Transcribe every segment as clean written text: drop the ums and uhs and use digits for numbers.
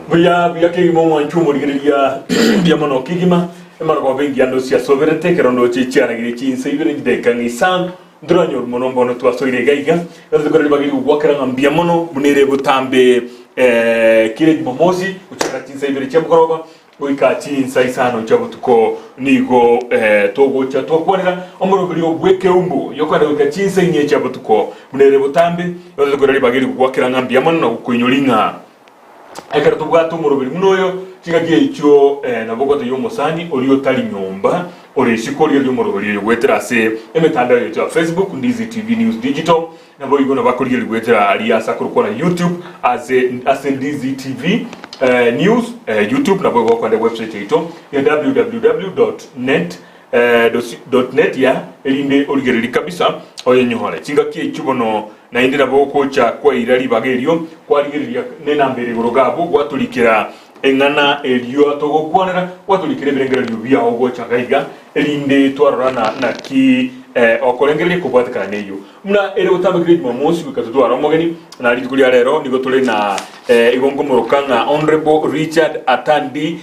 buya kigimo mwanchumo ligiriya byamono kigima emara ko bengi ando sia sovereignty kerondo chichara giri chinse ibire ndeka ngisan dranyor monombo no twasoire gaiga gazo ko libagiri gwakera ngambia mono munere butambe kire momozi uchara chinse ibire chemukoroba wika chinsa isano chabutuko nigo togo cha tokwanira omurobiri obweke umbu yokwanda wika chinsa inye chabutuko munere butambe gazo ko libagiri gwakera ngambia mono no kuinyolinga ekara tubwato umurobiri munoyo kigagiye icyo nabogoto y'umusani uriyo tari nyomba oreshiko ryo umurobiri rweterase emetandaro yo Facebook Ndizi TV News Digital nabo igona bakuriye rwetera ali asakuru na YouTube as Ndizi TV News YouTube nabo kwa website yetu ya www.net ya elinde origereri kabisa oyenyohore kingakiye ikibono na indira boko cha kwa irari bagerio kwa rigeriya nena mbere gorogabo gwatulikira engana elio atogokwanira gwatulikira birengera lyubya ogo chagaiga elinde twarana na ki okorengere kubwatikana neyo muna ere utambikire momosi bikatutwara omogeni na litikulia rero nigo tuli na igongo morokanga Honorable Richard Atandi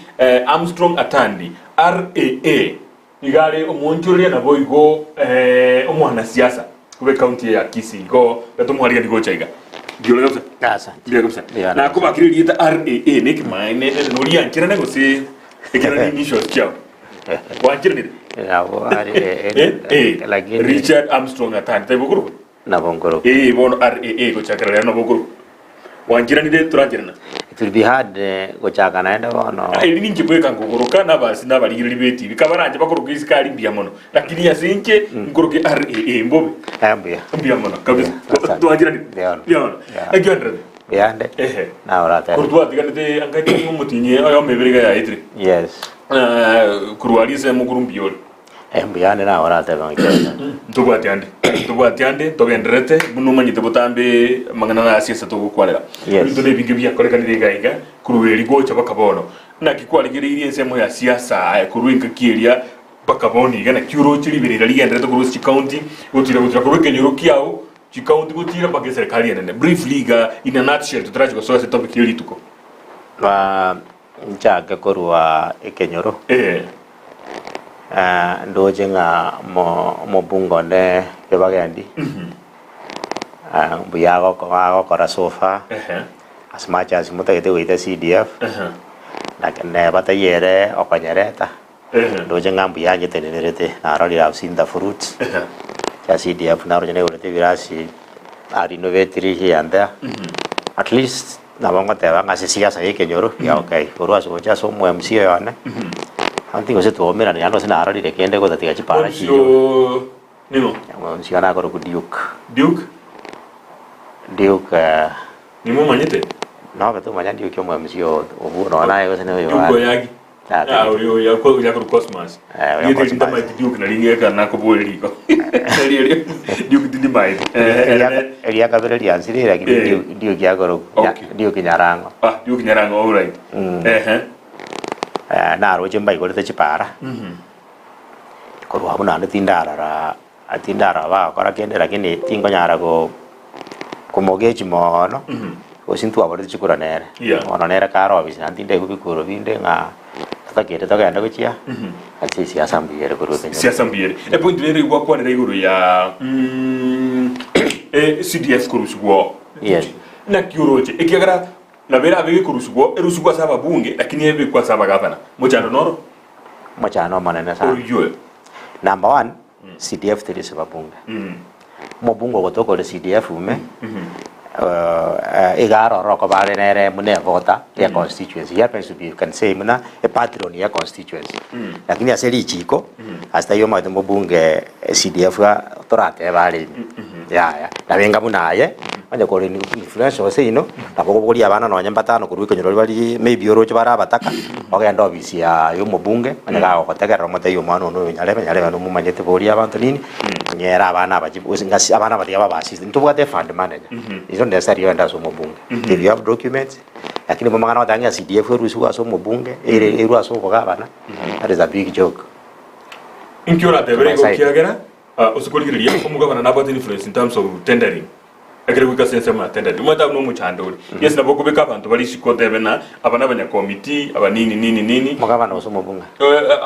Armstrong Atandi RAA igare omonchoria na boigo omwana siasa kube county ya Kisii go gatumwariga digo chaiga diyo kabisa na kuba kiriri ta RAA neki maine no liankira nego se ekira ni shows chao wankira ni lakini Richard Armstrong Atandi tabukuru na bongoro bono RAA go chakara na bukuru wankira ni de turanjirana it will be hard go chaka naenda bono ili ninje bweka nguruka na basi na bali libeti bikabaranje bakuruka isikali mbia mono lakini yasinke nguruke RAA mbobe mbia mono kabisa tuanjira ni bia agyandra yande na orata kurtwa digande angati mumutinye ayo meberiga ya itri yes kurwalise mukurumbiyo mbiyane na orata bangikena tugwatiande togendrete bunumanyite butambe mangana na siasa tugukwarira ndone bingi bya korekanire gaiga kuruweri gocha bakabono na kikwaligirie nsemo ya siasa kuruinga kiria bakaboni gana kyuro chiribirira ligendrete kurusi county gutira kuruke nyurukiao county gutira bage serikali ene briefly ga in a nutshell tutraje ko source topic kiri tuko nchaga korwa ekenyoro ndoje nga mo bungo ne yabagendi buyago ko kora sofa as much as mutagete wita CDF na ne batayere okanyereta ndoje nga buyaje tenerete na rali have seen the fruits ya CDF na rojene urete virasi ari innovative here and there at least na bongo te banga siasa yekenyoro ya okay korwa so cha so mo MC yone antingo se tuomera ni ano sina arali rekende ko tatika chipara chiyo nimo siana ko ku Duke nimo manyete no beto manya Duke mo msio obu no na yo sene yo Duke yagi yo ya ko cosmos yete tinda mai Duke na linge kana ko boliko Duke tindi mai elia ka bere ya sire ya Duke ya ko Duke nyarango Duke nyarango all right na roje mbai ko chipara ko ro abuna ne tindara ba ko rakende lakini tingo nyara ko mogeji mono ko sintu abore chikura nere ono nere karo bisina tinde ku bikuro binde nga takete takenda ko chia ati siasa mbiere ko rote siasa mbiere e point nere gwa kwa nere iguru ya CDF kurusugwo na kyuroje ekiagara na vera abege kurusugwo erusugwa saba bunge lakini ebe kwa saba gavana mochano noro mochano manene sana number 1 CDF tiri saba bunge mo bungo gotoko le CDF ume egaro roko bare nere mune vota ya constituency ya penso bi can say muna e patron ya constituency lakini aseli chiko hasta yo ma mo bunge CDF ga torate bare ya na venga munaye anje ko ni influence ose ino nabo boli abana no nyambatano kuruiko nyoro bali maybe orocho bara bataka ogenda obisi ya yo mubunge anje ga okotegera mote yo mwana no nyale no mumanyete boli abantu nini nyera abana ngasi abana bali ababasi ntubwate fund manager izo ndesari yo ndaso mubunge if you have documents lakini mumangana watanga CDF rusuwa so mubunge eru aso bogabana that is a big joke inkiora debre ko kiagera usikoligiria ko mugabana nabo influence in terms of tendering akere kwika sense matenda dumata no muchandori yes nabo kubeka abantu bari shikote bena abana banya committee abanini nini mugabana osomo bunga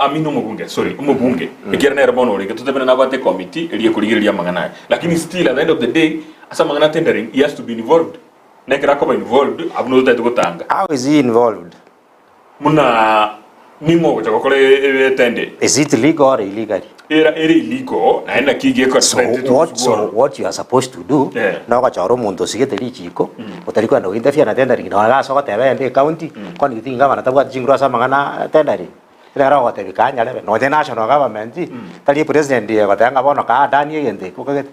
amino mubunge sorry umubunge ikera na rabono reke tutebena nabate committee eliye kurigiria magana lakini still at the end of the day asa magana tendering he has to be involved nekera ko involved abuno tete gutanga how is he involved muna nimo gocha gokore tende is it legal or illegal era illegal na kige ko so what you are supposed to do na ka charo muntu sigete lichiko utalikuwa ndo interfere na tendering na ga so ka tebe ndi county kwani kitinga bana tabwa jingro sa magana tendering ira ro ka tebi kanya lebe no the national government tali president ye ka tanga bono ka dani yende ko ka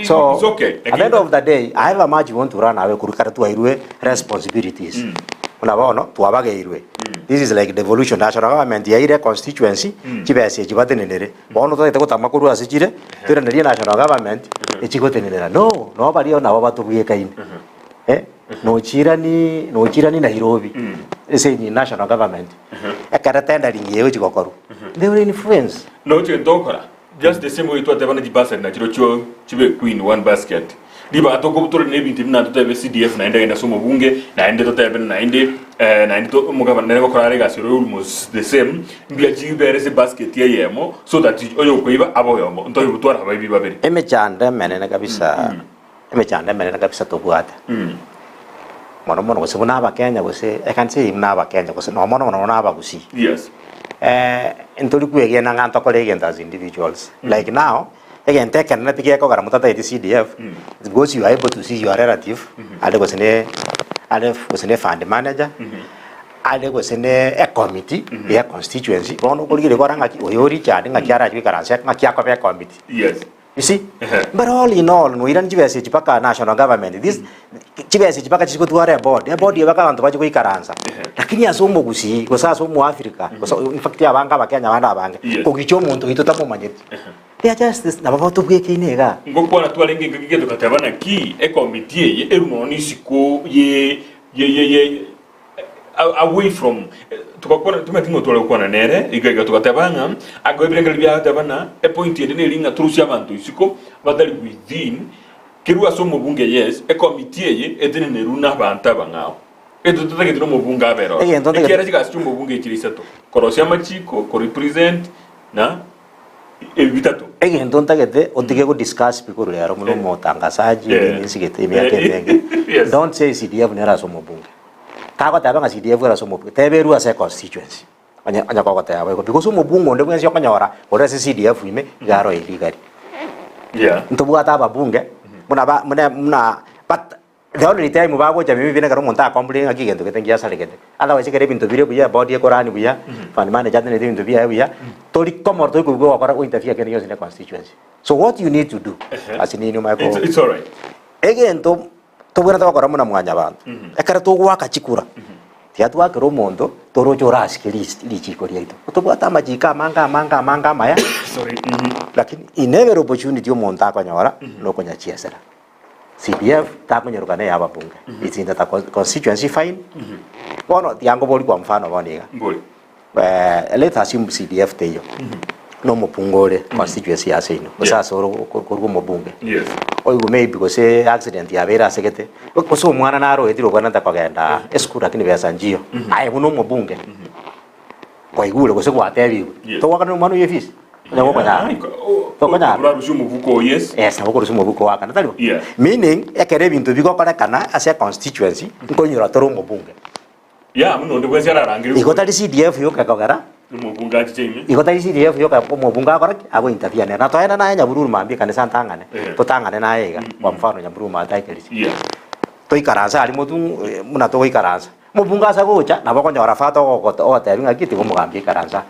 so it's okay at the end of the day I have a much want to run away kurikara tu airwe responsibilities unabono tuabageirwe this is like devolution national government ya ire constituency kibese kibatenenere bono to teteko tamakuru asijire turenderia national government echikotenenera no bari ona babatubuye kaini no chirani Nairobi say ni national government ekara tendering yewe chikokoru they will influence no chentokora just the same way to atebana dibasa na chirocho chibe queen one basket liba atoko butore ne binti bina to tebe CDF na enda somo bunge na ende to tebe na ende to mugaba na ko rare gasiro almost the same mbia jibere se basket ye yemo so that oyo ko iba abo yomo nto butwara babi babiri emechanda menene kabisa to buata mono ko sebuna aba Kenya ko se I can say na aba Kenya ko se no mono na aba gusi yes entori kuege na nganto ko legend as individuals like now again take na pige ko gara mutata iti CDF because you are able to see your relative ale ko sene fund manager ale ko sene a committee ya constituency bono ko ligire ko ranga oyo Richard ngakiara kwikaranse ngakiako be committee yes you see but all in all no iran jibese chipaka national government this jibese chipaka chiko tuare board yabaka abantu baje kwikaransa lakini asomo gusi ko sasa mu Africa ko in fact abanga bakenya banda abange ko gicho muntu hitotamo manyeti they are just this na baba tubweke inega ngokwana twalenge ngigendo katabana ki e committee ye erumoni siko ye away from tukakona tumetingo tole kwana nere igega tukatabanga agoibrenga bya tabana e point ye ne linga trusia abantu isiko badali within kirwa somo bunge yes e committee ye edene ne runa banta bangao edo tutake tino mubunga abero ekera chikasi chumbo bunge chirisato korosia machiko ko represent na evitato egento ntagete otige ko discuss bikuru yaro muno motangasaji ni sigete imiake ndenge don't say CDF nera somo bunge kako tabanga CDF era somo bunge teberu ase constituency anya ko kota yabo because somo bunge ndebwe sio kanyora ora se CDF ime garo illegal ntobu ata babunge muna but the only time bago jami bine karo monta complain akigendo ketengia salegete ala wese kere bintu bire buya body korani buya fan manager ne bintu buya tori komor to ko go akora interfere kene yose ne constituency so what you need to do as in you it's all right again to bwana tabakora muna mwanya bantu ekara to gwaka chikura tia twa kero mondo toro chora list lichikori yaito to bwata majika manga maya sorry lakini inevere opportunity omonta akonyora no konya chiesera CDF takunyerukane yaba bunge it's in the constituency fine bono tiango boli kwa mfano boniga let us assume CDF teyo no mupungole constituency ya sino sasa ko mo bunge yes oigo maybe because accident ya vera sekete ko so mwana naro etiro bwana takagenda eskura kini besa njio ai muno mo bunge kwa igule ko se kwa tebi to wakano manu yefisi na wako na tokona rusumu buko yes na rusumu buko waka natalo meaning ekere bintu biko kora kana as a constituency nkonyura toro mo bunge muno ndebwe sera rangiru igotari CDF yo kakagara mo bunga achime igotari CDF yo ka mo bunga kora abo intervene na toena na nyaburu mambie kana santangane totangane na yega kwa mfano nyaburu ma title to ikaranza ali motu muna to ikaranza mo bunga sa gocha na bako nyora fato o tebinga kiti ko mugambie karanza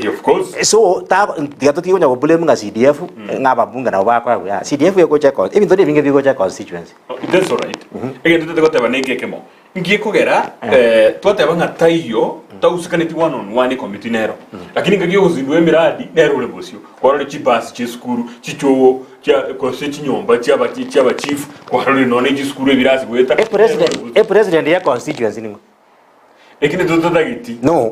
of course so ta digato tiyo nya problem nga CDF ngaba bunga na ba kwa ya CDF yo gocha ko even to binge bigo cha constituency that's all right again to teba nenge kemo ngie kogera to teba nga taiyo tausikane ti one on one committee nero lakini ngagio uzindwe miradi nero le bosio kwa ro chibasi chiskuru chicho kya constituency nyomba cyaba chief kwa ro none chiskuru ebirasi gweta president ya constituency ningo ekine tutagiti no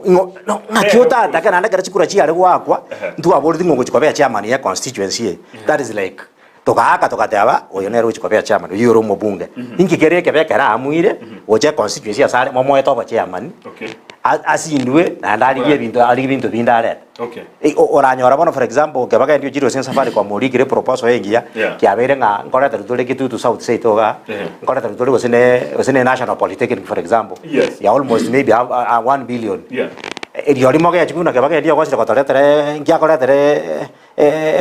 ngakiota atakana ndakara chikura chi ari gwakwa ndu abori ngo chikobe chairman ya constituency that is like tukaka tukateba oyo nero uchikopea chairman uyo romo bunge inki kereke bekera amuire oje constituency asale momo etoba chairman Okay. asindwe na ndali bintu bindare Okay. oranyora bono for example kebaga ndio jiro sense safari kwa muri kire proposal yengia kiabere nga ngora tarutole kitu south say toga ngora tarutole wasene national polytechnic for example ya almost maybe 1 billion yori moga ya chikuna kebaga ndio kwasira kotoretere ngia koretere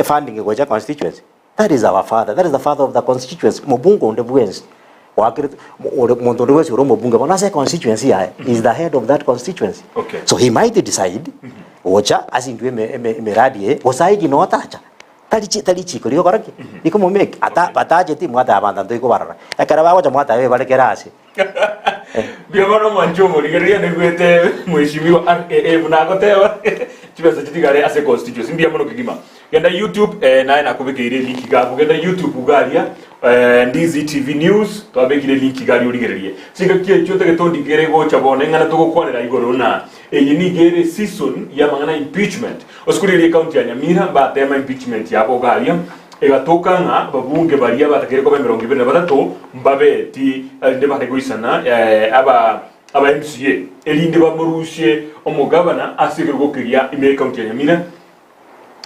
funding goja constituency. That is our father. That is the father of the constituency. Mobungo on the Buens. Mondo West Mobunga. When I say constituency, is the head of that constituency. Okay. So he might decide, Ocha, as in Meradi, Osaigi no Tacha. Talichi, could you correct? You come make Ataje Timata Abandon to Govara. I can have a Mata Valkerasi. Biamano Manchomo, Ligaria, Mushimi, Nagote, Chivas as a constituency. Biamano Kigima. Genda YouTube na nakubekire link gapo genda YouTube ugalia ndizi TV news twabekire link gali urigererie singa kie chote getondi gere go chabone ngana to gukwanira igoro na enyini gere season ya mangana impeachment oskurire county ya Nyamira ba tema impeachment ya bogalia egatoka nga babunge balia batakere ko 23 mbabe ti ndeba tegoisana aba MCA elinde bamurushe omugabana asigirwa gokiria ime county ya Nyamira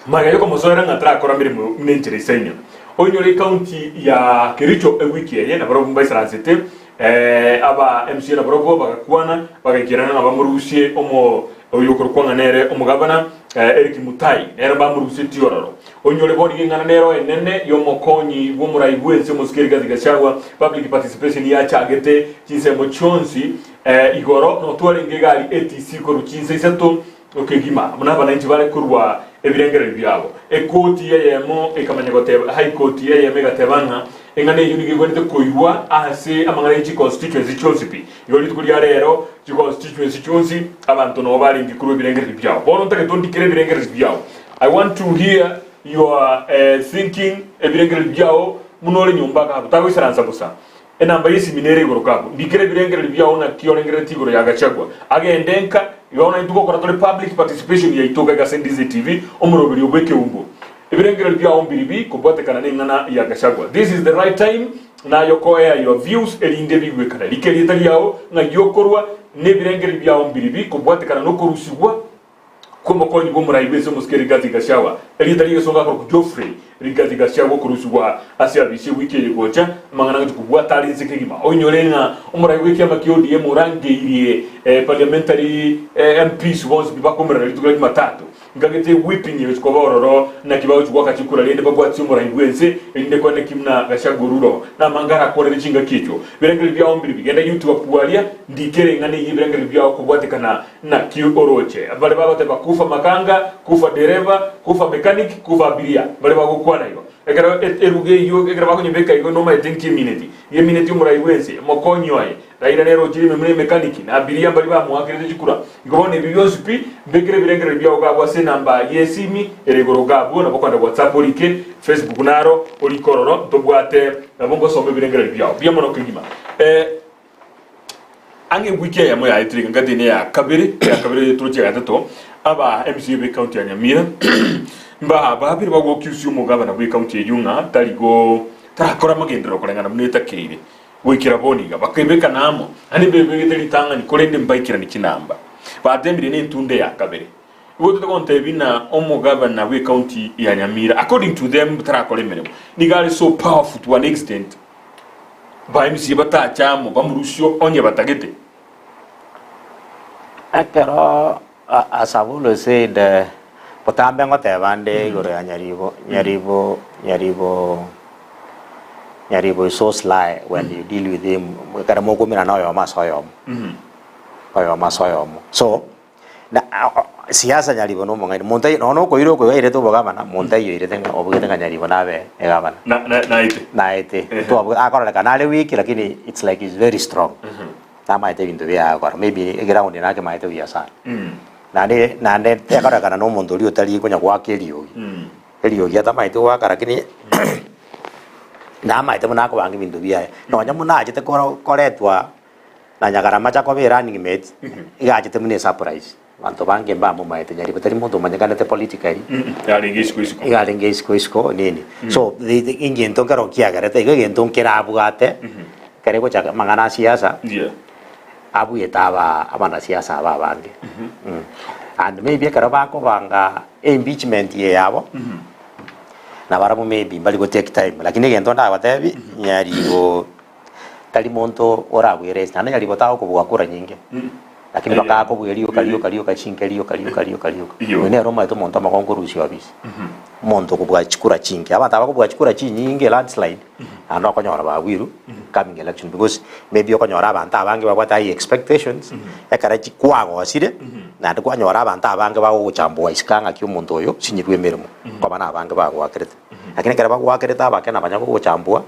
magayo ko musora ngatra akora mirimo nenjere senya onyore county ya Kericho wiki ye na baro mbaisara sete aba MC na baro bagakwana bagakirana abamurushye omo oyokoro kwanga nere omugabana Eric Mutai nere bamurushye tiororo onyore boni ngana nero enene yomokonyi bomurai bwense muskiriga zigashagwa public participation ya chagete chinse mochonsi igoro no twalenge gali ATC ko ruchinse isato okegima munaba nanji bale kurwa ebirengere byabo ekoti yemo ekamanya goteba high court yeme gatebanga engane yunigi gwende koywa ase amangare chi constituency chonsipi yoli tukuri rero chi constituency chonsi abantu no bali ngikuru ebirengere byabo bono ntake tondi kire ebirengere byabo. I want to hear your thinking ebirengere byabo munole nyumba ka butago isaranza busa enamba yisi minere gorokapo ndikire ebirengere byabo na kiolengere tigoro yagachagwa agendenka yona ituko kora tole public participation ya itoga ga Sendize TV omurobiri obeke umbo ebirengere bya ombiribi kubote kana ningana ya gashagwa. This is the right time na yokoya your views elinde bigwe kana likeli tali yao na yokorwa nebirengere bya ombiribi kubote kana no korusibwa komo konyi bomura ibezo muskeri gazi gashawa elitali yosonga ko Geoffrey rigazi gashawa korusibwa asia bishe wiki yegocha mangana kubwa tali nzikigima onyorenga omura wiki amakiodi ye murange iliye parliamentary MPs wons bibakomera litugala matatu ngagete whipping yesu ko bororo na kibao chukwa kachikura lende babwatsi omura ibwense elinde kone kimna gashagururo na mangara kore ringa kicho birengeli bya ombiri bigenda YouTube akualia ndikere ngane yibirengeli bya kubwate kana na kioroche bale baba kufa makanga kufa dereva kufa mechanic kufa abiria bale bagukwana hiyo ekara eruge yo ekara bakonye beka iko no ma think minute ye minute omura ibwense mokonyo aye raira nero jiri memre mechanic na abiria bali ba muakire chikura ngobone bibyosi pi mbekere birengere bya ogabwa se namba yesimi eregoro gabo na bokwanda WhatsApp olike Facebook naro olikororo tobwate nabongo sombe birengere bya mono kigima ange wiki ya moya itrika ngadine ya kabiri turuche gatatu aba MCB county ya Nyamira mba babiri bago kyusi umugabana bwe county yunga taligo tarakora magendero kolengana muneta keire wikira boniga bakebeka namo ani bebe litanga ni kolende mbaikira ni kinamba badembire ne ntunde ya kabiri wote konte bina omugabana bwe county ya Nyamira according to them tarakora emeremo ni gali so powerful to an extent ba MC batachamo bamurusyo onye batagete akero asabulo said potambe ngote bande gore nyaribo is so sly when you deal with him kara mo kumira na yo masoyo so na siasa nyaribo no mongai montai no ko iro ko ire to bogama na montai ire tenga obugete nyaribo nabe egabana na ite to akora kana le wiki lakini it's like it's very strong tama ite bintu bya akora maybe ground na ke maite bya sana nande akora kana no mondo rio tali ko nyakwa kelio elio ya tama ite wa karakini na maite muna ko bangi bintu bya no nyamuna ajite koretwa na nyagara macha ko be running mate igajite mune surprise bantu bange mbambo maite nyari batari muntu manyakanete politically yaringe isko nini so inge ntongero kiagarete igenge ntongerabuate kare ko chaka mangana siasa abu yetaba abana siasa aba bange and maybe karabako banga impeachment yabo na baramu maybe bali go take time lakini gento nda batebi nyari go tali monto ora bwere sana nyari botao ko bwakura nyinge lakini bakako bweriyo kaliyo kachinkeliyo kaliyo wene roma to monto makonkurushi wabisi monto ko bwachikura chinke abata bako bwachikura chinyinge landslide ando akonyora bawiru coming election because maybe okonyora abantu abange babata high expectations yakara chikwago asire na ndiko anyora abantu abange bago guchambwa isikanga kyo muntu oyo sinyirwe merimo kwa bana abange bago wakerete lakini kare bago wakerete abakena banyako guchambwa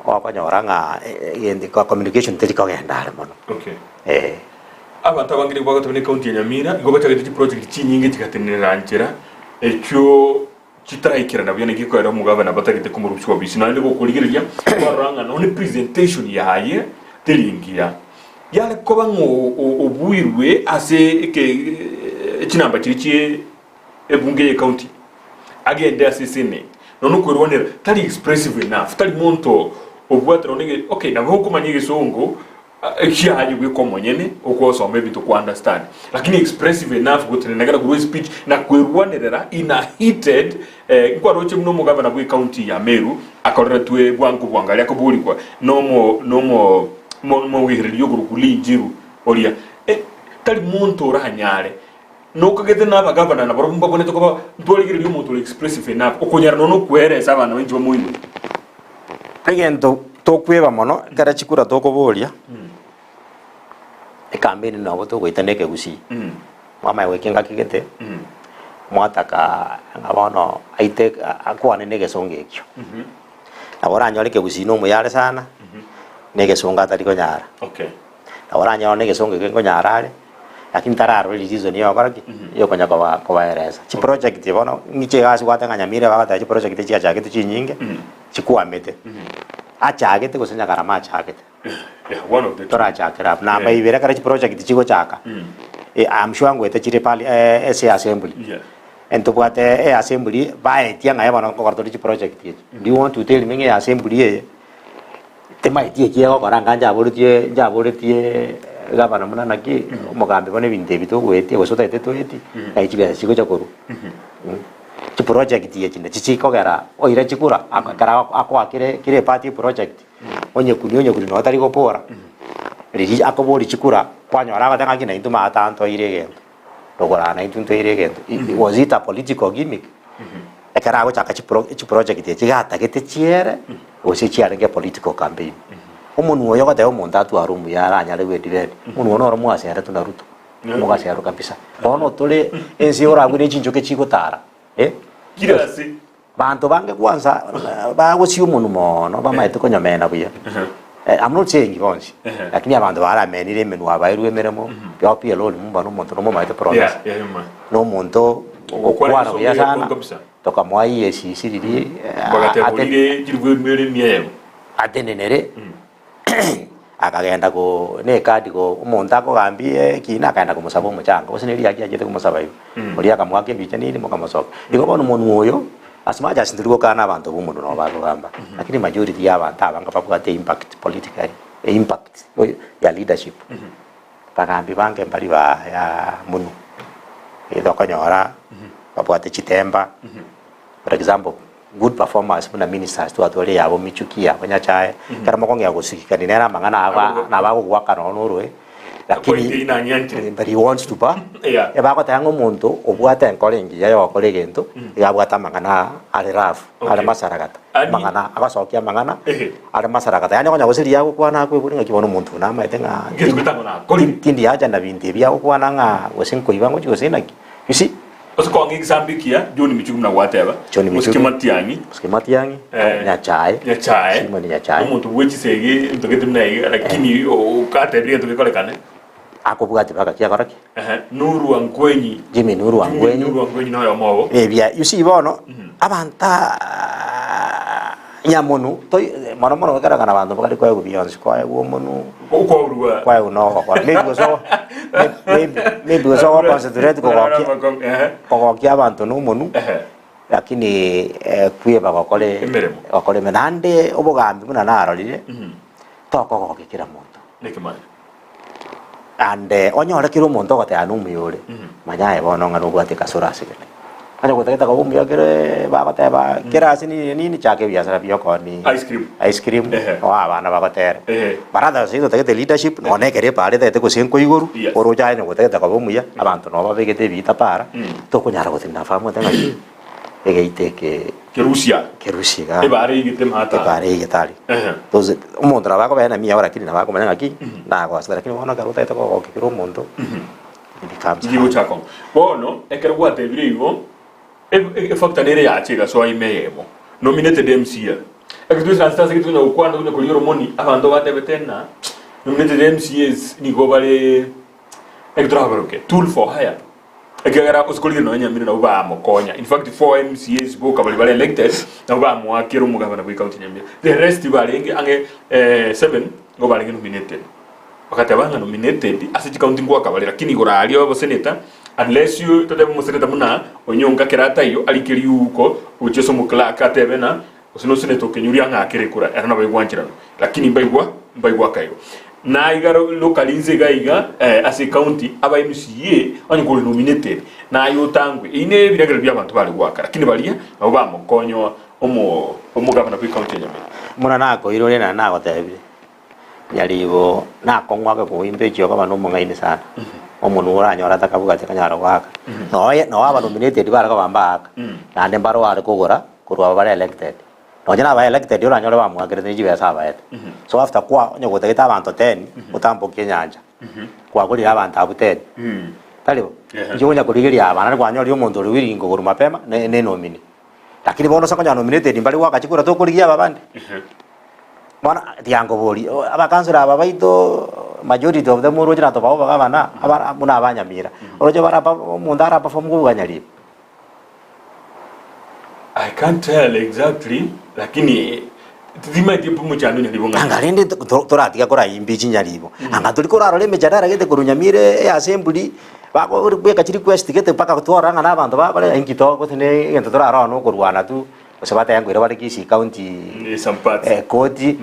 okonyora nga yendi communication teriko gendare mono abantu abangire kwa gatone county ya Nyamira igo bacagete project chinyinge kikatenerangira ekyo chitarayikira nabyo negikorera mu gavana batagite ku muruchi wa bisi nande gukurigirirya baranga none presentation yaye telingia yale koba ngo obuirwe ase ke chinamba kirikie ebunge ye county agende asisene none kwirwonera tali expressive enough tali monto obwatro nige okay nabo kumanyige songo kiaje gwe monyene okosoma ebintu ku understand lakini expressive enough gutenegara ku speech na kwirwanerera in a heated nkwaroche muno mugavana gwe county ya Meru akorera twe bwangu bwangalia ko bulikwa nomo wihiriyo gurukulinjiru olia tali muntu oranyare no kagete naba gavana na barumba bonete ko ntoligiriryo muntu expressive enough okonyara no kweresa abana benji bamuyiwe egento tokweba mono gara chikura tokoboria campaign no boto goitaneke gusi mama wekinga kigete mwataka ngabono aite akwane nege songekyo abora nyoleke gusi no muyale sana nege songa tari konyara okay abora nyoleke nege songe konyara ale lakini tararo lizizo niyo baraki yo konya kwa eresa chi project bono niche gasi kwatanga Nyamira bagata chi project chi acha kitu chi nyinge chikuamete acha gete gusenya karama acha gete one of the tora chakra na bai vera kara project chigo chaka am sure ngwete chire pali SA assembly ento bwate assembly bai tianga yabana ko karto chi project ye do you want to tell me assembly ye tema tie kiego karanga jaborutie gavana muna naki mugambe bone binte bito gwete gosota eteto eti aichiga chigo chakuru chi project ye chinde chichiko gara oira chikura akara akwa kire party project onye kuni no atari gopora riri akobori chikura kwanyora gatanga kina intuma atanto irege rogora na intunto irege was it a political gimmick ekara go chaka chi project ye chigata gete chiere o se chiare ke political campaign umuntu oyo gata umuntu atu arumu yara anyale we direct umuntu ono ro mwase ara tunaruto mugase aro kabisa ono tole ensi ora gwire chinjoke chigotara kirasi bantu bange kwanza bagosi umuntu mono bamaite konyamena buya I'm not saying bonsi lakini abantu baramenire menu abairwe meremo byo pia lo mumba no muntu no maite promise no muntu okwana buya sana toka mwai esi siriri bagategurire jirwe mere miye atenenere akagenda ko ne kadi ko umuntu akogambie kina akaenda kumusaba umucanga usineri yagiye kumusaba yo uri akamwake bice nini mukamusoka iko bono umuntu oyo asmaja sindiriko kana abantu bumuntu no bagamba lakini majority y'abantu abanga bavuga impact politically impact ya leadership bagambi bange mbali ba ya munu edo kanyora bavuga chitemba for example good performance muna ministers to atole yabo michukia banyachae kara makonge yagosikika ninera mangana aba na bago gwakana onurwe lakini but he wants to ba bako tango muntu obwata enkolengi yayo akolegento yabwata mangana ale raf ale masaragata mangana abasokia mangana ale masaragata yani konya gosiri yago kwana kwe buringa kibono muntu na maetenga tindi aja na bindi bya kwana nga wesenko ibango chigosena you see osiko ngi Zambikia John Michuku na whatever muskimatiangi nyachae simoni nyachae umuntu wechisege ntogete mnaye lakini ukate bile tukikolekane akobwate baka kyagaraki Nuru Wangwenyi Jimmy Nuru Wangwenyi no yomobo bia you see bono abanta nyamonu to mono kera kana bantu bakari kwa Beyonce kwa woman kwa urua kwa no kwa maybe so concentrate kwa kia abantu no monu lakini kuye bakole menande obogambi muna narorire toko kira muntu nikimanya and onyore kiro muntu gote anu muyore manyae bono ngano gwate kasura sigene aja gutageta ko umya kire bagateba kira asini nini chake biashara biyoko ni ice cream wa bana bagatera barada sido tagete leadership no ne kere pare tete ko senko iguru oro jaine gutageta ko umya abantu no babegete bita para to kunyara gutina famu tanga egeite ke Rusia ebare igite tali entonces umuntu nabako bena mia ora kiri nabako mena aki nago asara kiri wana garota ito ko kiro muntu ndikamsa chako bono ekerwa tebirigo factor nere ya chega so imeyemo nominated MCA akitu transtance kitu na ukwanda kuna kuliro moni abantu batebetena nominated MCAs ni gobale ekdrabaroke tool for hire ekagara uskoli no nyamira na uba amokonya in fact 4 MCAs boka bali elected na uba amwakiro mugabana bwi county nyamira the rest bali ange 7 go bali nominated wakati abanga nominated asiti county ngwa kabali lakini gora ali abo senator unless you totebe mo senator muna onyonga kerata iyo alikiri yuko ucheso mukla katebe na usino senator kenyuri anga akire kura era na baigwanchira lakini baigwa kayo na igaro localize gaiga as a county aba MCA anyiko nominated na yotangwe ine biragara byabantu bali gwaka lakini bali abo bamukonyo omo governor bwi county nyamira muna nako irore na nako tebire yalibo nako ngwaka ko imbe cyo kaba no mungaine sana omuntu uranyora takabuga tekanyara gwaka no aba nominated bara kabamba na ndembaro wale kugora kurwa bari elected nojana ba elected uranyora bamwagire jibe saba so after kwa onyo gutagita abantu 10 utambo kenyanja kwa kuri abantu abu 10 talibo njonya kurigiria abana kwanyora umuntu ruwiringo guru mapema ne nomini lakini bono sakanya nominated mbali wakachikura to kurigia babandi mana tiango boli abakansura aba baito majority of them roja to baba bana aba muna abanyamira roja bara mundara perform ku ganyali I can't tell exactly lakini tidima tipo muchano nyalibonga angalende toratika kora imbi chinyalibo angatuli kora role mejadara gete kurunyamire assembly bako uri kachiri quest gete paka kutora ngana abantu bale inkito ko tene ngento torara no kurwana tu usabata yangu ira bari kisi county koti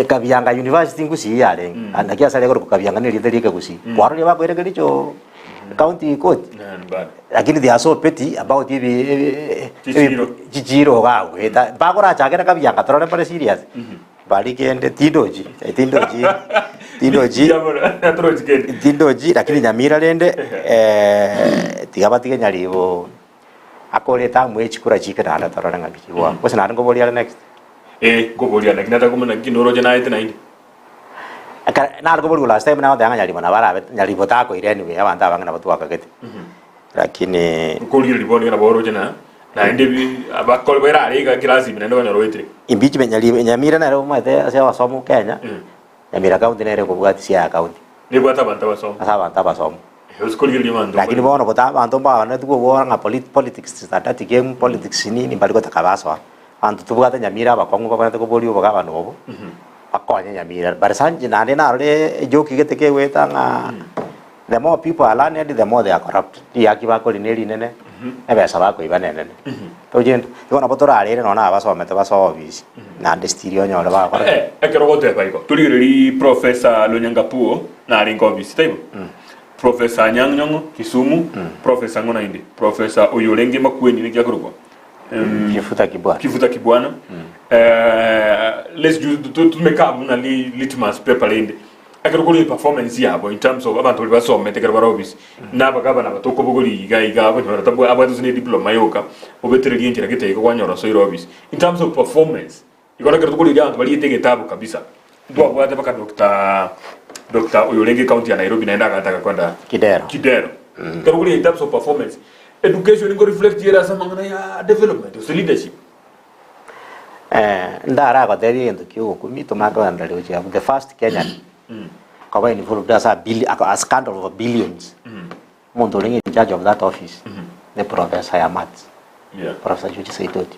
Kabianga University ngusi yale anakia sale ko Kabianga ni literike kusi kwaro le bako ere kalicho county court lakini they are so petty about jijiro gawe bako ra chakera Kabianga torore pare serious bali kende tindoji lakini nyamira lende tigabatike nyalibo akoleta mwechi kura chikira ala torore ngabikiwa kwese ngo boli ala next go boli ala kinata kumana kinoro jana ite nainde na go boli last time na ndanga nyalibo na bara nyalibo ta ko ire ni abantu abanga batu akagete lakini ko liri boli na boro jana na inde bi abakol bera ari ga kilasi binendo bana roitri impeachment nyamira na ro mate ase wasomo Kenya nyamira county na ere ko bugati sia county ni bata banta wasomo uskoli liri mando lakini bono bota abantu bana tuko wanga politics start game politics ni bali ko takabaswa antu tubugata nyamira bakongo bana ko boli bogaba nobo akonya nyamira barsanje nande na re joki gete ke wetanga the more people are learned the more they are corrupt yakiba ko lineli nene ebe saba ko ibanene to jendo yona botora rere nona abasomete basobisi na destirio nyora ba ko ekero gote baiko tuliriri professor Lonyangapuo na ringobisi taibo professor Nyang'nyong'o Kisumu professor Ngona Indi professor Oyolenge Makueni ni kyakuruko Kifuta Kibwana let's to make up na litmus paper lende akero kuli performance yabo in terms of abantu basome tekero barobisi nabagaba nabatoko bogori iga abanyora tabo abatu ne diploma yoka obetere ginjira giteko kwanyora so irobisi in terms of performance ikora kero kuli yantu bali tege tabo kabisa ndo abwate baka Dr. Oyolenge County ya Nairobi naenda akataka kwenda Kidero kero kuli in terms of performance education ingo reflect yera sama ngana ya development so leadership ndara ko teri endo kyo kumito mako ndale uchi the first Kenyan kawa involved as a scandal of billions monitoring in charge of that office the professor Yamat Professor Juji Saitoti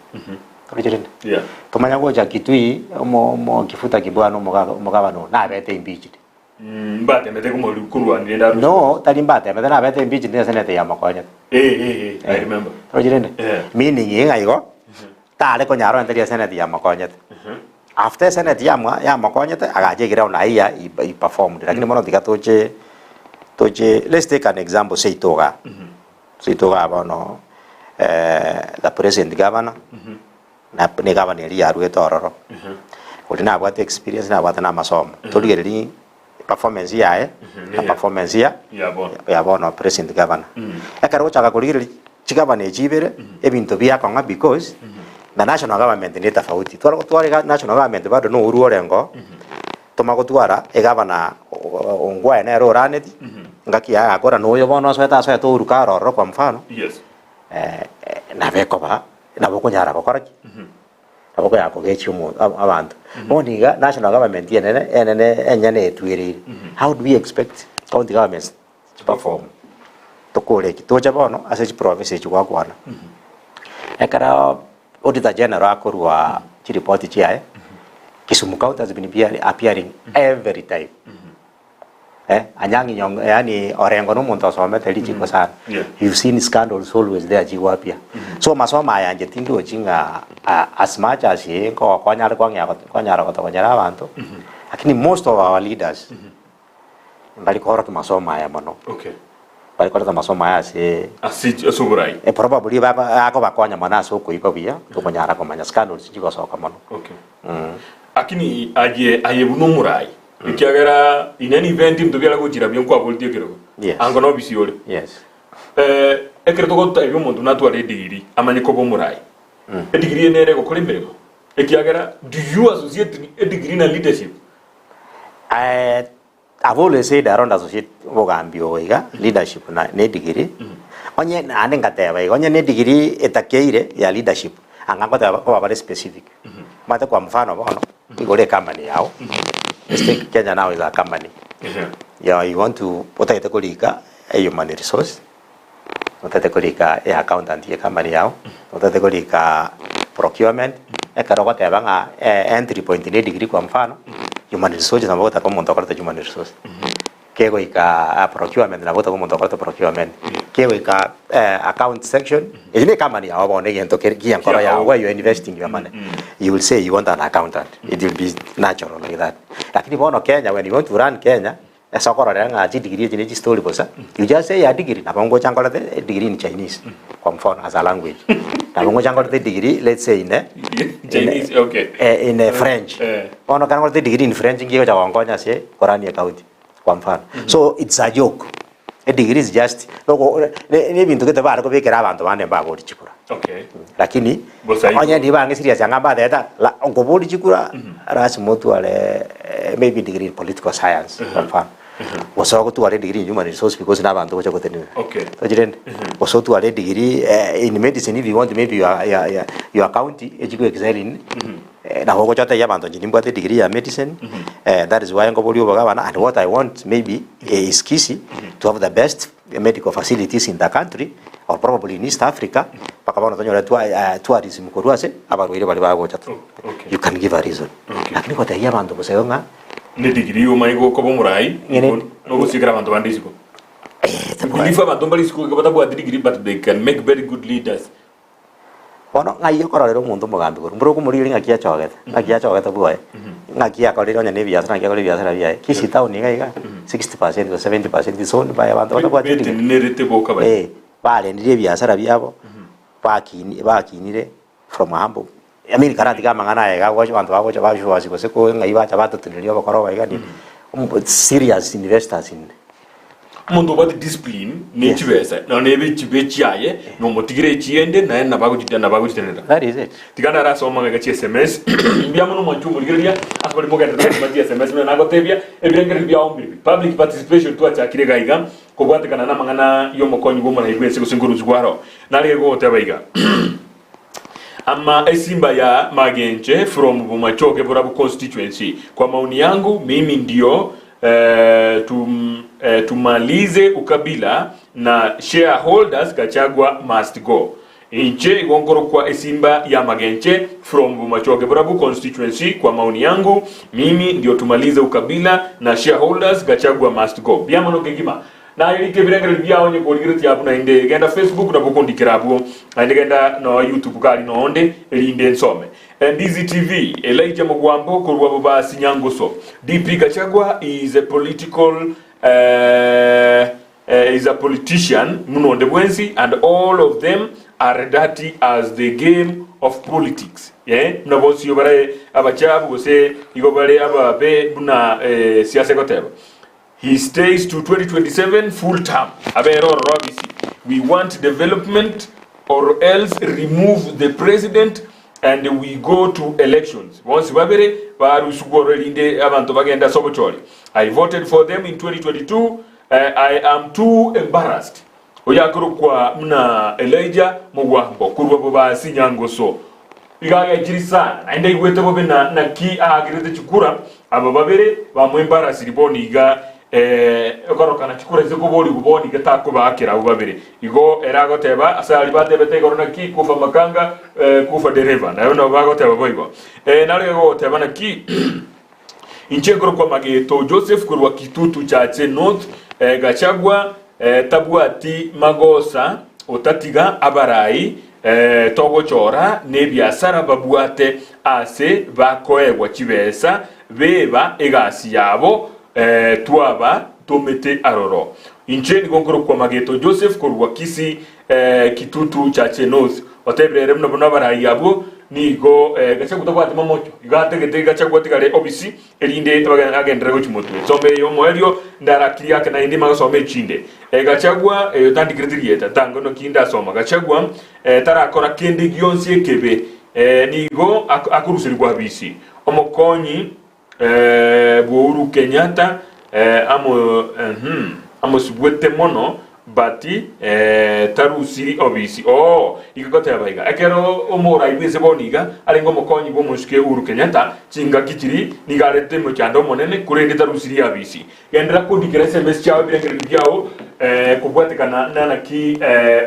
Torichirende. Yeah. Tumanya gocha Kitui mo kifuta kibwano mugabano na bete impeached. Mbate mete como kurwa ndenda. No, tali mbate mete na bete impeached ne senete ya makonya. I remember. Torichirende. Meaning yenga igo. Tale ko nyaro ndeli senete ya makonya. After senete ya makonya agaje gira una iya I performed. Lakini mono tikatoche let's take an example say Toga. Say Toga abono the president governor. Na ne governor ri aru etororo. Uli na bwate experience na bwate na masomo. Toligeri performance ya na performance ya bono president governor. Ekaro chaka kuligeri chigabana ejibere ebintu bya konga because the national government ni tofauti. Twari national government bado no uru orengo. Tomagotwara egabana ongwa ene ro raneti. Ngaki ya akora no yo bono sweta uru karoro kwa mfano. Yes. Na beko ba na bokonyara bokoraki. Aboko yako gechumo abantu. Moniga national government enene etwirire. How do we expect county governments to perform? Tokore kitoja bono ase province chwa kwana. Ekara auditor general akorwa chi report chiae. Kisumu County has been appearing every time. Anyangi nyong yani orengo no muntu asome telichi ko sana. You've seen scandals always there jiwapia. So masoma yanje tindo jinga as much as ye ko kwanyara kwanyara abantu. Lakini most of our leaders bali kora to masoma ya mano. Okay. Bali kora to masoma ya se asuburai. Probably ako bakwanya mana so ko ipabia to kwanyara ko manya scandals jiko so kamano. Okay. Lakini aye buno murai. Ikiagera in any event mtobya go jirabyo kwa politiki ro. Ango no bisiole. Yes. Ekreto go tayo muntu natware degree amanye ko bomurai. Degree nere go kole mbere. Ikiagera do you associate a degree na leadership? I've always said around associate bogambio iga leadership na ne degree. Onye ane ngateba onye ne degree etakeire ya leadership. Angangota ko very specific. Mata kwa mfano bono igore company yao. Mistake Kenya now is a company. Yeah, you want to put a human resource. Put a accountant a company yao. Put a procurement. A carabata banga entry point in a degree kwa mfano. Human resources na bota como montokarta human resource. Kego ika procurement na bota como montokarta procurement. Kego ika account section. Is a company yao bone yento kian kora yao where you are investing your money. You will say you want an accountant. It will be natural like that. Lakini bono Kenya, when you want to run Kenya, sokoro nga degree in story bosa. You just say a degree. Na bongo changola the degree in Chinese, from as a language. Na bongo changola the degree, let's say in Chinese, okay. In French. Bono changola the degree in French. Ingi oja wangonya say Korani account, from So it's a joke. A degree is just ne bintu kete ba ko be kera abantu bane ba bodi chikura. Okay. Lakini onye ndi bange serious ngamba data la onko bodi chikura ras motu ale maybe degree in political science kwa waso ko tu ale degree in human resource because na bantu ko chakotene. Okay. So jiren waso tu ale degree in medicine if you want maybe your county ejigo excel in na ko chata ya bantu njini mbate degree ya medicine. That is why ngo bodi obagabana and what I want maybe is kisi to have the best medical facilities in the country or probably in East Africa. Pakabano tonyo tourism koruase abarwire bali bago chato. You can give a reason. Lakini kwa tayia bantu boseyonga ne degree o maigo ko bomurai no go sigra bantu bandisiko. Believe abantu bali school ko batabu degree but they can make very good leaders. Bono ngai kororero muntu mugambi koru mburo ko muri ngakia chogeta buoye. Ngakia korero nya ne biasara ngakia korero biasara biaye. Kisi town ngai 60% or 70% is owned by abantu batabu degree. Ne rete boka ba. Vale ndire biasara byabo bakinire from humble. I mean karati kama ngana ega kwa bantu bako chabasho wasiko seko ngai ba chabato tunilio bakoro ba igani serious investors in mundu bati discipline ne chibesa na ne be chibechiaye no motigire chiende na bago chitenera. That is it. Tigana raso manga chi SMS biamo no manchu muligeria akoli moga na SMS na gotebia ebrengeri bia ombi public participation tu acha kire gaiga ko gwate kana na mangana yo mokonyi bo mara igwe siko singuru zugwaro na lego otebaiga ama esimba ya Magenje from Bumachoke Borabu constituency. Kwa maoni yangu mimi ndio tumalize ukabila na shareholders Gachagua must go. inche gongoro kwa esimba ya Magenche from Bumachoge Burabu constituency. Kwa maoni yangu mimi ndio tumalize ukabila na shareholders, Gachagua must go. Biamono Kigima na ilike birengere byao nye koligireti yabu na inde genda Facebook na bukondi kirabu inde genda no YouTube kali no onde elinde nsome Ndizi TV Elijah Mugwambo kurwa baba Sinyangoso. DP Gachagua is a politician munonde bwensi, and all of them are dirty as the game of politics. Yeah, mnabosi yobare abachabu gose igobare ababe buna siasa goteba. He stays to 2027 full term. Abero Robisi. We want development or else remove the president and we go to elections. Once babere baru sugoro linde abantu bagenda sobocholi. I voted for them in 2022. I am too embarrassed. Oyakuru kwa mna Elijah Mugwambo kurwa baba Sinyangoso. Igaga jirisa ende igwete bobe na ki agirete chukura ababere bamwembarasi riboni iga ekorokana chikura ziko boli guboni gatako bakira ubabere igo eragoteba asali batebete gorona ki kufa makanga kufa dereva na yona bagoteba boigo nalego teba na ki inchegoro kwa Mageto Joseph kurwa Kitutu chache North Gachagua tabuati magosa otatiga abarai togochora nebiasara babuate ase bakoegwa chibesa beba egasi yabo tuaba tomete aroro. Inche nigongoro kwa Mageto Joseph kurwa kisi Kitutu chache North otebrere mno bona barai yabo nigo Gachagua tabwate mamocho igate gete Gachagua tigale obisi elinde agendera gochimotu sombe yo moelio ndarakiri yake na indi magasome chinde Gachagua tandi kriterieta tango no kinda soma Gachagua tarakora kende gionse kebe nigo akurusiri kwa bisi omokonyi Uhuru Kenyatta amo subwete mono bati tarusiri obisi ikakote abaiga ekero omora ibese boniga alingo mokonyi bo mushike Uhuru Kenyatta chinga kitiri nigarete mo chando monene kurende tarusiri abisi gendera ko digere SMS chao birengere byao kubwatekana na ki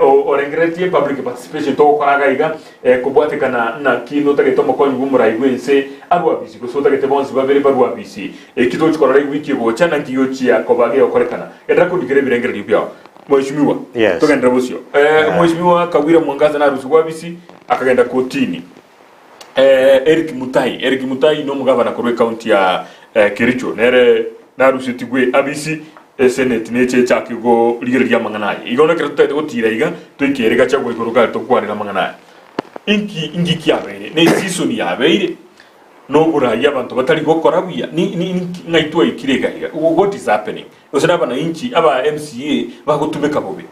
orengretie public participation to koraga iga kubwatekana na ki no tage to mokonyi bo mura ibese abo abisi ko sota gete bonsi babere baru abisi kito chikora wiki go chana kiyochi akobage okorekana gendera ko digere birengere byao Mheshimiwa tugenda busyo Mheshimiwa Kawira Mwangaza na rusu wabisi akagenda kotini Eric Mutai no mugabana korwe county ya Kericho nere na rusu tigwe abisi senate neche chakigo ligere lya manganaye igona kero tutete gotira iga twikere Gachagua igoroga to kwarira manganaye ingi kyabere ne season yabeire no buraya abantu batari gokora buya ni ngaitwa ikirega iga what is happening osana na inchi aba MCA bagutumeka bobe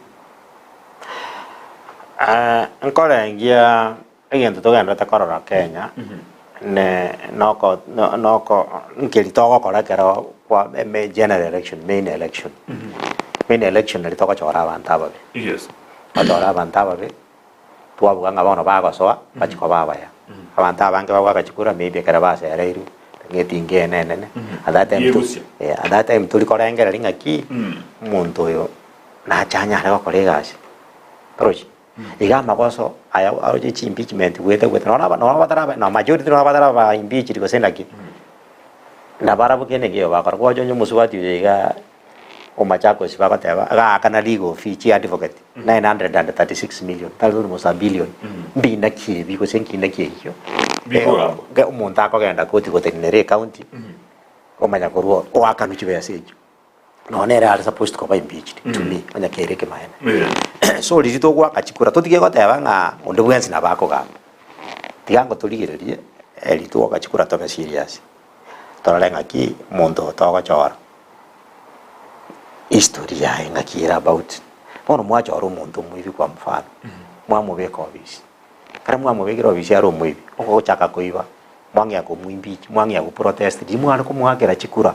nkora ngia egento togenda takorora Kenya ne noko nkeli togo kora kero kwa general election main election ri togo chora abantu ababe yes adora abantu ababe twabuga ngabona bagosoa bachiko babaya abantu abange bagwaga chikura maybe kera basereiru ngetinge nene at that time tuli korengera ringaki muntu yo na chanya re kolegasi proje iga magoso aya aje impeachment wete no batara no majority no batara ba impeach ko senaki na barabu kene ge ba korwa jonyo musubati iga o Machakos bakateba aga kana legal fee chi advocate 936 million talu mo sa billion mbina ki biko senki na ki yo ga umonta ko genda koti ko tenere county o Machakos o akanu chi bese no nere are supposed to be impeached to me onya kere ke maena so lizito kwa kachikura to tige goteba nga onde bwensi na bako ga tigango tuligererie elito kachikura to serious toralenga ki mondo to ga chora history ya ngakira about bono mwacho aro muntu mwivi kwa mfano mwamubeka obisi kara mwamubekira obisi aro mwivi oko chaka koiba mwangia ko mwimbi mwangia ko protest di mwana ko mwakera chikura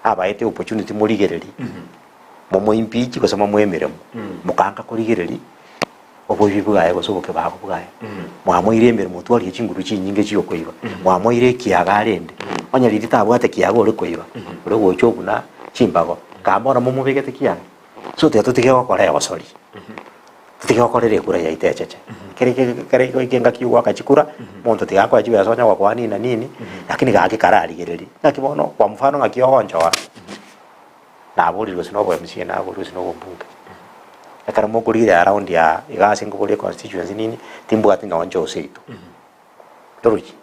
abaite opportunity murigereri momo impeach ko sama mwemeremo mukanga kurigereri oboyi bwaye ko soboke bako bwaye mwamoire mbere mutu ari chinguru chinyinge chiyo koiba mwamoire kiagarende onya lita bwate kiago ore koiba ore gochobuna chimbago kamora mumubegete kiya so teto tige wakora ya wasori tutigokorere kura ya itecheche kere kenga kiwa kachikura muntu tigakwa jiwe asonya kwa kwani na nini lakini gaki karari gereri nakibono kwa mfano ngakio honjora na buri rusino kwa MC na buri rusino bunge akara mokurire around ya igase ngukuri constituency nini timbu atinga onjo seito toruji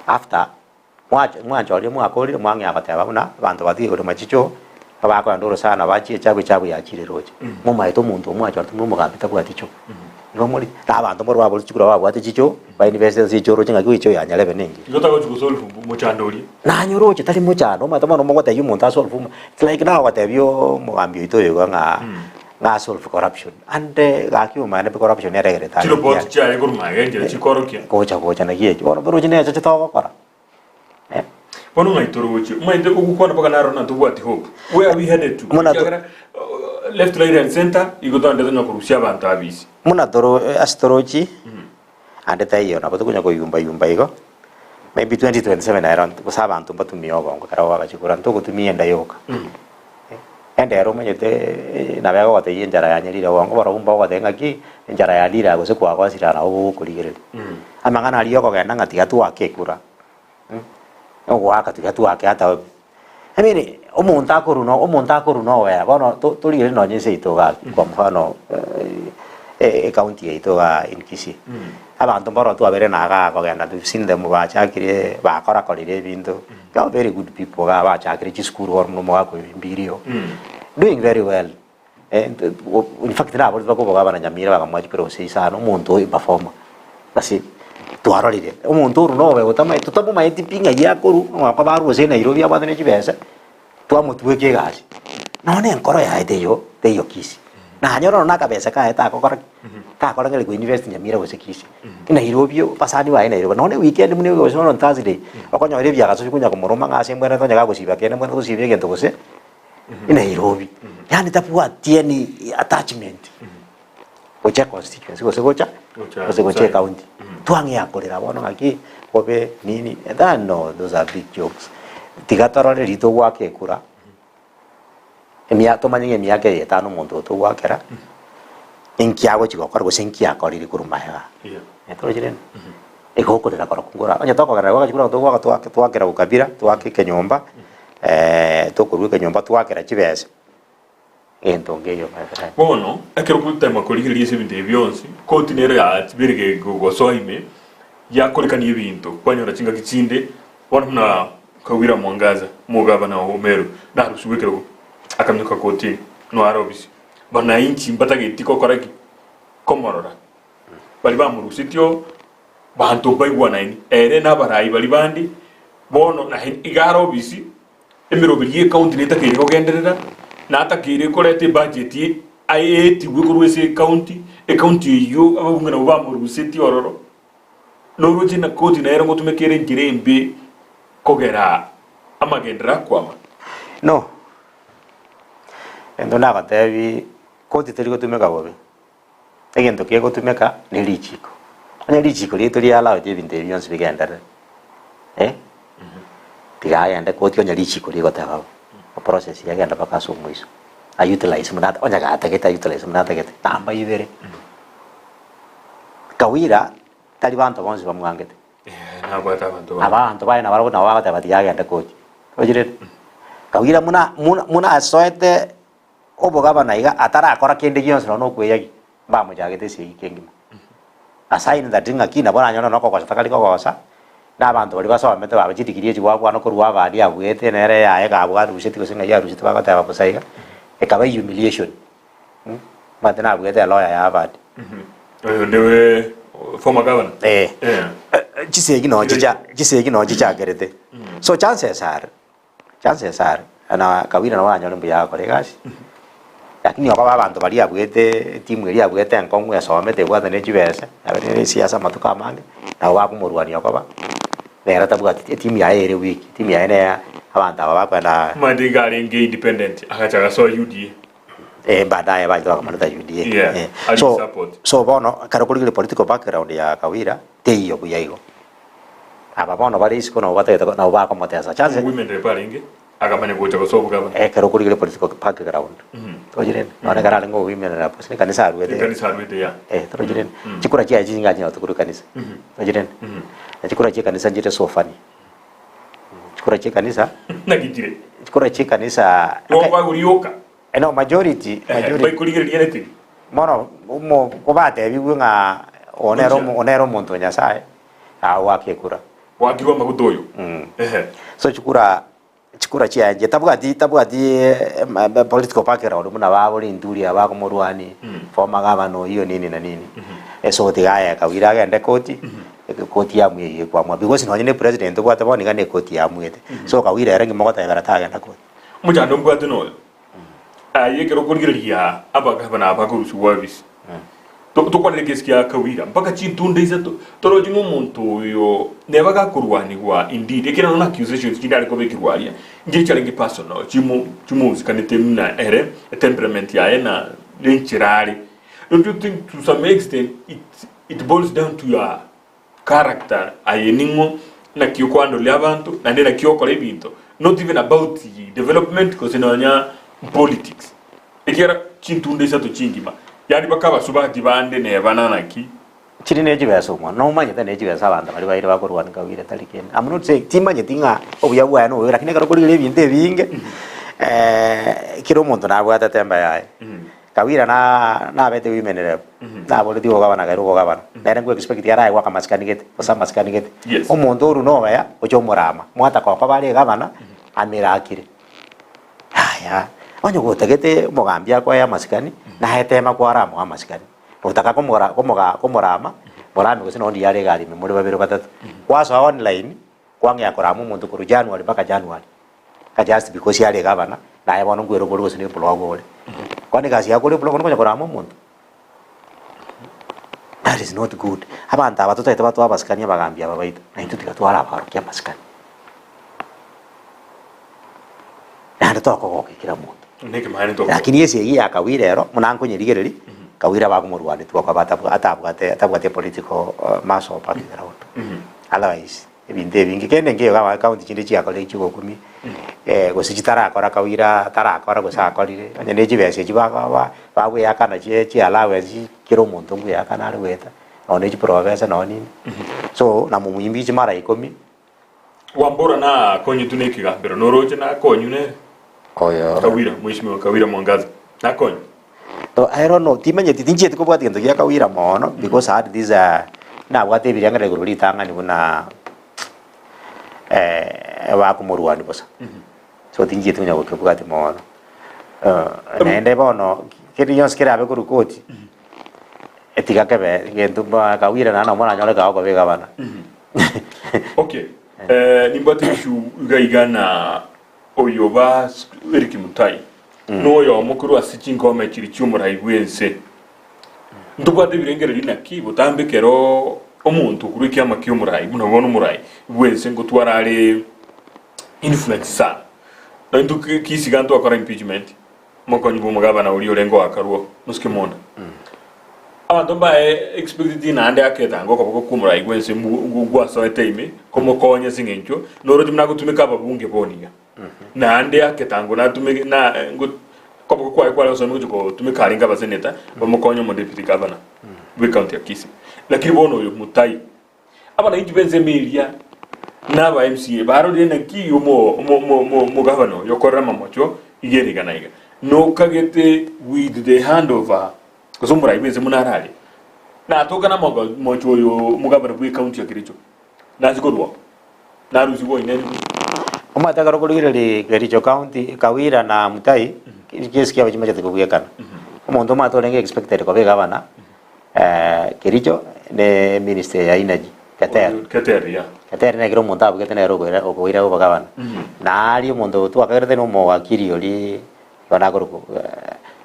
after mwanjori mwakorire mwangi abateba buna bantu bathi uri machicho abako ndoro sana bachi chabu ya chire roje mu maito muntu mwanjori mu mugambita bwa ticho no muri abantu muri wabo chikura wabo ati chicho ba university chicho roje ngaki wicho ya nyalebe ningi ngota ko chukusolve mu chandori na nyoroje tali mu chando matama no mongota yumuntu asolve like na watebyo mugambi ito yo nga solve corruption ande gaki umane be corruption ya regere ta chilo bot cha e gurma ngere chikorokia kocha na gie ono bero jine cha to kora Pono ngaitoroje mainde ukukwana paka naro na tubwati hope where we headed to left right and center igotanda tanya kurusia abantu abisi muna toro astoroji ande tayo na batukunya ko yumba igo maybe 2027 around kusaba abantu batumio bongo karawa gachikura ntoko tumienda yoka ende ero menyete na bego gote njara ya nyirira bongo barumba gote ngaki njara ya lira gose kwa kwa sirana ubu kurigere amangana aliyo ko genda ngati gatu akekura ogwaka tigatu ata I mean omuntu akuru no we bono turire no nyese itoga kwa mfano county itoga inkisi abantu baro tu abere naga kogenda tu sinde mu bachakire bakora korire bintu very good people ga bachakire chi school or mu mwa ko imbirio doing very well and in fact na abo bako bana nyamira bakamwaji pero sisa no muntu perform basi tuarorire umuntu no we utama tutabu maiti pinga yakuru kwa baru se Nairobi abadene chibesa tuamutweke gasi none nkoro ya eteyo teyo kisi na nyoro na kabesa ka eta ko ka ko ngeli ku university nyamira gose kisi Nairobi pasani wa Nairobi none weekend mune go so on Thursday okonyore bya gaso kunya kumuruma ngase mbona tonya gagusiba kene mbona gusibye gento gose Nairobi yani tapua tieni attachment ocha constituency gose gocha county tuangi akorera bono ngaki obe nini that no those are big jokes tigatorore rito gwake kura emia tomanye emia ke etano muntu to gwakera enkiago chigokora gose enkiago riri kurumaya etorojire egokorera kora kungora anya tokogera gwa chikura to gwaka twakera ukabira twake kenyomba tokuruke nyomba twakera chibese entongeyo bono akero kutema korigiri yese binde byonsi kontinere ya tibirige gosoime yakorekani ibintu kwanyora chinga kichinde bona kawira mwangaza mugaba na Homero na rushubikero akamnyuka koti no arobisi bana inchi mbatageti ko koraki komorora bali bamurusityo bantu baigwa naini ere na barayi bali bandi bono na igarobisi emirobiriye county neta kiri ko genderera na atakire korete budget IAT wikurwese county yo abungana bamurusityo ororo no rujina koti na era ngotumekere njirembe kogera amagendera kwama no endo na gatebi koti teri gotumeka bobe egento kiye gotumeka ni lichiko anya lichiko lito lia la de binde byonse bigendera tigaya ende koti onya lichiko li gotaba process ya genda bakaso mwiso a utilize munata onya ga ataketa utilize munata gete tamba ibere kawira tali bantu bonse bamwangete abantu baina barabona wagata batiyaga ndakoti ojire kawira muna asoete obogaba naiga atara akora kende gyonse no kweyagi bamujagete sigi kengima asaini ndatinga kina bona nyono no kokosa takali kokosa na abantu bali baso bamete babajitikirie chibwa no kurwa bali abwete nere yae gabwa rushiti kusinga ya rushiti bagata babusaiga ekaba humiliation matena abwete lawyer ya bad ndewe former governor jisegi no jicha gerete so chances are ana kawira na wanyo mbu ya kolegasi lakini okaba abantu bali abwete timu eri abwete enkongu yasomete bwatha ne chibese abere siasa matuka mange na wakumurwani okaba nera tabwati timu ya ere week timu ya ene abantu ababa na mandigari nge independent akachaga so UDA baadaye baito akamaliza UDA so bono karakurigire political background ya kawira teyo buyaigo aba bono bari isiko no bateta na bako motesa chance women reparinge akamane gocha gosobu gavana kero kuri political background tojiren ora gara ngo women na pos ni kanisa arwete ya tojiren chikura chia jinga nya to kuri kanisa tojiren chikura chia kanisa jite sofani chikura chia kanisa na gijire chikura chia kanisa wa urioka no majority bai kurigire diete mono mo ko bate bi nga onero muntu nyasaye awake kura wakiwa magutoyo so chikura chia je tabwati political background muna babuli nduri abako morwani former governor hiyo nini na nini so tigaya kawira gende koti koti ya mwe kwa mwa because no nyine president kwa taboni gane koti ya mwete so kawira erengi mogota ya garata genda koti mujando mbwate no yekero kurigiriria abagabana abagurusu wabisi tukwanire kesikia kawira mpaka chintunde izato torojimo muntu yo nebaga kurwanirwa indeed ekira na accusations kindari ko bekirwaria nje challenge personal chimu zikanete mna ere temperament ya na lenchirari. Don't you think to some extent it boils down to your character ayeningo na kiokwando lyabantu na ndena kiokole bintu not even about the development because inonya politics ekira chintunde izato chingima yani bakaba subati bande ne banana ki chiri neji beso mo no manye ta neji besa banda bali baire bakorwan kawira taliken I'm not saying timanye tinga obuya bwa no lakini karo kuri binte binge kiro muntu na bwa tatemba yae kawira na bete wimenere na bole digo gabana gairo gabana nere ngo expect yara wa kamaskani gete osa maskani gete omuntu oru no ya ojo morama mwata kwa bali gabana amira akire haya onyo gotagete mugambia kwa ya maskani na hetema kwa ramo amaskani utaka komorama morano gose no ndiare gari me muri babiro batatu kwaso online kwange akoramu muntu kuru January mpaka January ka just because yale gavana na yabona ngwero bolo gose ne blog ole kwani kazi yakole blog no koramu muntu that is not good abanta abatoto itabato abaskani bagambia babaita na into tikatwara abaro kya maskani na toko kira muntu lakini yesi ya kawirero munanko nyirigereri kawira bagumurwani twako atabwate political mass of background otherwise ebinde bingi kende ngiyo kama account chinde chiakole chigo 10 gosichitara akora kawira tara akora gosakorire nyene chibese chibaka bagwe yakana chi alawe kiro muntu ngwe yakana ari weta one chi professor no nini so na mumuyimbi chimara 10 wambora na konyi tunekiga pero noroje na konyune oyo kawira mheshimiwa kawira mwangaza na konyi to I don't know timanye titinje tiko bwati ngendo ya kawira mono because had this na bwate biranga reguruli tanga ni kuna wa kumurwani bosa so tinje tunya ko bwati mono nende bono kiri yonskira abe kuru koti etika kebe ngendo ba kawira na mwana nyole ka ko bega bana okay ni bwati shu gaigana oyoba Eric Mutai no yo mukuru asichinko mechiri cyumura igwense ndubwate birengere linaki butambekero omuntu kuri kyama cyumura ibunabona umurai igwense ngo twarare influence sa ndo kisiganto akora impeachment moko nyibu mugabana uri orengo akaruo muskimona abantu bae expected inande aketa ngo ko kumura igwense ngwa so etime komo konye singencho noro timna gutumika babunge boniga nande aketango natume na ngo kopo kwa so ngo tumika ringa baseneta bamukonyo mo deputy governor we county ya Kisii lakini bono yo Mutai abana injibenze melia naba MCA baro de nanki mo governor yokorra mamocho igeri ganaiga no kagete with the handover kusumura ibenze munarali na toka na mocho yo mugabana we county ya Kericho nazikorwa naruzibo ineni umata karo kuligire Kericho county Kawira na Mutai kisikia bajima chate kubuyekana umuntu matolenge expected ko bega bana Kericho ne minister ya energy Kater ne kiro monta bugete ne rogo okoira go bagabana na ali umuntu tu akagere no mo wakiri oli bana ko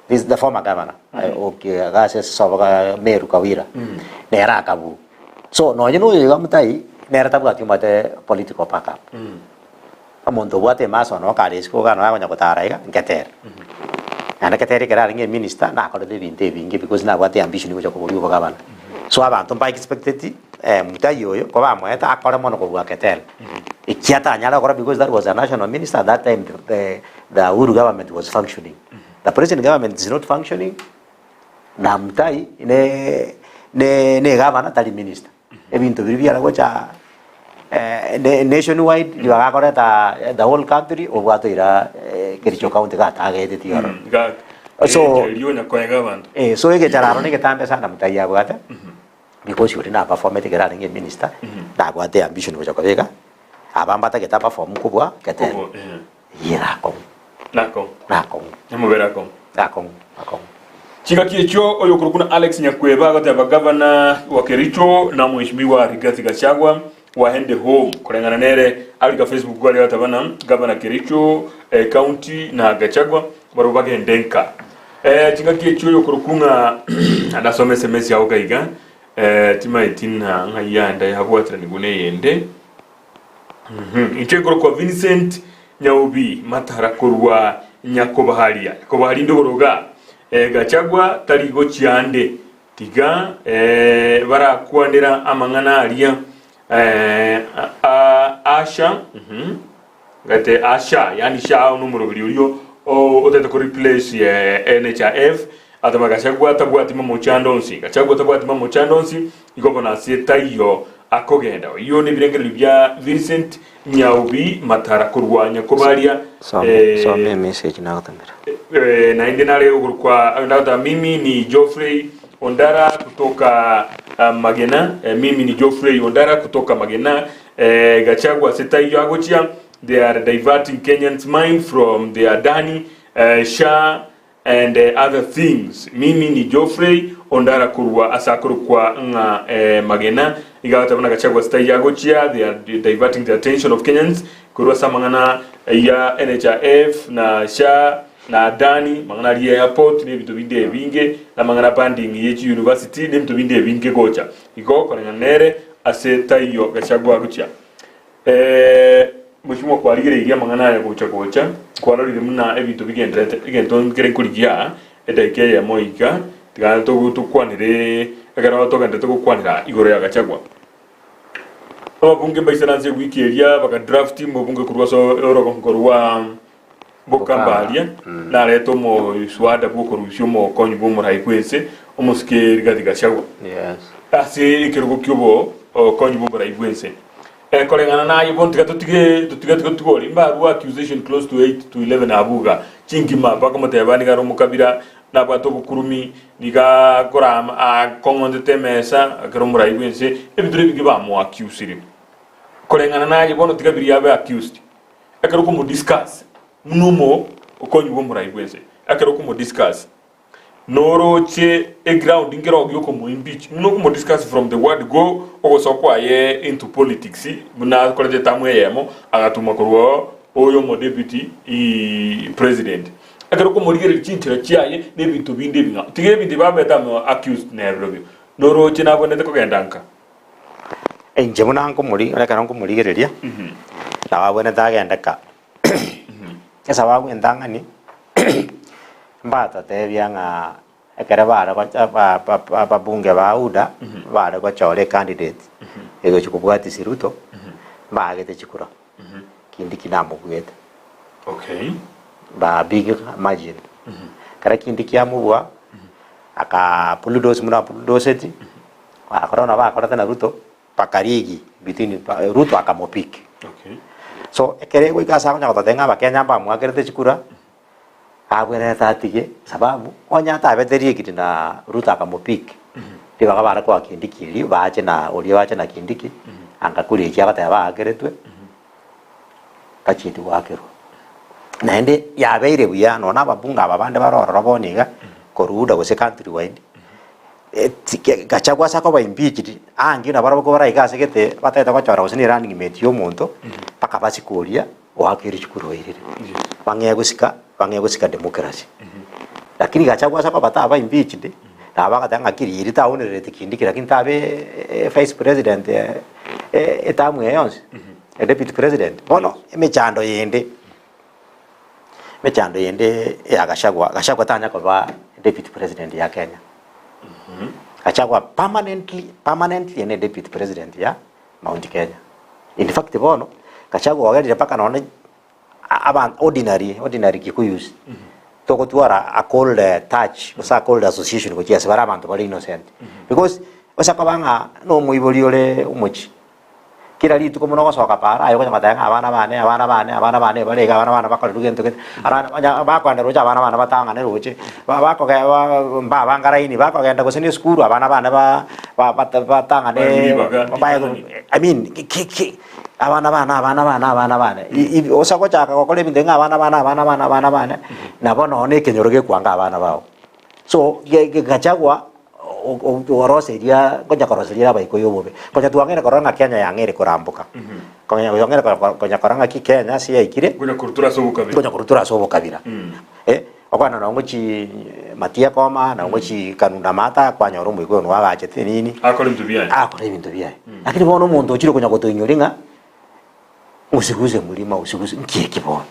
this is the former governor okay gase sobaga Meru Kawira ne era kabu so no yeno yiga Mutai ne era tabu atimate political backup amonto wate maso no kalisko ga no agonya kotaraiga Kater ana Kater kera ringe minister na ko de binte bingi because na wate ambition ko ko buri bagabana so abantu ba expected Mutai yoyo ko ba mo eta akora mono ko Kater ikiata nyala kora, because that was a national minister at that time. The Uhuru government was functioning. The present government is not functioning. Na mtai ne governor tali minister. Ebintu bibia la gocha nationwide liwa kora the whole country obwato ira Kericho county ka target tiaro. So so ege chararo ne ketambe sana mtai ya bwata. Because you didn't perform it getting a minister. That was the ambition of Jacobega. Abambata get up perform kubwa kete. Yirako. Nako. Nako. Chinga kiecho oyo kurukuna Alex Nyakweba gataba governor wa Kericho na mheshimiwa Rigathi Gachagua waende home kulingana nere alika Facebook gwali watabana governor Kericho county na Gachagua barubage ndenka. Chinga kiecho oyo kurukuna adasome SMS ya ogaiga tima itina ngayanda yabwatra nigune yende. Ichegoro kwa Vincent Nyaubi matara kurwa Nyakobaharia. Kobahari ndogoroga Gachagua tarigo chiande tiga bara kuandira amangana aria Asha gate Asha yani sha numero bilio otete ko replace NHIF atama Gachagua tabwati mamo chandonsi Gachagua tabwati mamo chandonsi iko na sieta iyo akogenda iyo ni birengero bya Vincent Nyaubi matara kurwa Nyakobaharia so me message na gutambira na indenale kwa ndata mimi ni Geoffrey Ondara kutoka Magena. Mimi ni Geoffrey Ondara kutoka Magena. Gachagua seta hiyo agochia, they are diverting Kenyans mind from the Adani Shah and other things. Mimi ni Geoffrey Ondara kurwa asakuru kwa Magena. Igawata bana Gachagua seta hiyo agochia, they are diverting the attention of Kenyans kurwa samangana ya NHIF na Shah na Adani mangana ri airport ne bitu binde binge na mangana banding yechi university ne bitu binde binge gocha iko kwa nere aseta iyo Gachagua gucha mushimo kwa rigere igia mangana ya gocha kwa rori muna ebitu bigendrete igenton kere kurigia edake ya moika tiga to kwanire agara to gande to kwanira igoro ya Gachagua abunge baisananze wiki eria baka draft mu bunge kurwaso orokonkorwa Bokambalia na leto mo swada bukorusyo mo konyu bomurai kwese omuske Rigathi Gachagua. Yes. Asi kirugo kyobo konyu bomurai kwese. Kolengana na yibon tutige mba accusation close to 8 to 11 abuga chingima baka motebani garo mukabira na bato bukurumi niga korama a kongonde temesa garo murai kwese ebidure bigiba mo accuse. Kolengana na yibon tigabiri yabe accused. Akaro ko discuss numo okonyu bomurai kwese akero ko discuss noro che e ground ngero gyoko mo impeach no ko discuss from the word go ogosokwa ye into politics muna koleje tamwe yemo agatuma korwo oyo mo deputy president akero ko rigere chintira chiaye ne bintu binde binga tige binde babeta mo accused nerobyo noro che nabonete ko gendanka njemuna nko muri rekana nko muri gereria na wabone tagendaka esa wagu endangani mbata tebia nga ekere bara ba bunge ba uda bara ko chore candidate ego chukubwati siruto bagete chikura kindi kinambo kwete okay ba big margin kara kindi kiamubwa aka puludos muna puludoseti akorona ba akorata na ruto pakarigi between ruto akamopik okay so ekere go ikasa ko nyakota tenga ba Kenya ba mwagerete chikura abwere tatige sababu onya ta beterie kitina ruta akamopik tiba kabara kwa kindiki ri baje na olio baje na kindiki anga kuri kya bata ba ageretwe kachiti wakero naende yabeire buya no na babunga babande baroro boniga koruda go se country wide Gachagua sako ba impeached angi na barabo ko bara igase gete bateta ko chora usini running mate yo muntu paka basikuria wakiri chukuru irire bange gusika democracy lakini Gachagua sako bata ba impeached na baka tanga kiri irita unere tikindikira kintabe vice president etamu yonse deputy president bono mechando yende ya Gachagua tanya ko ba deputy president ya Kenya. Gachagua permanently a deputy president ya Mount Kenya. In fact bono Gachagua ogerire paka none abantu ordinary Kikuyus togotwara a cold touch osa cold association gochia se bara abantu bari innocent because osakabanga no muibori ore umuchi kira ritu ko muno gosoka para ayo kanyama tanga abana bane barega abana bakora rugento abana bakwanda roja abana batanga ne roje bakoga bangara ini bakogenda guseni school abana batanga ne I mean abana osako chaka kokole bindenga abana nabo none kenyoroge kwanga abana bao so Gachagua oroseria konya koroseria baikoyo bobe konya tuangere koranga Kenya yangere korambuka konya yongere konya koranga ki Kenya si yaikire konya kultura sobo kabira okwana na ngochi matia koma na ngochi kanunda mata kwanya oro mwiko no wagachete nini akore bintu byaye lakini bono muntu chiro konya gotonyoringa usiguze mulima usiguze nkiye kibona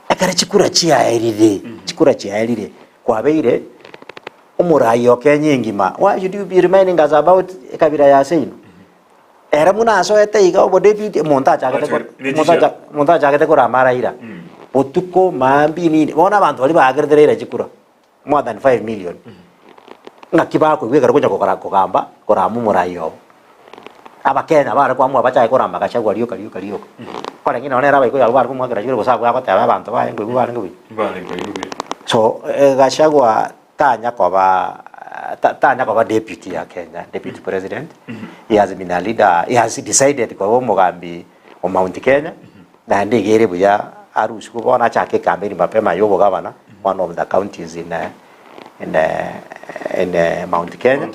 akare chikura chiairire kwabeire umurayo Kenya ngima why should you be reminding us about kabira ya Seino era muna asoete iga obo deputy monta chagete kora maraira otuko mambi ni bona abantu bali bagerderera chikura more than 5 million ngakibako wegara kunya kokamba kora mumurayo abakenya bare kwa mwa bacha ikoramba Gachagua riyo kora ngina onera baiko ya bare kumwa Gachagua gusabwa bataba abantu baye ngwe bare ngwe so Gachagua tanya kwa deputy ya Kenya, deputy president. He has been a leader. He has decided kwa mugambi o Mount Kenya. Na ndigere buya arusi kubona chake campaign mapema yobo governor, one of the counties in Mount Kenya.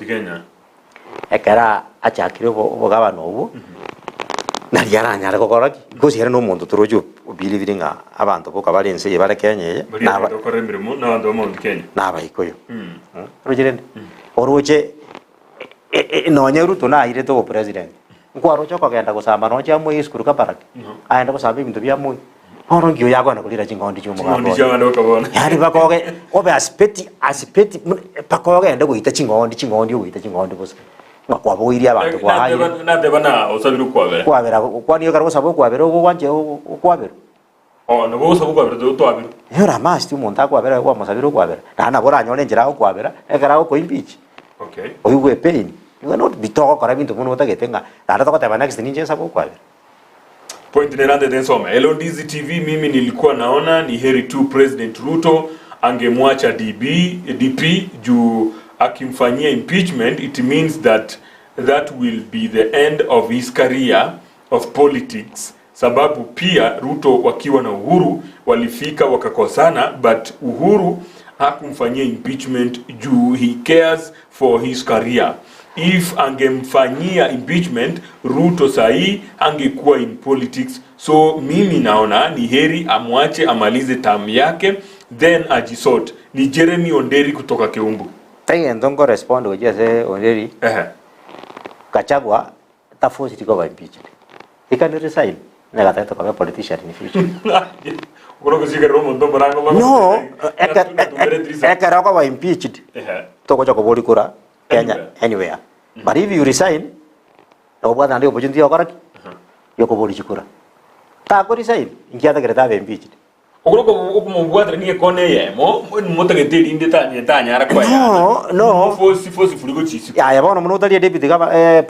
Ekara achakire bo governor ubu. Na yaranya arikokoraki. Because here no muntu turojo biliviringa abantu boka balense bare Kenya na bakoremberemo na ndo Mount Kenya. Na baikoyo. Rojirende. Oroche nonye Ruto na ire to president. Kwa rocho kagenda gusamba noche amwe iskuru kaparaki. Aenda gusamba ibintu bya mwe. Orongyo yago na kulira chingondi cy'umugambo. Yani bakoge obe aspeti pakoge enda guita chingondi gusa. Makwabo iri abantu kwa hayi. Na debana osabiru kwabera. Kwabera kwani yo karosabo kwabera ugo wanje kwabera. No bo sabu kwabera to abiru. Yora masti umuntu akwabera kwa musabiru kwabera. Na bora nyone njira kwabera ekara ko impeach. Okay. Oyugwe pain. You not bitoko kora bintu muno tagetenga. Nada tokota next ninje sabo kwabera. Point nirande densoma. Hello Ndizi TV, mimi nilikuwa naona ni heri tu President Ruto angemwacha DP juu akimfanyia impeachment. It means that will be the end of his career of politics. Sababu pia Ruto wakiwa na Uhuru walifika wakakosana, but Uhuru hakumfanyia impeachment juu he cares for his career. If angemfanyia impeachment, Ruto sahi angekuwa in politics. So mimi naona ni heri amwache amalize term yake then ajisort. Ni Jeremy Onderi kutoka Keumbu. Tenge ndongo respond ujeze Onderi. Gachagua ta force to go impeach. He can resign. Negata to become a politician in the future. No, ekara ko impeached. To ko chako boli kura Kenya anywhere. But if you resign, no bwana ndio opportunity yokoraki. Yoko boli chikura. Ta ko resign, ingia ta greta be impeached. Oguroko ukumubwatra ni ekone yemo mutageteri indeta nyetanya arakwa ya. No. Fosi fuligo chisi. Ya bono munotali deputy gava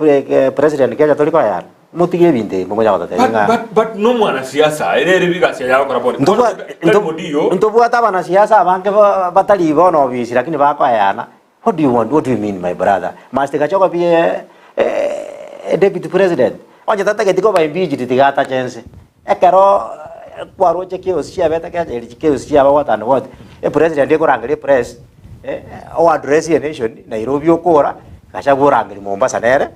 president Kenya toliko ya. Mutige binde mumoja wata. But no mwana siasa ere biga siasa yako rapori. Ntobu ata bana siasa abanke batali bono bisi lakini bako yana. What do you mean my brother? Master Gachagua be deputy president. Onje tata getiko ba impeach titigata chance. Ekero kwa roche kio sia beta kya kio sia ba watana what. President eko rangali press o address the nation Nairobi okora Gachagua rangali Mombasa nere.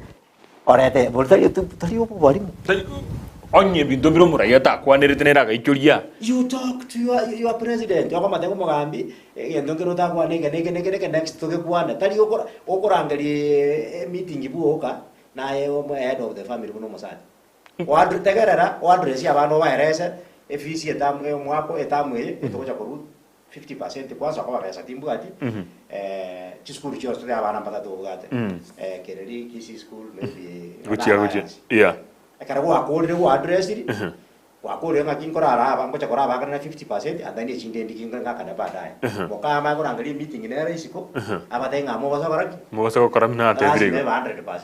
Orete bolta YouTube tali opo bari. Onye bindobiro muraya ta kwa neretenera ga ichoria. You talk to your president. Yoko mateko mugambi endongero ta kwa nege next to kwa tali okora rangali meeting ibu oka na head of the family kuno mosadi. Wadru tegerera wadress ya bano ba erese efisi etamwe mwako etamwe etokocha koru 50% kwanza kwa pesa timbu ati chiskuru chyo sto ya bana mpaka to gate kereri kisi school maybe guchi yeah ekara gwa address ri wakore ngaki nkorara aba ngocha koraba kana 50% athani echinde ndikinga ngakana baadaye mokama korangalia meeting ne raisiko abatenga mo basabaraki na atebire 100%.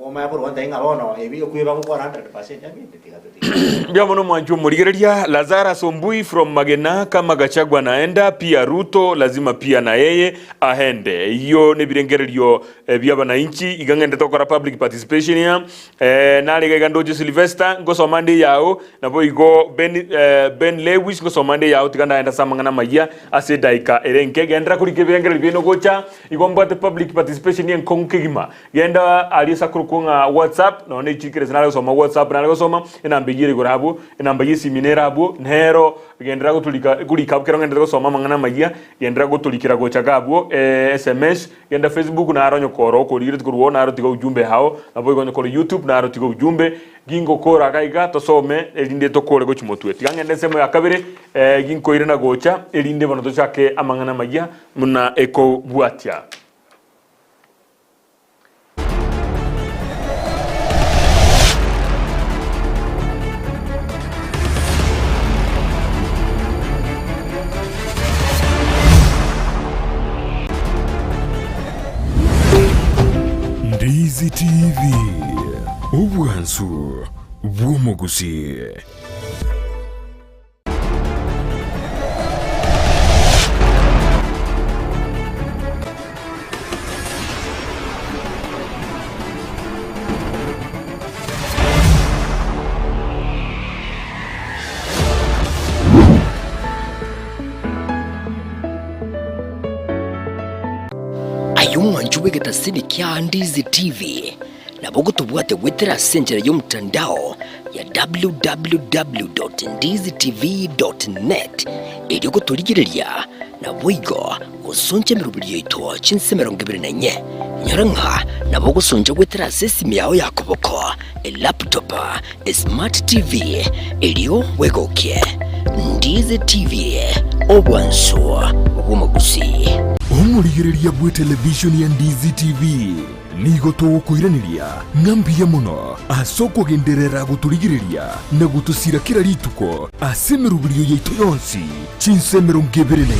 Oma por wanda inga bono ebi okuiba ko 100% yabi nditiga bya mono mwanju murigereria Lazara Sombui from Magena kama Gachagua naenda pia Ruto lazima pia na yeye ahende hiyo ne birengererio bya bananchi igangende tokora public participation ya nale gandoje Sylvester ngosomande yao nabo igo Ben Lewis ngosomande yao tiganda enda samangana maya ase daika erenke gendra kuri kebirengererio bino gocha igomba the public participation ya konkegima genda alisa kunga WhatsApp no ne chikire zinale soma WhatsApp nale soma enamba yire gorabu enamba yisi minera abu nero gendera gutulika kuri kabukira ngendera soma mangana magia gendera gutulikira gochagabu SMS genda Facebook na aronyo koro ko dire kuruona aro tigo ujumbe hao nabo igonyo koro YouTube na aro tigo ujumbe gingo kora kaiga tosome elinde tokore go chimotwe tigangende semo ya kabire ginko irena gocha elinde bono tochake amangana magia muna eko buatia Ndizi TV Obwansu Bwomogusi ayumwanju wegeta sini kya Ndizi TV na bogo tubwate wetera senjera y'omutandao ya www.ndizitv.net eryo guturigireria na boigo gusonje mirubiri yitwa chinse 24 nyaranka na bogo sonje wetera sesimi yao yakoboko laptop smart TV eryo wegoke Ndizi TV obwanso obumagusi omurigereria bwe television ya Ndizi TV nigo tugukwiraniria ngambia muno asoko genderera guturigireria na gutusira kira rituko asemerubirio yaitu yonsi chinsemero ngeberene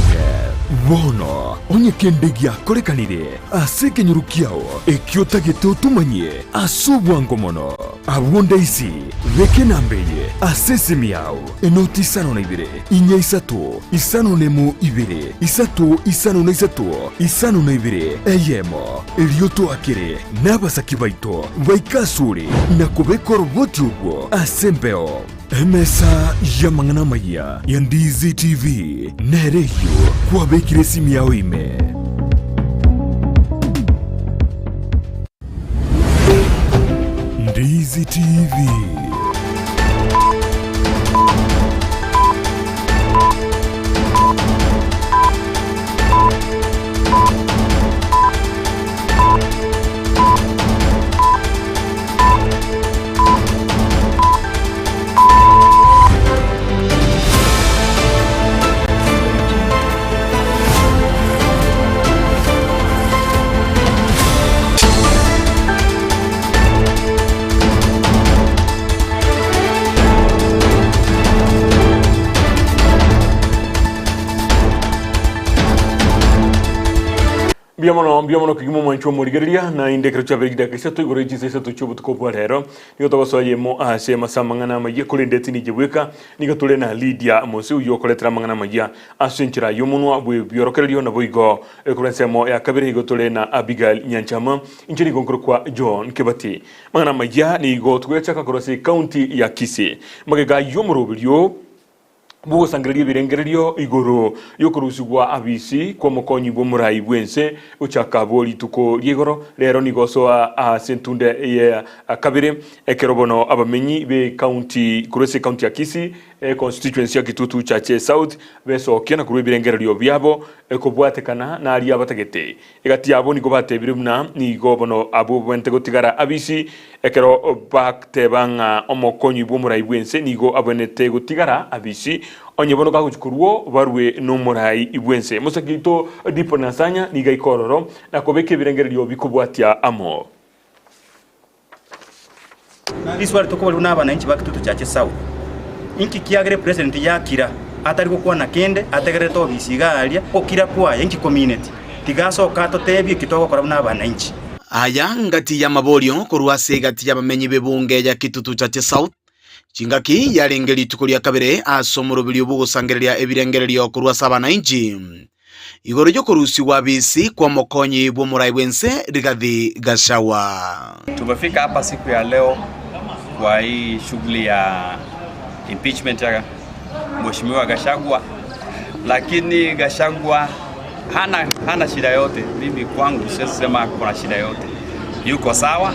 bono onye kendegia korekanire asekenyurukiao ekiotagete utumanye asubwango mono abonda isi veke nambeye asesemi yao enoti isano na ibere inya isatu isano nemu ibere isatu isano na isatu isano na ibere eyemo elioto akire nabasaki baito baikasuri na kubeko roboti ubwo asembeo emesa ya mangana maya ya Ndizi TV nereyo kwa bekire simi yao ime Ndizi TV Biamono kigimo mwancho murigeria na indekero chabegida kiseto igoroji seseto chubutuko bwa rero nigo togosoye mo ase masamangana maye kulindeti ni jebweka nigo tule na Lydia Mose uyo koletera mangana maye asenchira yomunwa bwe biorokerio na boigo ekurensemo ya kabiri nigo tule na Abigail Nyanchama inchiri gonkoro kwa John Kebati mangana maye nigo twechaka korose county ya Kisii magega yomurobiryo bugo sangrerio birengererio igoro yokurusugwa abisi kwa mokonyi bo murai bwense uchaka boli tuko liegoro lero nigoso a sentunde ya kabire ekerobono abamenyi be county kurese county ya Kisii constituency ya Kitutu chache South beso kena kuru birengererio byabo ekobwatekana na ali abatagete egati yabo nigo batebirumna nigo bono abo bwente gotigara abisi ekero back tebanga omokonyi bo murai bwense nigo abonete gotigara abisi onye bono kaguchukurwo barwe no murai ibwense musakito dipo nasanya niga ikororo na kobeke birengererio bikobwatia amo iswali tokobali n'abananchi bakitutu kya South inki kiagere president yakira atari gukwa na kende ategere to bisigalia okira kwa inki community tigaso kato tebye kitoko kora n'abananchi aya ngati ya mabolio kurwase gati ya bamenyi bebunge ya kitutu kya South chingaki yarengeri tukulia kabere asomoro bili ubugusangereria ebirengererio kurwasa abananchi igoro ryo kurusiwa bisi kwa mokonyi bw'omurayi bwense Rigathi Gachagua. Tumefika hapa siku ya leo kwa hii shughuli ya impeachment ya Mheshimiwa Gachagua, lakini Gachagua hana shida yote. Mimi kwangu siwezi sema kuna shida yote, yuko sawa.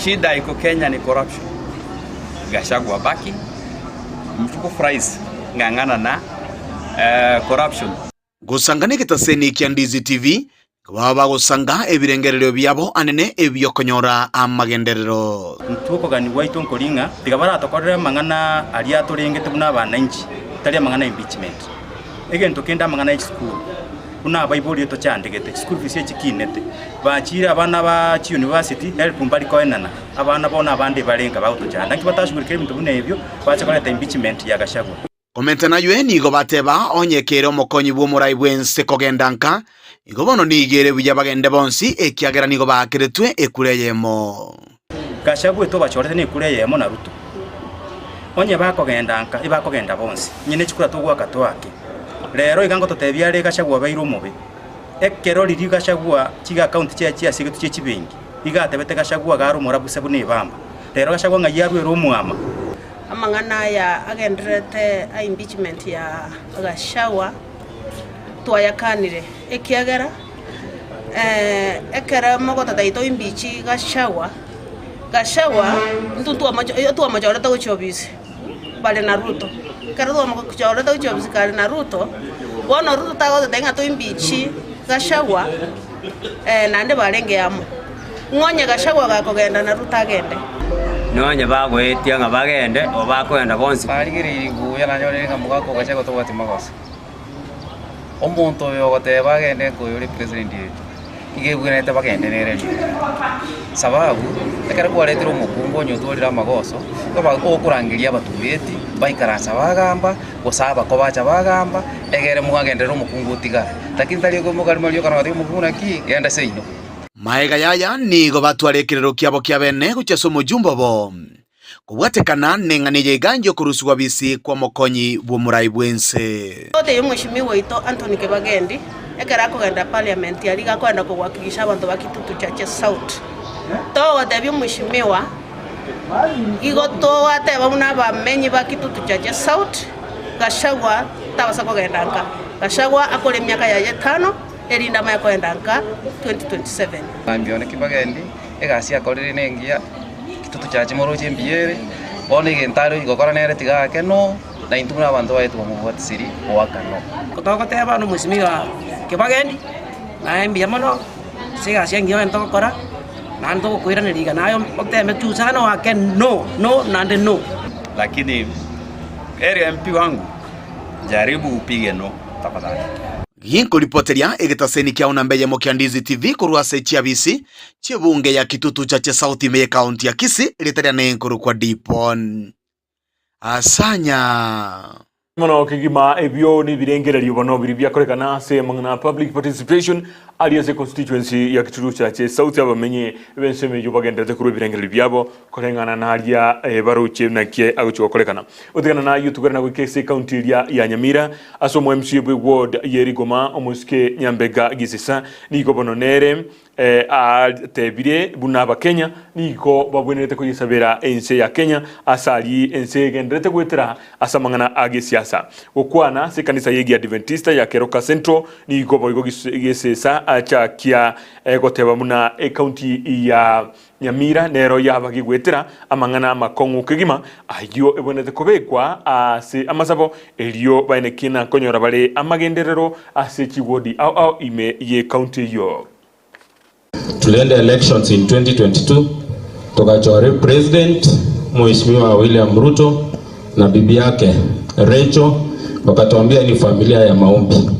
Shida iko Kenya ni corruption. Gachagua baki mfuko rais ngangana na corruption. Gusangane kitaseni kya Ndizi TV baba gusanga ebirengerero byabo anene ebyokonyora amagenderero ntuko gani waito nkolinga tigabara atokorera mangana ali atorengete buna abananchi tali mangana impeachment egento kenda mangana school kuna bible yeto cyandegete school fees ekikinete bachira abana ba university help mbali ko enana abana bona abandi barenga bawo tocyanda kibatashugurikira ibintu bune ebyo bacha koleta impeachment ya Gachagua. Komenta nayo nigo bateba onyekere omokonyi bw'omurayi bwense kogendanka igo bono nigere buya bagende bonsi ekiagera nigo bakiretwe ekureyemo Gachagua to bachorete ne kureyemo na Ruto onye bakogendanka ibakogenda bonsi nyine chikura tugwa katwake rero igango totebya re Gachagua bairo mobe ekero riri Gachagua chiga account chia sigetu chibingi igatebete Gachagua garo morabuse bune bamba rero Gachagua ngayarwe romwama amangana ya agenderete impeachment ya Gachagua twayakanire ekiagera ekera mogota taito imbichi Gachagua ntuntu amajoreta uchobisi bale na Ruto kera tu amajoreta uchobisi kale na Ruto bono Ruto tago tenga to imbichi Gachagua nande balenge amo ngonye Gachagua gakogenda na Ruto agende nonye bagwetia nga bagende obakwenda bonsi Barigiri guya nanyore nga mugako Gachagua to bati magosa omuntu yo gote bagende ko yuri president yetu igebwene bagende nere sababu ekara kwaletero mukungo nyotolira magoso toba okurangiria batubeti baikaransa bagamba gosaba ko bacha bagamba egere mugagendero mukungo tiga lakini tali ko mugari malio kana bati mukuna ki yenda seino maega yaya nigo batwarekerero kiabo kya bene gucheso mujumbo bo kubwatekana nenganije ganjo kuruswa bisi kwa mokonyi bw'omurayi bwense ote yo Mheshimiwa ito Anthony Kibagendi ekera kogenda parliament yali gakwenda kuwakilisha abantu bakitutu kya South to odebyo Mheshimiwa igoto ateba buna bamenyi bakitutu kya South Gachagua tabasa kogendanka Gachagua akole myaka ya 5 erinda maya kogendanka 2027 ambione Kibagendi egasi akorire nengia kitutu kya chimoro chembiere bone gentaro igokora nere tigake no na intumura abantu baitu mubatisiri owakano kotoko teba no Mheshimiwa Kibagendi na mbia mono siga siangio entokora na ndo kuiraniriga nayo okuteme chusano wake no nande no lakini area MP wangu jaribu upige no tafadhali. Ginko ripoteria egetaseni kia unambeje mokia Ndizi TV kurwase chia bisi chebunge ya kitutu cha South Meye County ya Kisii ritaria nenkuru kwa Dipon asanya mono kigima ebyo ni birengererio bono biri byakorekana se mangana public participation alias constituency ya kitutu cha South abamenye benseme yo bagendete kuru birengererio byabo korengana na alia baruche na kie agucho korekana utigana na YouTube na kwese county ya Nyamira aso mu MC ward yerigoma omuske Nyambega gisisa niko bono nere a tebire bunaba Kenya niko babwenete ko yisabera ense ya Kenya asali ense gendete kwetera asamangana agesiasa okwana se kanisa yegi Adventista ya Keroka Central niko boigo gisesa acha kia goteba muna county ya Nyamira nero yabagi gwetera amangana makongu kigima ayo ebonete kobekwa ase amasabo elio bainekina konyora bale amagenderero ase chigodi au ime ye county yo. Tulienda elections in 2022 tukachore president Mheshimiwa William Ruto na bibi yake Rachel wakatuambia ni familia ya maombi.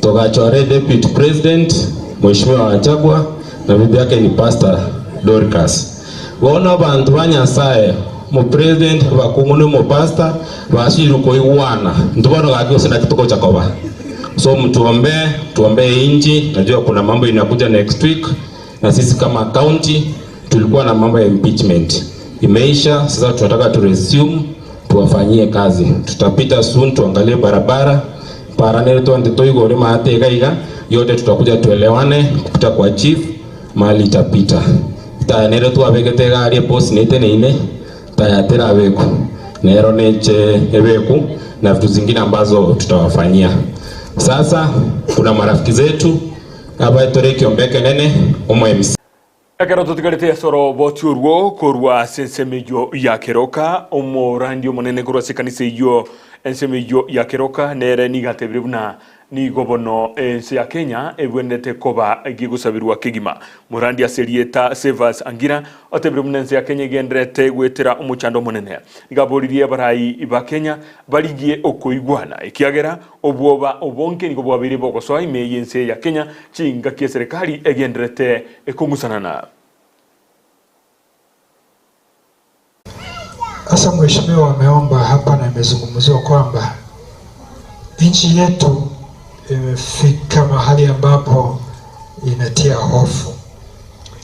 Tukachore deputy president Mheshimiwa Gachagua na bibi yake ni Pastor Dorcas. Bona bantu banyasaye mu president bakungune mu pastor bashiru ko iwana ndubano gakyo sina kituko cha koba. So tuombe inji. Najua kuna mambo inakuja next week, na sisi kama county tulikuwa na mambo ya impeachment imeisha. Sasa tunataka tu resume, tuwafanyie kazi. Tutapita soon, tuangalie barabara paranere tu antitoi gore maate gaiga yote, tutakuja tuelewane kupita kwa chief mali itapita. Tayanere tu abegete gari post nete neine tayatera abeku nero neche ebeku na vitu zingine ambazo tutawafanyia. Sasa kuna marafiki zetu hapa Toreki Ombeke nene MC Akaro tutigarite soro boturwo korwa sensemejo ya Keroka omorandio monene korwa sekanise yo ensemejo ya Keroka nere nigatebiruna ni gobono ense ya Kenya ebwendete koba gigusabirwa kigima murandi aserieta Severs Angira otebiruna ense ya Kenya gendrete gwetera umuchando monene igaboririe barayi ba Kenya baligie okoigwana ikiagera obwoba obonke nigo bwabiri bogosoa imeyense ya Kenya chinga kie serikali egendrete ekumusanana. Asa mheshimiwa ameomba hapa na imezungumziwa kwamba nchi yetu imefika mahali ambapo inatia hofu.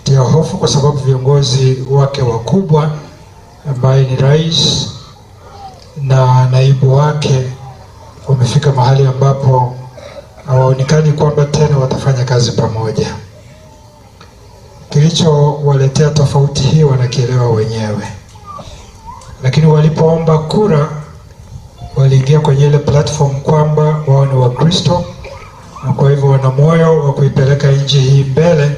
Tia hofu kwa sababu viongozi wake wakubwa ambaye ni rais na naibu wake wamefika mahali ambapo hawaonekani kwamba tena watafanya kazi pamoja. Kilichowaletea tofauti hii wanakielewa wenyewe. Lakini walipoomba kura waliingia kwenye ile platform kwamba wao ni Wakristo na kwa hivyo wana moyo wa kuipeleka nchi hii mbele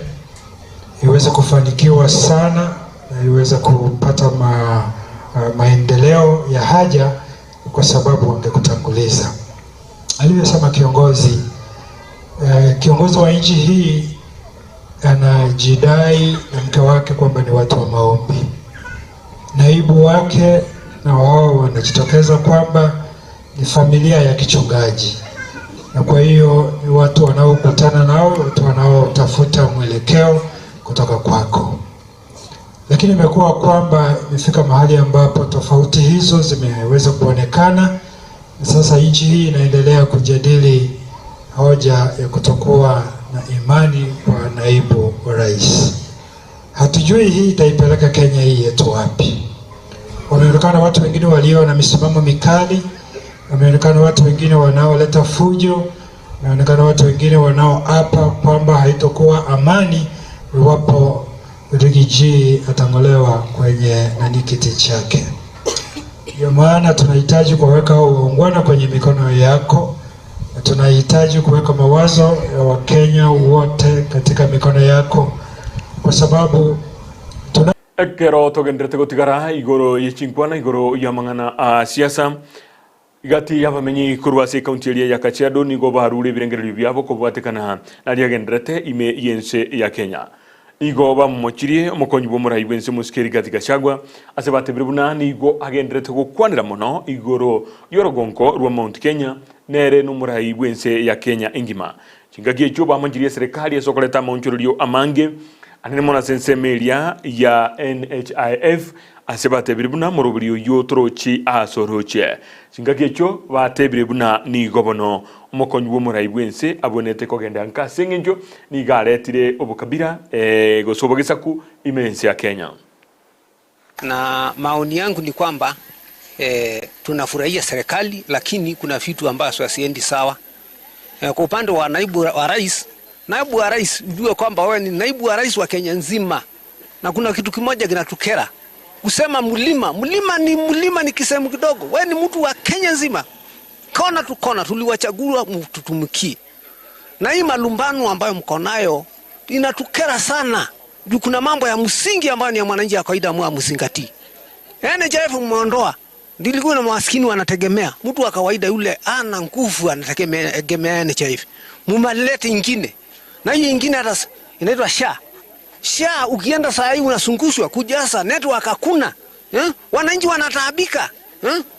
iweze kufanikiwa sana na iweze kupata maendeleo ya haja, kwa sababu wangekutanguliza. Aliyosema kiongozi wa nchi hii anajidai na mke wake kwamba ni watu wa maombi. Naibu wake na wao wanajitokeza kwamba ni familia ya kichungaji, na kwa hiyo ni watu wanaokutana nao, watu wanaotafuta mwelekeo kutoka kwako. Lakini imekuwa kwamba imefika mahali ambapo tofauti hizo zimeweza kuonekana. Sasa nchi hii inaendelea kujadili hoja ya kutokuwa na imani kwa naibu wa rais. Hatujui hii itaipeleka Kenya hii yetu wapi. Wameonekana watu wengine walio na misimamo mikali, wameonekana watu wengine wanaoleta fujo, wameonekana watu wengine wanaoapa kwamba haitokuwa amani iwapo Rigiji atangolewa kwenye kiti chake. Ndio maana tunahitaji kuweka uungwana kwenye mikono yako, na tunahitaji kuweka mawazo ya Wakenya wote katika mikono yako, kwa sababu Ekero togendrete gotigara igoro yechinkwana igoro yamangana siasa igati yabamenyi kurwase county ya Kajiado nigo barure birengerero byabo kubwatekana naria gendrete ime yense ya Kenya igo bamumochirie omukonyi bw'omurayi bwense musikeri gati Gachagua asebatebiribuna nigo agendrete gukwanira muno igoro yorogonko rwa Mount Kenya nere n'omurayi bwense ya Kenya engima chingagie cyo bamanjirie serikali esokoleta monchoryo amange anene mona sensemelia ya NHIF asebatebiribuna murubiriyo yotorochi asoroche chingagie cyo batebiribuna ni gobono omukonyi bw'omurayi bwense abonete kogenda nka sengenjo ni garetire obukabira gosobogesaku imense ya Kenya. Na maoni yangu ni kwamba tunafurahia serikali, lakini kuna vitu ambazo hasiendi sawa. Kwa upande wa naibu wa rais, ujue kwamba wewe ni naibu wa rais wa Kenya nzima, na kuna kitu kimoja kinatukera kusema mlima ni kisehemu kidogo. Wewe ni mtu wa Kenya nzima, kona tu kona tuliwachagua mtutumikie, na hii malumbano ambayo mko nayo inatukera sana. Juu kuna mambo ya msingi ambayo ni ya mwananchi ya kawaida mzingatii. NHIF mmeondoa, ndilikuwa na maskini wanategemea. Mtu wa kawaida yule ana nguvu anategemea NHIF. Mumalete ingine. Na hii ingine hata inaitwa SHA. SHA ukienda saa hii unasungushwa kujaza network hakuna. Wananchi wanataabika.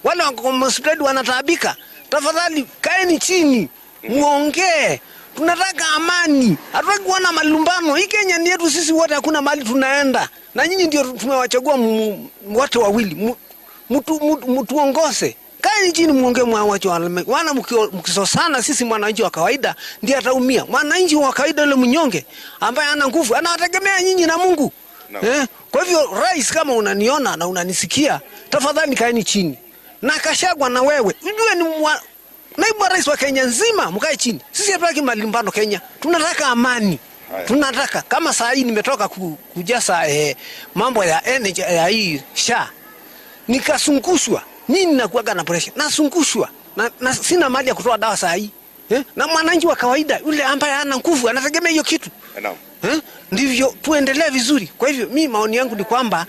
Wale wa hospitali wanataabika. Tafadhali kaeni chini, muongee. Tunataka amani. Hatutaki kuona malumbano. Hii Kenya ni yetu sisi wote, hakuna mahali tunaenda. Na nyinyi ndio tumewachagua watu wawili. Mtuongoze. Kaeni chini muongee mwawacho wana mkisosana sisi mwananchi wa kawaida ndiye ataumia. Mwananchi wa kawaida yule mnyonge ambaye hana nguvu anawategemea nyinyi na Mungu. No. Kwa hivyo rais, kama unaniona na unanisikia, tafadhali kaeni chini. Na Gachagua na wewe, ujue ni naibu rais wa Kenya nzima, mkae chini. Sisi hatutaki malumbano Kenya. Tunataka amani. Tunataka kama saa hii nimetoka kujaza mambo ya energy ya hii SHA. Nikasungushwa. Nini nakuaga na pressure? Nasungushwa. Na sina mali ya kutoa dawa saa hii. Na mwananchi wa kawaida yule ambaye hana nguvu anategemea hiyo kitu. Naam. Ndivyo tuendelee vizuri. Kwa hivyo mimi maoni yangu ni kwamba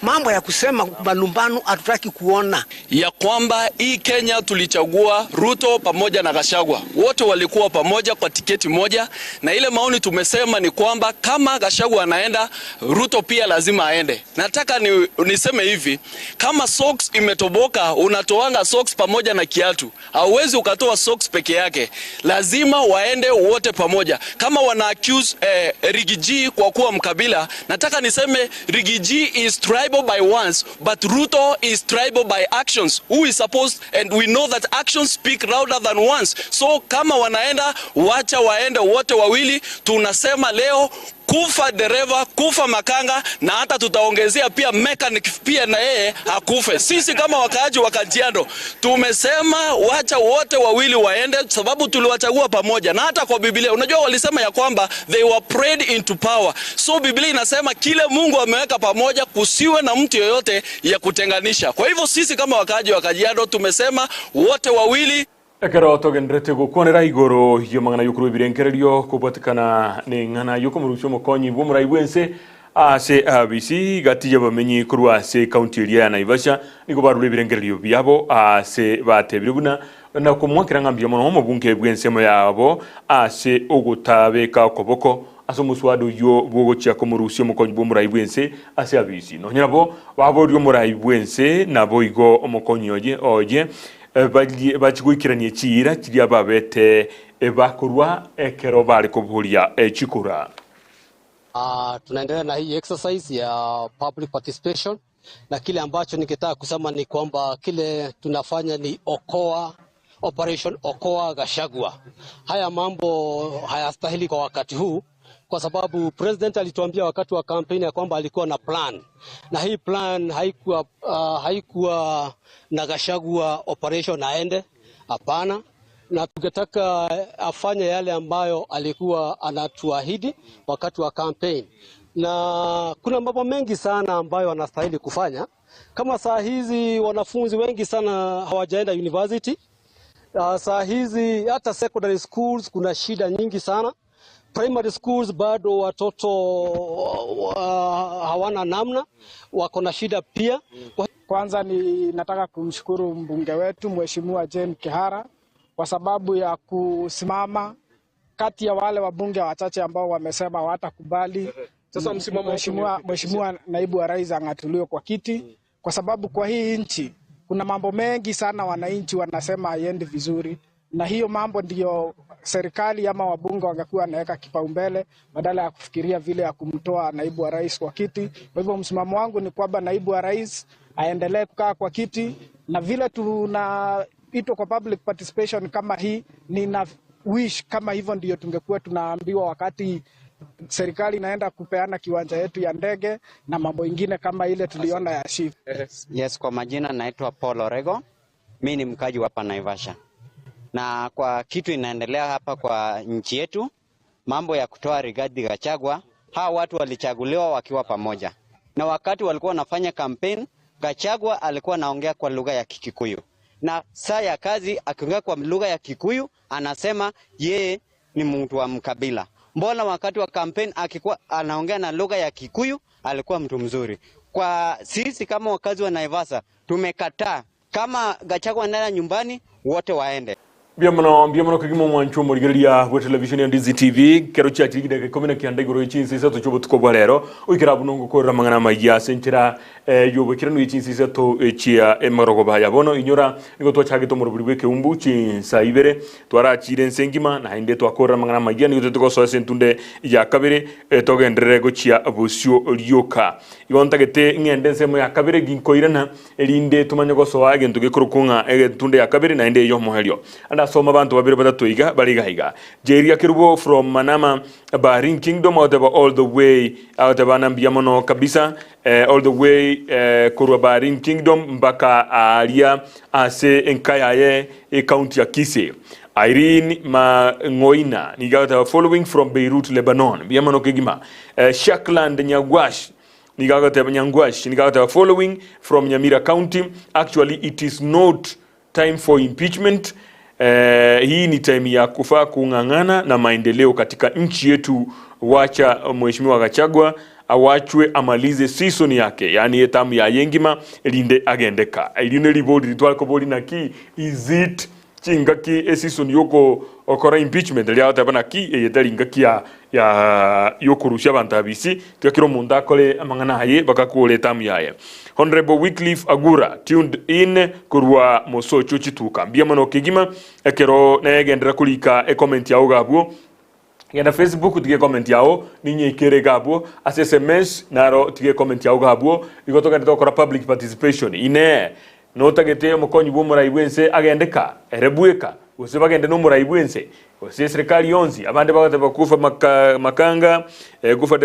mambo ya kusema malumbano hatutaki kuona. Ya kwamba hii Kenya tulichagua Ruto pamoja na Gachagua. Wote walikuwa pamoja kwa tiketi moja, na ile maoni tumesema ni kwamba kama Gachagua anaenda, Ruto pia lazima aende. Nataka niseme hivi, kama socks imetoboka, unatoanga socks pamoja na kiatu. Hauwezi ukatoa socks peke yake. Lazima waende wote pamoja. Kama wana accuse Rigiji kwa kuwa mkabila, nataka niseme Rigiji is tribal by words, but Ruto is tribal by actions. Who is supposed, and we know that actions speak louder than words. So kama wanaenda, wacha waende wote wawili. Tunasema leo kufa dereva, kufa makanga, na hata tutaongezea pia mechanic pia na yeye akufe. Sisi kama wakaaji wa Kajiado tumesema wacha wote wawili waende, sababu tuliwachagua pamoja. Na hata kwa Biblia unajua walisema ya kwamba they were prayed into power. So Biblia inasema kile Mungu ameweka pamoja kusiwe na mtu yoyote ya kutenganisha. Kwa hivyo sisi kama wakaaji wa Kajiado tumesema wote wawili. Ekero togendrete gukonera igoro yo mangana yukuru birenkererio kubatikana ne ngana yuko murusho mokonyi bumura ibwense ase abisi gati yabamenyi kurwa se county area ya Naivasha niko barule birenkererio byabo ase batebiruguna na kumwakira ngambye mono mu bunke bwense mo yabo ase ogutabeka koboko aso muswado yo bogo chia ko murusho mokonyi bumura ibwense ase abisi no nyabo babo ryo mura ibwense na boigo omokonyi oje bachigwikiranie chira kiria babete bakorwa ekero bali kuburia chikura. Tunaendelea na hii exercise ya public participation, na kile ambacho ningetaka kusema ni kwamba kile tunafanya ni operation Okoa Gachagua. Haya mambo hayastahili kwa wakati huu, kwa sababu president alituambia wakati wa campaign ya kwamba alikuwa na plan, na hii plan haikuwa na Gachagua operation aende. Hapana, na tungetaka afanye yale ambayo alikuwa anatuahidi wakati wa campaign. Na kuna mambo mengi sana ambayo anastahili kufanya. Kama saa hizi wanafunzi wengi sana hawajaenda university. Saa hizi hata secondary schools kuna shida nyingi sana. Primary schools bado watoto hawana namna, wako na shida pia. Kwanza nataka kumshukuru mbunge wetu Mheshimiwa Jane Kihara kwa sababu ya kusimama kati ya wale wabunge wachache ambao wamesema hawatakubali sasa Mheshimiwa naibu wa rais ang'atuliwe kwa kiti, kwa sababu kwa hii nchi kuna mambo mengi sana wananchi wanasema haiendi vizuri, na hiyo mambo ndio serikali ama wabunge wangekuwa wanaweka kipaumbele badala ya kufikiria vile ya kumtoa naibu wa rais kwa kiti. Kwa hivyo msimamo wangu ni kwamba naibu wa rais aendelee kukaa kwa kiti, na vile tunaitwa kwa public participation kama hii, nina wish kama hivyo ndio tungekuwa tunaambiwa wakati serikali inaenda kupeana kiwanja yetu ya ndege na mambo ingine kama ile tuliona ya SHIF. Yes, kwa majina naitwa Paul Orego. Mimi ni mkaji wa hapa Naivasha. Na kwa kitu inaendelea hapa kwa nchi yetu, mambo ya kutoa Rigathi Gachagua, hawa watu walichaguliwa wakiwa pamoja. Na wakati walikuwa wanafanya campaign, Gachagua alikuwa anaongea kwa lugha ya Kikuyu. Na saa ya kazi akiongea kwa lugha ya Kikuyu, anasema yeye ni mtu wa mkabila. Mbona wakati wa campaign akikuwa anaongea na lugha ya Kikuyu, alikuwa mtu mzuri. Kwa sisi kama wakazi wa Naivasha, tumekataa. Kama Gachagua anaenda nyumbani, wote waende. Biamono kagimo mwancho murigeria wa television ya DZTV kero cha tigida ke komina kianda igoro ichinsi sa tuchobo tuko rero ukira bunongo ko ramangana magia senchira yobo kirano ichinsi sa to chia emarogo baya bono inyora nigo to chage to muruburi ke umbu chinsa ibere twara chire nsengima na inde to akora mangana magia nigo to so sentunde ya kabere to gendere go chia abusio ryoka ibonta gete ngende semo ya kabere ginkoirana elinde tumanyo so agento ge kurukunga tunde ya kabere na inde yo mohelio soma bantu babiri batatu iga bariga higa Jeria Kirubo from Manama Baharin Kingdom out of all the way out of Anambiamono kabisa all the way Kurwa Baharin Kingdom mpaka alia ase enkayaye county ya Kisii. Irene Mangoina niga following from Beirut Lebanon biamono kigima Shakland Nyagwash niga following from Nyamira County. Actually it is not time for impeachment. Hii ni time ya kufaa kungangana na maendeleo katika nchi yetu. Wacha mheshimiwa Gachagua awachwe amalize season yake, yani etamu ya yengima elinde agendeka iline ribodi ritwako bodi na ki is it chingaki season yoko okora impeachment ya atabana ki yetaringaki ya yokurusha abantu abisi tukiro munda kole amangana haye bakakule etamu yaye. Honorable Wycliffe Agura tuned in kurwa moso chuchituka biamono kigima ekero negendera kulika comment yawo gabwo yenda Facebook tige comment yawo ninye ikere gabwo as SMS naro tige comment yawo gabwo igotoka ndokora public participation ine notagete mukonyi bo muraibwense agendeka erebueka usibagende no muraibwense ose serikali yonzi abande bagate bakufa makanga kufa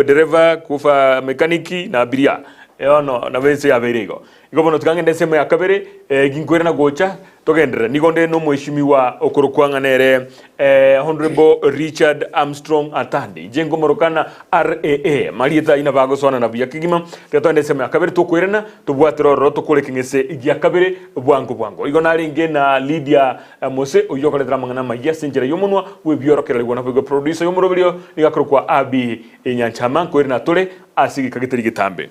dereva kufa mekaniki na abiria no na vense ya verigo igobono tukangende semo ya kabere ginkwera na gocha togendera nigonde no mheshimiwa okurukwanga nere Honorable Richard Armstrong Atandi jengo morokana RAA marieta ina bago sona na buya kigima tetone semo ya kabere tukwirana tubwatiro roto kule kingese igya kabere bwango igona ringe na Lydia Mose uyokoletera mangana magia senjera yomunwa we biorokera ligona bwo producer yomurobelio igakurukwa abi enyanchama kwirana tole asigi kagiteri gitambe.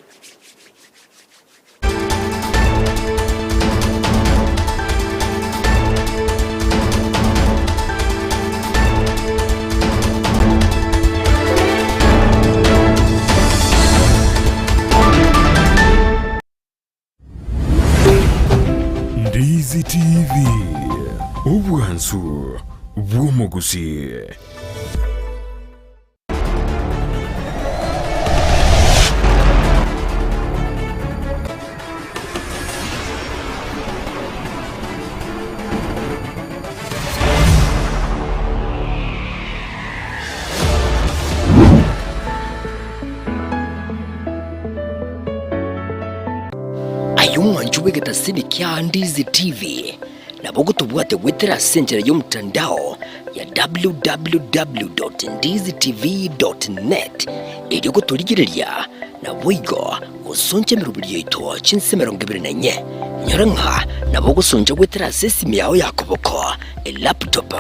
DZTV Obwansu Bwomogusi. Ayumwanjuwe gatasini kia DZTV na bogo tubuate wetera senjera mtandao ya www.diztv.net ili kutuligirelia na wigo usonje mirubili ito chinse merongibiri na nye nyoranga na bogo sonja wetera sesi miao ya kuboko laptop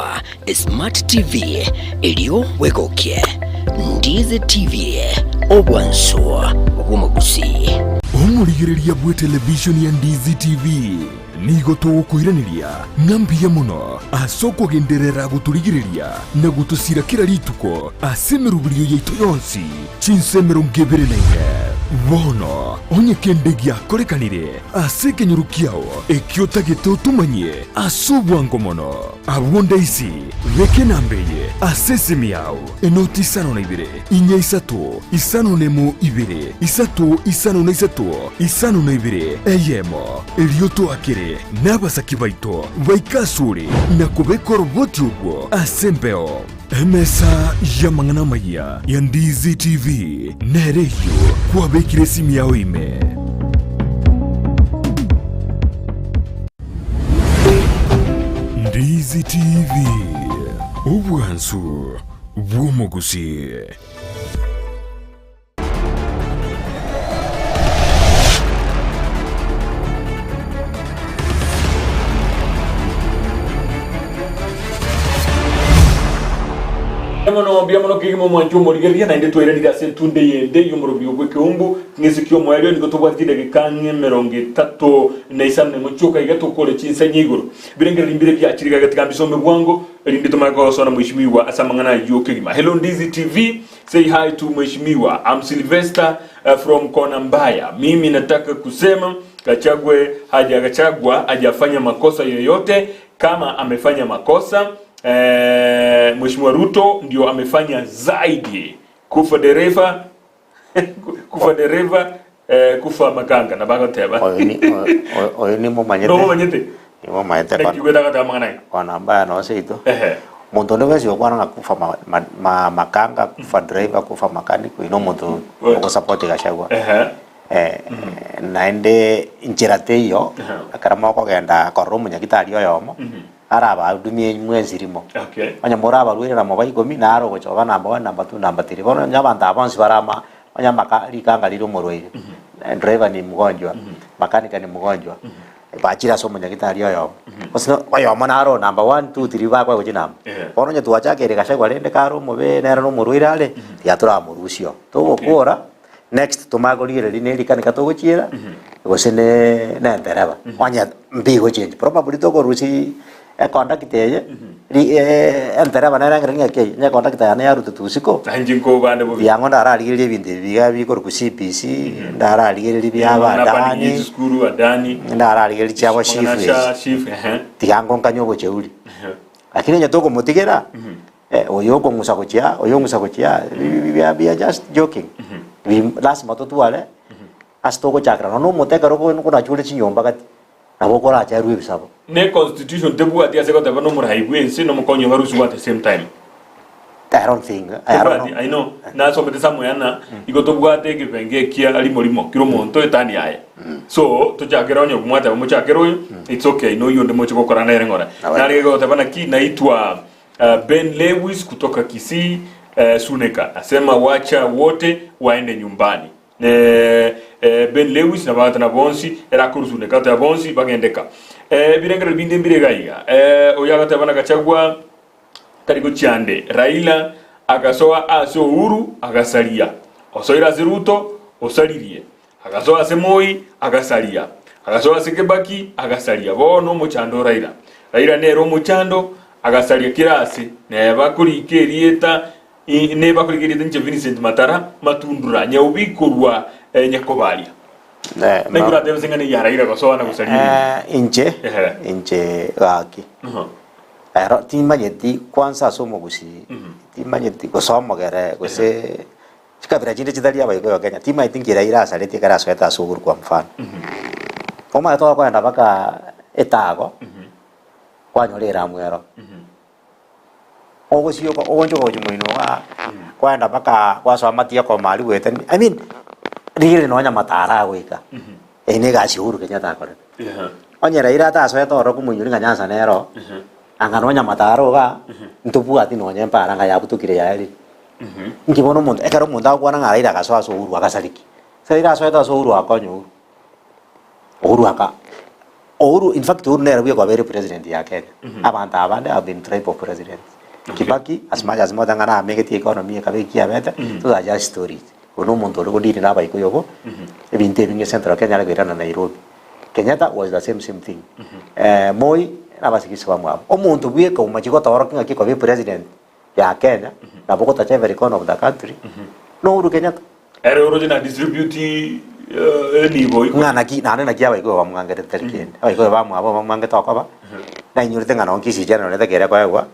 smart TV ilio wego kie DZTV obwanso wabumagusi omurigereria bwe television ya DZTV nigo tukuiraniria ngambia muno asoko genderera guturigireria na gutusira kira rituko asemerubiriyo yaitu yonsi chinsemero ngebere nenge bono onye kendegia korekanire aseke nyurukiao ekiotagete utumanye asubwango mono abonda isi veke nambeye asesemi yao enoti isano na ibere inya isatu isano nemu ibere isatu isano na isatu isano na ibere eyemo elioto akere n'abasaki baito baikasure na kubekora uboti ubwo asembeo emesa yamangana maya ya DZTV nereyo kuwabekire simu yao ime DZTV obwansu bwomogusi. Mono bia mono kigimo mwanju murigeria na inde twere digase tunde yende yumurubio gwekeumbu ngisikio mwario niko tubwatire gikange 30 na isamne muchuka igato kole chinsa nyiguru birengera limbire bya chiriga gatika bisombe bwango lindi tumako sona mheshimiwa asamangana yokigima. Hello Ndizi TV, say hi to mheshimiwa. I'm Sylvester from Konambaya. Mimi nataka kusema Gachagua hajafanya makosa yoyote. Kama amefanya makosa Mheshimiwa Ruto ndio amefanya zaidi. Kufa dereva kufa makanga na bago teba. Oyo ni mumanyete. No mumanyete. Ni mumanyete kwa. Kikweta kata mangana. Konambaya no seito. Muntu ndovesi okwana kufa makanga, kufa driver, kufa mechanic, ino muntu ko support Gachagua. Naende inchirateyo akarama ko genda korumu nyagitari oyomo araba dumie mwezi rimo anya moraba rwire na mobai gomi na aro gochoba namba 1 namba 2 namba 3 bono nyabanda abansi barama anya makanga liro morwire driver ni mgonjwa makanika ni mgonjwa bachira somo nyagitari oyomo osino oyomo na aro namba 1 2 3 ba kwa gojinam bono nya tuachake Gachagua rende karo mobe nera no morwire ale yatura murusio to gukora next tumagorire rineri kanika togochira gosene na ndereba wanya mbigo change probably to gorusi contact ye ndereba na rangira ke nya contact ya na rutu tusiko hanjinko bande bo yango ndara ligire binde biga biko ku CPC ndara ligire biaba dani skuru adani ndara ligire chabo chief tiango kanyogo cheuli lakini nya toko mutigera oyoko musakochia we are just joking. Lazima tutuale astoko chakra no muteka roko kuna chule chinyomba kati nabo kora cha ruwe bisabo ne constitution tebu ati aseko taba no muraibu ense no mukonyo harusu at the same time. I don't think I know na so betesa moyana igoto bwate kipenge kia ali molimo kiro monto etani yae so to chakera onyo kumwata mu chakero it's okay no yonde mocho kokora na erengora na lego taba na ki naitwa Ben Lewis kutoka Kisii. Suneka asema wacha wote waende nyumbani. Ben Lewis na bata na bonsi era kuru Suneka ta bonsi bagendeka. Birengera binde biregaiga. Oyaga tabana Gachagua tariko chande. Raila agasoa aso Uhuru agasalia. Osoira Ruto osalirie. Agasoa Moi agasalia. Agasoa Kibaki agasalia. Bono muchando Raila. Raila nero muchando agasalia kirasi. Ne bakuri kerieta ne bakurigirira nje Vincent Matara matundura nyaubikurwa nyakobaria na gura devenga ni yara ira gosoana gusalia inche gaki ero timanyeti kwanza somo gusi timanyeti gosoma gere gose chikabira jinde chidalia baiko ya Kenya tima itingira ira saleti kara sweta suguru kwa mfano koma to kwa ndabaka etago kwanyolera mwero ogosio ko onjo ko jumuino kwenda baka kwaso amatia ko mali wete I mean rigire no nya matara gwika ene gaci Uhuru Kenyatta kore onyera ira ta so eto ro kumunyuri nganyanza nero anga no nya mataro ga ntubu ati no nya para nga yabutukire yaeli ngibono muntu ekaro muntu akwana ngara ira gaso aso Uhuru akasaliki sai ira so eto aso Uhuru akonyo Uhuru in fact Uhuru nero kwa very president ya Kenya abantu abande have been type of president Kibaki as much as more than ana make the economy kabekia beta to are just stories uno muntu ro diri na baiko yogo ebinte binge central Kenya la na Nairobi Kenyatta was the same thing Moi na basikisa bamwa omuntu bwie ko machiko tawara kinga kiko be president ya Kenya na boko tacha very corner of the country no Uhuru Kenyatta ere original distribute ni boy ngana ki na na kia baiko bamwangere terkien baiko bamwa bamwange to ba na nyurite ngana onkisi jana ne takera kwa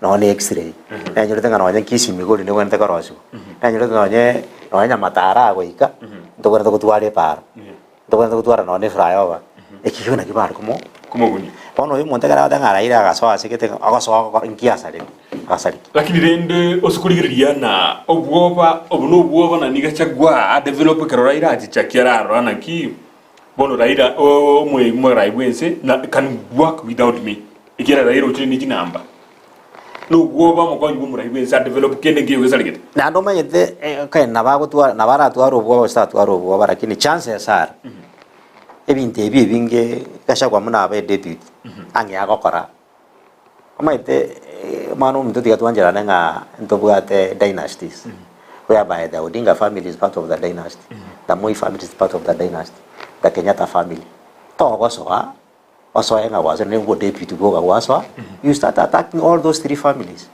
no ne x-ray na nyurite ngana wanya kisi migoli ne wente karosu na nyurite nganya wanya matara goika ndogora to kutware par ndogora to kutwara no ne flyover ekiyona kibar como guni pono yo monte gara ngara ira gaso asikete agaso inkiasa le asali lakini rende osukurigiriria na obwoba na niga Gachagua a develop kerora ira ati chakiara rana ki bono Raila mwe raibwense na can work without me ikira Raila uchini jinamba no gwoba mo kwa ngumu raibwense a develop kende ngiye wesaligete na ndo manyete kai na bago tuwa na bara tuwa robo sta tuwa robo lakini chance ya sar ebinte binge Gachagua muna ba deputy ange agokora omaite mano mtu tikatwanjira nenga ntobwate dynasties whereby the Odinga family is part of the dynasty, the Moi family is part of the dynasty, the Kenyatta family. Togosoa, Osoenga was a name deputy Goga Waswa. You start attacking all those three families.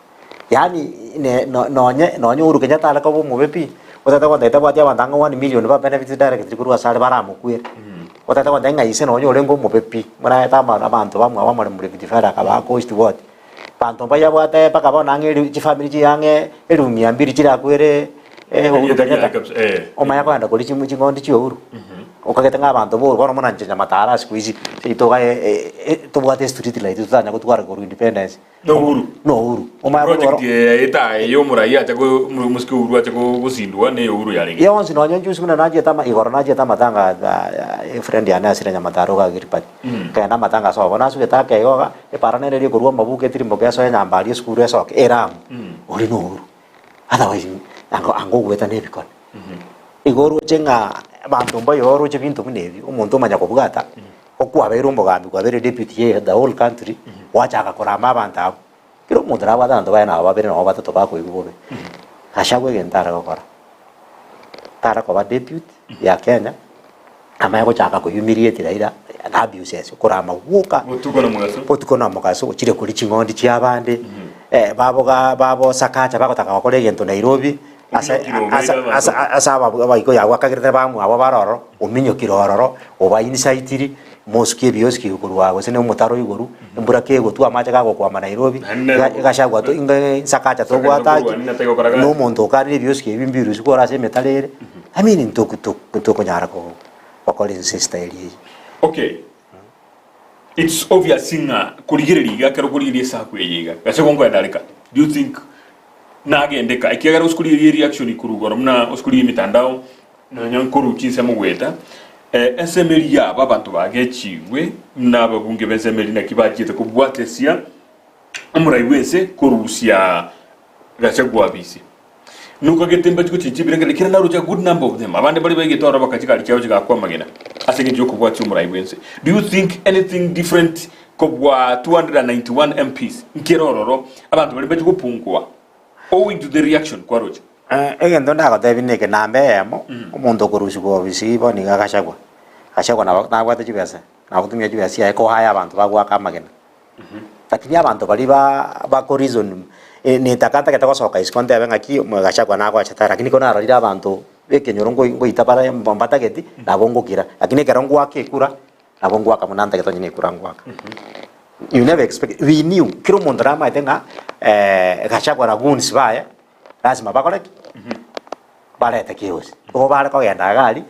Yani no Uhuru Kenyatta alako mubepi. Watata kwa ndeta kwa wandanga 1 million ba benefits direct kuru asale baramu kwere. Watata kwa ndenga ise no lengo mubepi. Mwana eta abantu bamwe abamwe muri kitifara kaba cost what. Panto baya bwate paka bona ngeli chi family chi yange elumia mbiri chira kwere Uhuru Kenyatta. Omaya kwa ndo kuli chimu chingondi chi Uhuru. Ukagetenga abantu bo kono mona nje nyamatara squeeze itoka to bwate street light tutanya kutwara ku independence. No Uhuru. Omaya project eta yo murai acha ko muski Uhuru acha ko gusindwa ne Uhuru yari. Yo onsi no nyanju sumuna naje tama igoro naje tama tanga friend yana asira nyamataro ka giripati. Kana matanga so bona su geta ke yoga parane le ko ruwa mabuke tirimbo ke so nyambali skuru eso ke eram. Ori no Uhuru. Otherwise ango gweta ne bikon. Igoro chenga bantu mbayo oro chebintu munevi umuntu manya ko bugata okwa bero mbogambi kwa bere deputy ye the whole country wacha akakora mabanta kiro mudra badando bana ababere no batato bako igobe ashagwe gentara gukora tara ko ba deputy ya Kenya amaya ko chaka ko humiliate ira na abuse kora maguka botuko na mugaso chire kuri chingondi cyabande babo sakacha bakotaka bakore gento Nairobi asa baiko ya wakagirete bamu abo baroro uminyo kirororo oba insight mosque bioski kurwa gose ne mutaro iguru mbura ke gotu amaje ga kwa Nairobi gashagwa to inga sakacha to gwata no mondo kari bioski bimbiru sikora se metalere I mean to nyara ko wakoli sister eri. Okay, it's obvious singa kurigiririga kero kurigirisa kweyiga gashagongo yandalika. Do you think nagendeka ikiagara uskuri reaction ikurugora mna uskuri mitandao na nyankuru chinsemo gweta SML ya babantu bagechiwe na babunge bezemeli na kibajite kubwatesia amurai wese kurusia gachagwa bisi nuko getemba chiko chichibiranga likira na ruja good number of them abande bali bagitora bakachika likyao chika kwa magena asenge joko bwati amurai wese. Do you think anything different kubwa 291 MPs nkirororo abantu bali bajiko pungwa owing to the reaction kwa roja egendo ndako tebineke nambe emo umuntu kurushuko bisibo ni gakashagwa na gwate chibese na kutumia chibese ko haya abantu bagwa kamagena lakini abantu bali ba ko reason ni takanta ketako soka iskonde abenga ki gashagwa na kwa chatara lakini kona arira abantu bekenyorongo ngo itabara mbambata geti nabongo kira lakini kerongo akekura nabongo akamunanta ketonye ni kurangwa you never expect we knew kiro mondrama itenga gashagwa na guns baya lazima bakore baleta kios o bale ko yenda gari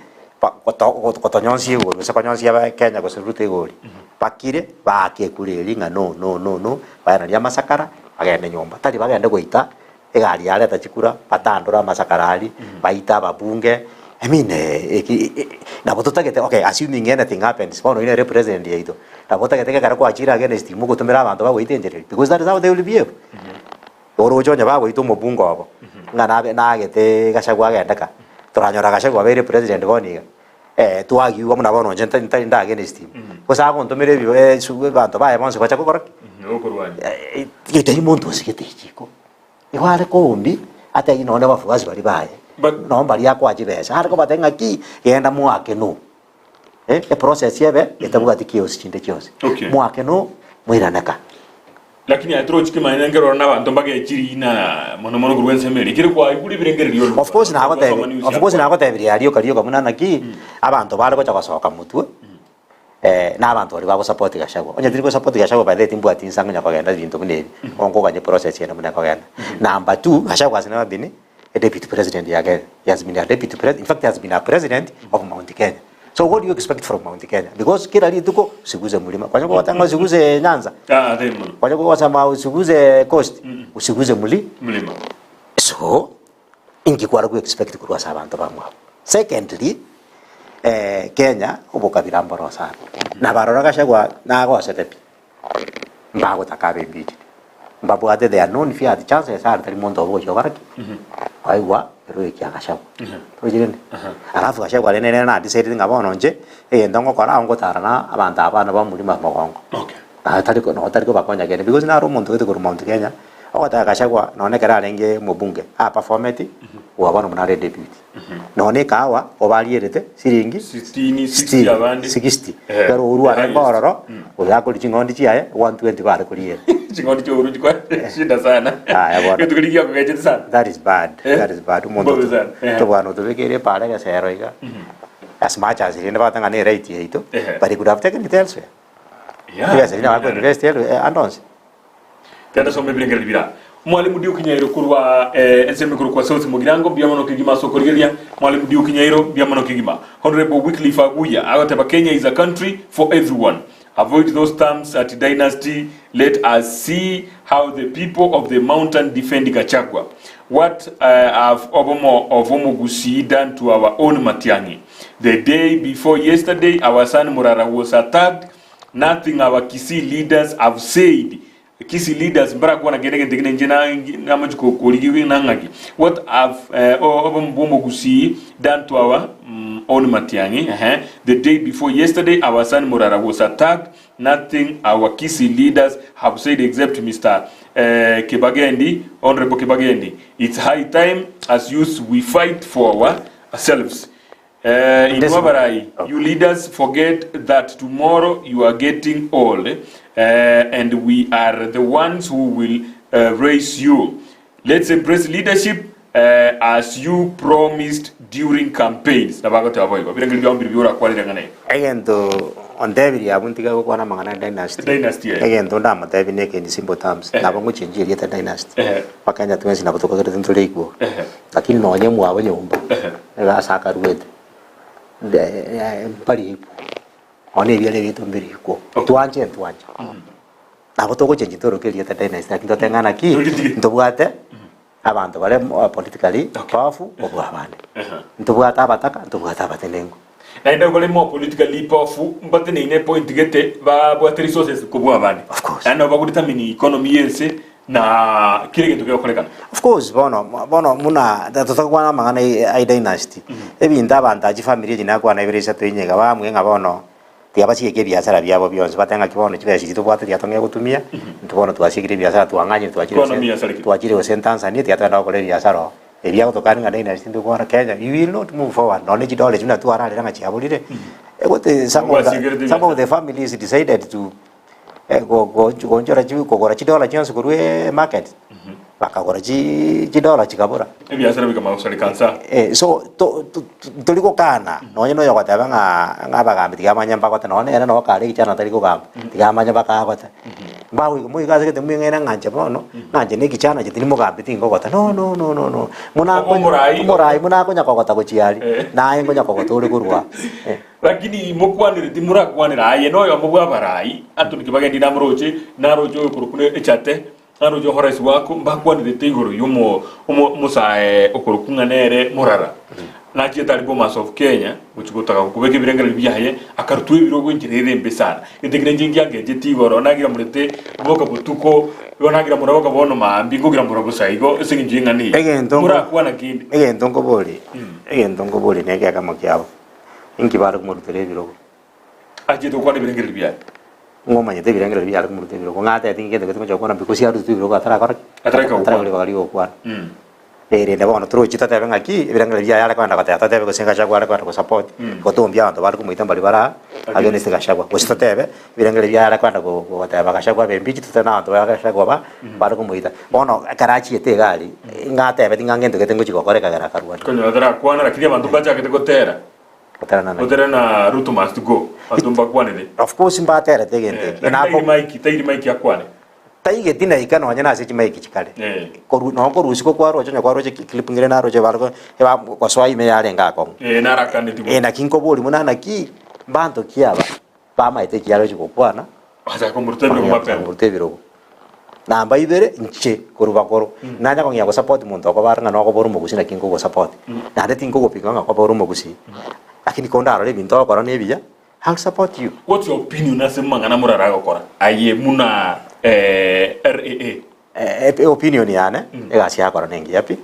kotonyonsi iguru se konyonsi ya Kenya ko sirute iguru bakire bakekureri nga no bana ya masakara agende nyomba tari bagende goita egari yale tachikura patandora masakarari baita babunge I mean na bototagete okay assuming anything happens for no ine represent yeito na bototagete kara kwa achira against mu gutumira abantu bagoitenjere because that is how they will behave oro jonya bagoito mubungo abo ngana na gete gashagwa gendaka turanyora gashagwa bere president boniga tuagiwa muna bono njenta nda against kosa agontumire biwe suwe bantu bae bonse bacha gukora okorwani gete imuntu sikete chiko iwale ko umbi ata ino ne bafugazi bali bae no bali yakwa jibesa hariko batenga ki yenda muake no e process yebe etabuga tikiyos chinde kyose muake no mwiranaka lakini atroch kima inengero na bantu mbage chiri na mono kurwense meri kiri kwa ikuri birengerero of course na ko tebiri ariyo kariyo kamuna naki abantu bale ko chakosoka mutwe na abantu bali babo support gashagwa onye tiri ko support gashagwa by the timbu atinsanga nyakagenda bintu binebi onko kanye process yena muna kagenda number 2 gashagwa sina bini a deputy president again. He has been a deputy president. In fact, he has been a president of Mount Kenya. So what do you expect from Mount Kenya? Because kila lituko usiguze mulima. Kwa sababu watanga usiguze Nyanza. Kwa sababu wasema usiguze coast, usiguze mulima. So ingekuwa ku expect kurwa sabantu bamwe. Secondly, Kenya ubukabira mboro sana. Na barora gashagwa nago asetepi. Mbago takabe mbiji. Mbabu ate they are known fear the chances are that mondo obo yogaraki. Aiwa pero ikagashagwa. Tujirende. Alafu gashagwa nene na decide ngabono nje ndongo kora ngo tarana abantu abana ba mulima magongo. Okay. tariko bakonya Kenya because na romo ntoke ko Mount Kenya okata Gachagua none kera renge mubunge performati wabana munare deputy none kawa obalierete siringi 60 abandi 60 pero urwa rembororo uyakoli chingondi chiaye 120 bare kuliere chingondi cho uruji kwa shida sana kitu kilikia kwa kejeti sana that is bad umuntu to bwana tubekere pale gasero iga as much as in about ngane right hito but he could have taken it elsewhere yes ina wako university andons tena so mebirengera libira mwalimu Diu Kinyairo kurwa enseme kurwa South Mugirango biamono kigima sokorigeria mwalimu Diu Kinyairo biamono kigima Honorable Wycliffe Aguya agoteba Kenya is a country for everyone. Avoid those terms at dynasty. Let us see how the people of the mountain defend Gachagua. What have Ovomo Gusii done to our own Matiang'i? The day before yesterday, our son Murara was attacked. Nothing our Kisii leaders have said. Kisii leaders mbara kuwa na gedege degine njena na majuko kuligiwi na ngaki. What have Ovomo Gusii done to our own Matiang'i? The day before yesterday, our son Murara was attacked. Nothing our Kisii leaders have said except Mr. Kibagendi, Honorable Kibagendi. It's high time as youth we fight for ourselves. In Wabarai, you leaders forget that tomorrow you are getting old and we are the ones who will raise you. Let's embrace leadership as you promised during campaigns. Again, on David, I won't take one among dynasty. Again, don't have David in simple terms. Never much in the dynasty. What kind of twins in Abato into Lego? Like in Noyam Wawayum, Saka with the Pari. Only really to be equal. To answer and to answer. Abato change to look at the dynasty. I can tell Anaki to what abantu bale politically powerful obwabane ntubwata abataka ntubwata abatenengo na ina gole mo politically powerful but ne point gete ba bwata resources kubwabane of course and ba determine economy yense na kile kintu kyokolekana of course bono muna tatokwana mangana ai dynasty ebinda abantaji family jina kwa na ibirisa twinyega bamwe ngabono tiabachike ke biashara byabo byonse batenga kibono kibeshi tubwate yatonge gutumia tubono twashikire biashara tuanganye twachire ose Tanzania tiatenda okole biashara ebya gutokana ngana dynasty ndukora Kenya you will not move forward knowledge dole juna tuarale nga chiabulire egote some of the families decided to go njora jiwe kogora chidola chionse kurwe market bakagora chidola chikabura ebiashara bikama usali kansa so toliko kana nonye no yokoteba ngabagambi tigamanya mpakota none era no kale kichana taliko gamba tigamanya bakagota bawe mu gaze kete mwingena nganje bono nganje ne kichana chitilimo gambi tingokota no murai munako nyakokota kuchiali naye ngonyakokota uri kurwa lakini mukwanire timura kwanira aye no yo mubwa barai atunika bagendi namuroche kurukune echate arojo horace wako mbakwanire tegoro yumo musae okurukunga nere Murara na chieta Bomas of Kenya uchikotaka kubeke birengera biyaye akarutwe birogo njirere mbesana itegire njingi yange jetigoro nagira murete boka butuko yonagira muraboka bono mambi ngogira murago saigo singinjinga ni murakwana kindi egendongo boli nege akamakyabo inkibara kumurutere birogo ajeto kwane birengera biyaye ngomanya te birengera biyaye kumurutere birogo ngata tingete kete kona bikosi arutu birogo atara kali kwa ende bono tro chita tebe ngaki birengera biyaye kwanda kata tebe kusenga chagwa kwanda support gotombya abantu bari kumuita mbali bara against Gachagua kuchita tebe birengera biyaye kwanda kota Gachagua bembi chita na abantu Gachagua bari kumuita bono karachi ete gali ngata tebe tingangende kete ngochi gokoreka gara karwa konyo adara kwana lakini abantu bacha kete gotera na Ruto must go atumba kwane of course mbatera tegende enapo tairi maiki yakwane taige tina ikano wanyana se chimaiki chikale koru no koru siko kwaro chonya kwaro che clip ngire na roje barko eba kwa swai me yale ngako na rakane tibo na kinko boli munana ki banto kiaba ba maite kiaro chiko kwana acha komurtebe mapema na mbaibere nche koruba koro nanya ko ngiya ko support muntu ko baranga no ko boru mugusi na kinko ko support na de tinko ko pinga ko boru mugusi lakini konda ro binto ko ne biya I'll support you. What's your opinion as a mangana Murara gokora aye muna RAA opinion yane egasi yakora nengi yapi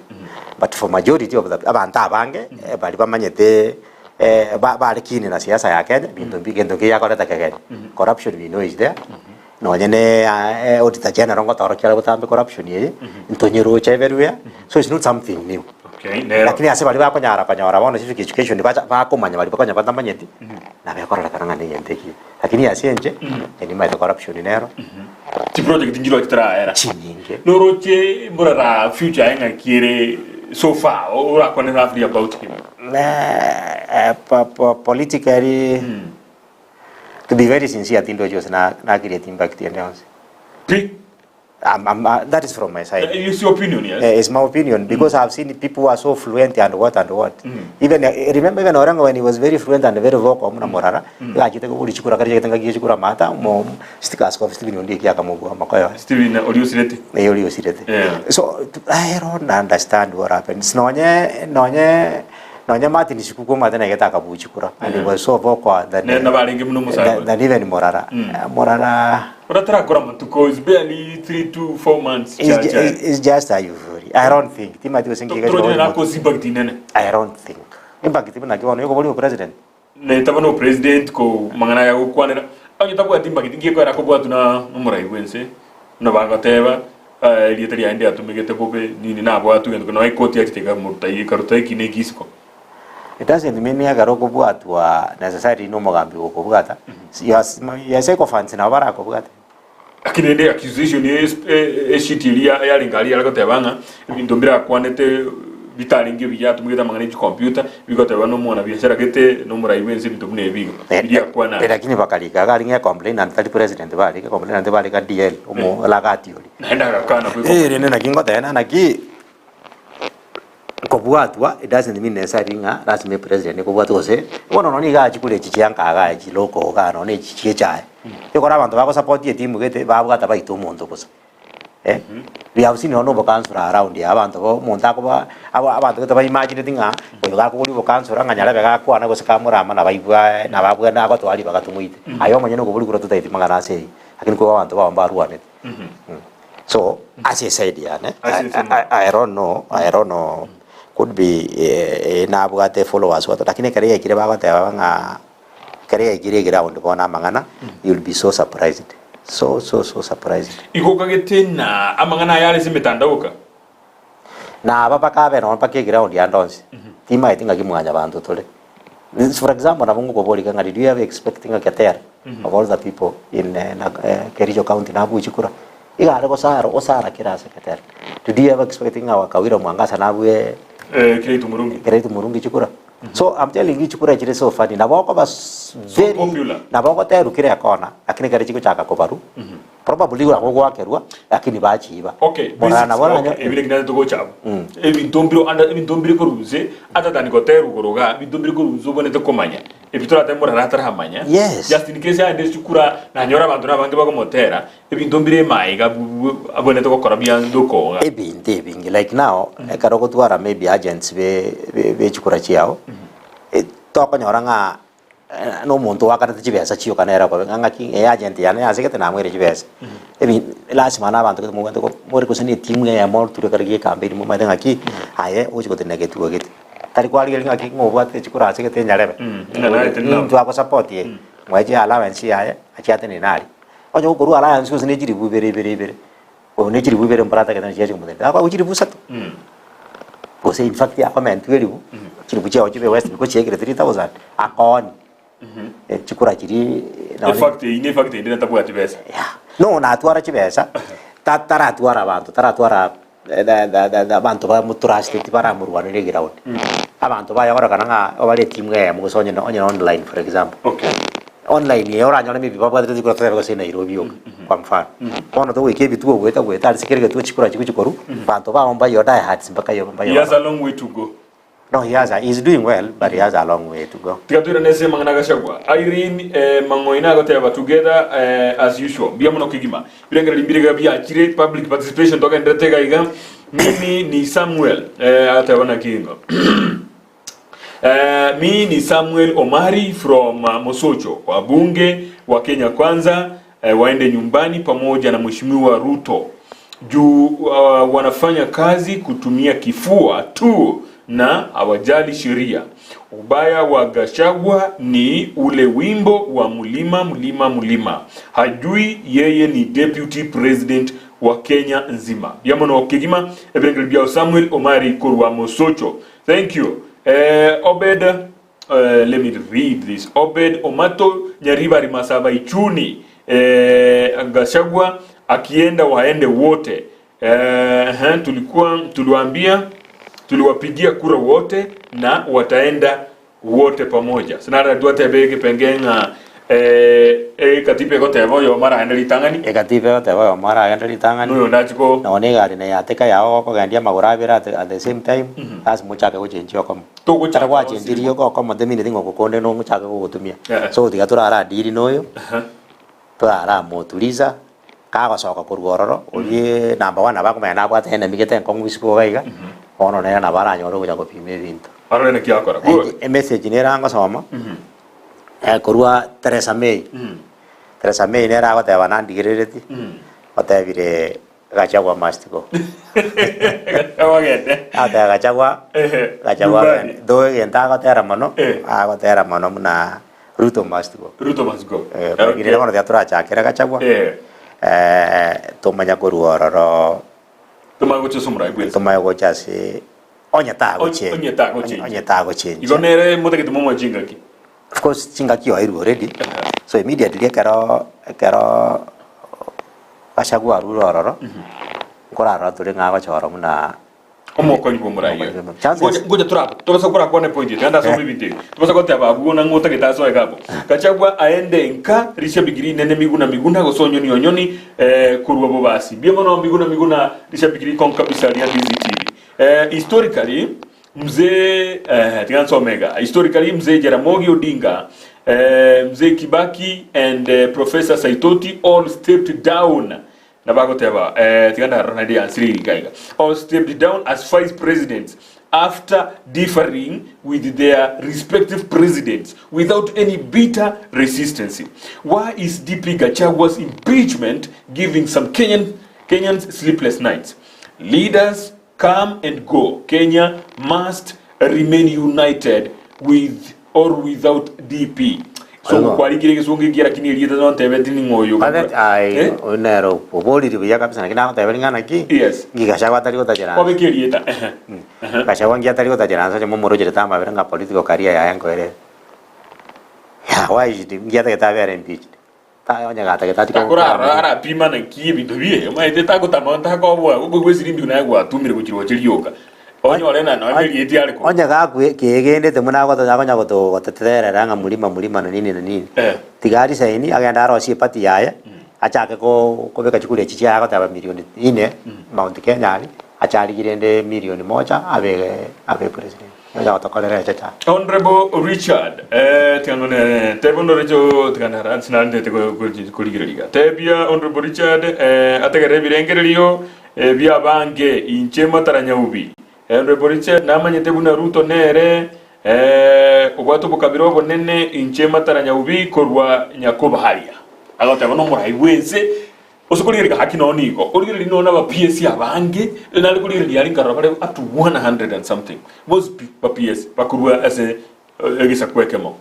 but for majority of the abanta bange bali bamanyete bali kini na siasa ya Kenya bintu bigendo ke yakora ta Kenya corruption we know is there no nyene auditor general ngotoro kya butambe corruption ye ntonyero cha everywhere, so it's not something new. Okay, lakini ase bali bakonyara bono civic education bakomanya bali bakonya batamanyeti na bekorora karanga ne yenteki, lakini ase nje ni mai corruption nero ti project njiro kitara era chinyinge noroche murara future enga kire so far ora kone roughly about him politically to be very sincere tindo just na create impact in house. That is from my side. It's your opinion, yes? It's my opinion because I've seen people who are so fluent and what. Even remember even Orango when he was very fluent and very vocal, Morara. Like you take a chikura chikura mata, mom, stickers of Stephen Yakamu, Makoya. Stephen Oriusirete. So I don't understand what happens. Nonya Martin is Kukuma than I get a chikura, and he was so vocal that even Morara. Morara. But to go is barely 3 to 4 months. It's just a euphoria. I don't think. Timothy was thinking. I don't think. Impact even like one president. No president ko mangana ya ukwana. Ang itakuwa timba kitingi ko rakobuwa tuna umurai wense. Na bagateva ilitari ande atumegete bobe nini na bwa tu ngendo na ikoti ya kitega mutai karutai kinegisiko. It doesn't mean ya garoko bwatu wa necessary no mogambi ko bwata. Ya seko fans na bara ko bwata. Akinende accusation eshitilia yalingali alakotebanga bindombira kwanete bitalingi bijatu mwita mangane computer bikoteba no mwana biashara kete no murai wense bitomune bigo bidia kwana lakini bakalika galinga complain and the president bali complain and bali ka DL omo lagati oli naenda kana kwa rene na kingo tena na ki ko bwatwa it doesn't mean necessary nga rasmi president ko bwatwa se wono noni ga chikule chichianga ga chiloko ga no ne chichechae yokora abantu bako support ye team gete babwata baito muntu gusa we have seen no vacancy around here abantu bo muntu ako abantu gete ba imagine tinga ko ga ko buli vacancy nganyala bega ko ana gose kamurama na baibwa na babwa na abato ali bagatumuite ayo manyene ko buli kuro tutaiti mangana sei lakini ko abantu ba mbaruane so as I said I don't know could be na abugate followers what lakini kare kire bagate banga kare kire ground bona mangana you'll be so surprised so surprised ikokagete na amangana yale simetandauka na baba kabe no pake ground ya ndonsi tima itinga kimwanya bantu tole for example na bungu ko boli kanga do you have expecting a keter of all the people in Kericho County na buchikura igare ko sara osara kirasa keter do you have expecting our kawira mwangasa na buye Kireitu Murungi chikura. So I'm telling you chikura chire so funny. Na bako bas very popular. Na bako teru kire akona. Lakini kare chiko chaka kobaru. Probably ura ko wakerwa lakini bachiba. Okay. Morana bona ebile kina to go chabo. Ebintombiro ko ruze atata ni ko teru koroga ebintombiro ko ruzo bone to komanya. Ebitora temora ratara hamanya. Yes. Just in case ande chikura na nyora bantu na bange bako motera. Ebintombire mai ga abone to ko korabia ndoko. Ebingi like now karoko tuara maybe agents be chikura chiao. Toko nyora nga no muntu wakana tchibesa chiyo kanera ko nganga ki agent yana asikete na mwere chibesa ebi lazima na abantu ko mwende ko mwere ko seni timu ya mor ture karige campaign mu madenga ki aye o chiko tenege tu agete tari kwali ngi ngaki ngo bwate chikura asikete nyarebe ntu ako support ye mwaje allowance ya achiate ni nali ojo ko ru allowance ko seni jiri bu bere o ne jiri bu bere mparata kana jeje mu denda ako jiri bu satu ko se in fact ya comment weli bu jiri bu je o jibe west ko chekere 3000 akoni chikura chiri in fact ine tabuya chibesa no na tuara chibesa tatara tuara bantu taratwara da bantu ba muturasti para murwana le ground abantu ba yakora kana obale team ya mu sonye online for example online ye ora nyona mibi baba tete ko tete ko se Nairobi yo kwa mfano kono to weke bitu weta sikirege tu chikura chikuchikoru bantu ba omba yoda hats mpaka yo omba yo he has a long way to go. No, he's doing well, but he has a long way to go. Tikatwira nese mangana gashagwa. Irene mangoina goteba together as usual. Bia mono kigima. Birengera limbirega bia chire public participation toka ndetega iga. Mimi ni Samuel atawana kingo. Mimi ni Samuel Omari from Mosocho. Wabunge wa Kenya Kwanza waende nyumbani pamoja na Mheshimiwa Ruto. Juu wanafanya kazi kutumia kifua tu na hawajali sheria. ubaya wa Gachagua ni ule wimbo wa mlima mlima mlima. Hajui yeye ni deputy president wa Kenya nzima. Yamono okigima ebengel bia Samuel Omari Kurwa Mosocho. Thank you. Obed, let me read this. Obed Omato Nyariba Rimasaba Ichuni. Gachagua akienda waende wote. Tuliwapigia kura wote na wataenda wote pamoja. Sinara duate bege pengenga katipe kote yo mara handeli tangani. Katipe kote yo mara handeli tangani. No ndachiko. Na onega rina yateka yao ko gandia magurabira at the same time. As muchaka ko chenji ko. To ko chara kwa chenji yo ko mo demini dingo ko konde no muchaka ko gutumia. So tiga turara diri noyo. Turara motuliza. Kago soka kurgororo. Oye namba 1 abakumena abwate hene migete nkongwisiko gaiga. Ono na na bara nyoro kuja kopime bintu. Aro ne kyakora. Message ni rango soma. Kurwa Theresa May. Theresa May ne rago te banandi girereti. Ota bire Gachagua mastiko. Awagete. Ata Gachagua do genta ko tera mono. Ago tera mono na Ruto mastiko. Ruto mastiko. Gire mono ya tura chakera Gachagua. Tomanya kurwororo. Tomago chesumra ibwe. Tomago chase onyatago che. Onyatago che. Igonere motake tumomo chingaki. Of course chingaki wairu already. So immediately kero Gachagua rurororo. Ngora turi ngago choro muna omoko nyibo murai. Ngoja turapo. Tubasa kura kwa ne point tanda so bibinte. Tubasa kwa taba bugona ngota kitaso ekapo. Gachagua aende nka risha bigiri nene miguna go sonyo ni onyoni kurwa bobasi. Biemono miguna risha bigiri kon kabisa ya DZTV. Historically mzee tiganso omega. Historically mzee Jaramogi Odinga, mzee Kibaki and Professor Saitoti all stepped down. Nabago teba tiganda ronadi ansiri gaiga all stepped down as vice presidents after differing with their respective presidents without any bitter resistance. Why is DP Gachagua's impeachment giving some Kenyans sleepless nights? Leaders come and go. Kenya must remain united with or without DP. So kwali kile songi gira kini lieta non tebe dini ngoyo. But I onero poboli ribuya kabisa nakina tebe ngana ki. Yes. Gachagua tari kota jana. Kobe kile lieta. Gachagua ngia tari kota jana so momoro jere tamba berenga political career ya yanko ere. Ya why is it ngia ta be impeached. Ta onya gata ke tati ko. Ara pima na ki bintu bie. Ma ite ta ko tamanta ko bwa go gwesirimbi na gwa tumire ko chiro chirioka. Onye orena no emeli ariko. Onye ga kegende te muna goto jagonya goto teterera nga mulima na nini. Tigari saini agenda aro si pati yaya. Achake ko beka chikule chichi yako taba milioni 4 Mount Kenya ali. Achali girende milioni 1 abe president. Ndio utakolera chacha. Honorable Richard tianone tebondo rejo tikanara sinande te ko ligiriga. Tebia Honorable Richard ategere birengererio bia bange inchema taranyaubi. Reboriche namanyete buna Ruto nere ubwatu bukabiro bonene inchema taranyaubi korwa nyakoba haria agota bono murai wense osukulirika hakino niko oliriri no na ba PS abange na likuliriri yali karabare up to 100 and something most PS bakurwa ase egisa kwekemo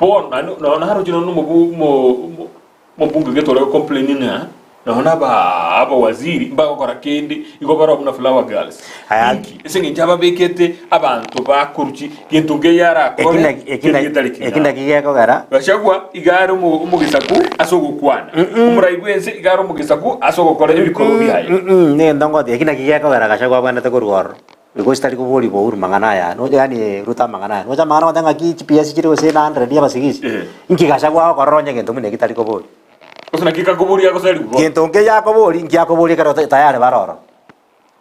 pon na haro jino no mo bunga getore complaining na aba waziri mbako kora kendi igobara obuna flower girls ayaki esengi njaba bekete abantu bakuruchi kintunge yara ko ekinda kigeko gara Gachagua igaro umugisaku asogukwana umuraigwense igaro umugisaku asogokora ibikoro bihaye ne ndongo ekinda kigeko gara Gachagua bwana te kurworo because tari kubuli bo urumangana ya no yani ruta mangana no jamana watanga ki GPS kiri ose na 100 ya basigisi inki Gachagua koronye gento mune kitari kubuli Osuna kika kuburi yako sali kubo. Kintonge yako boli, ngia kubuli karo tayari baroro.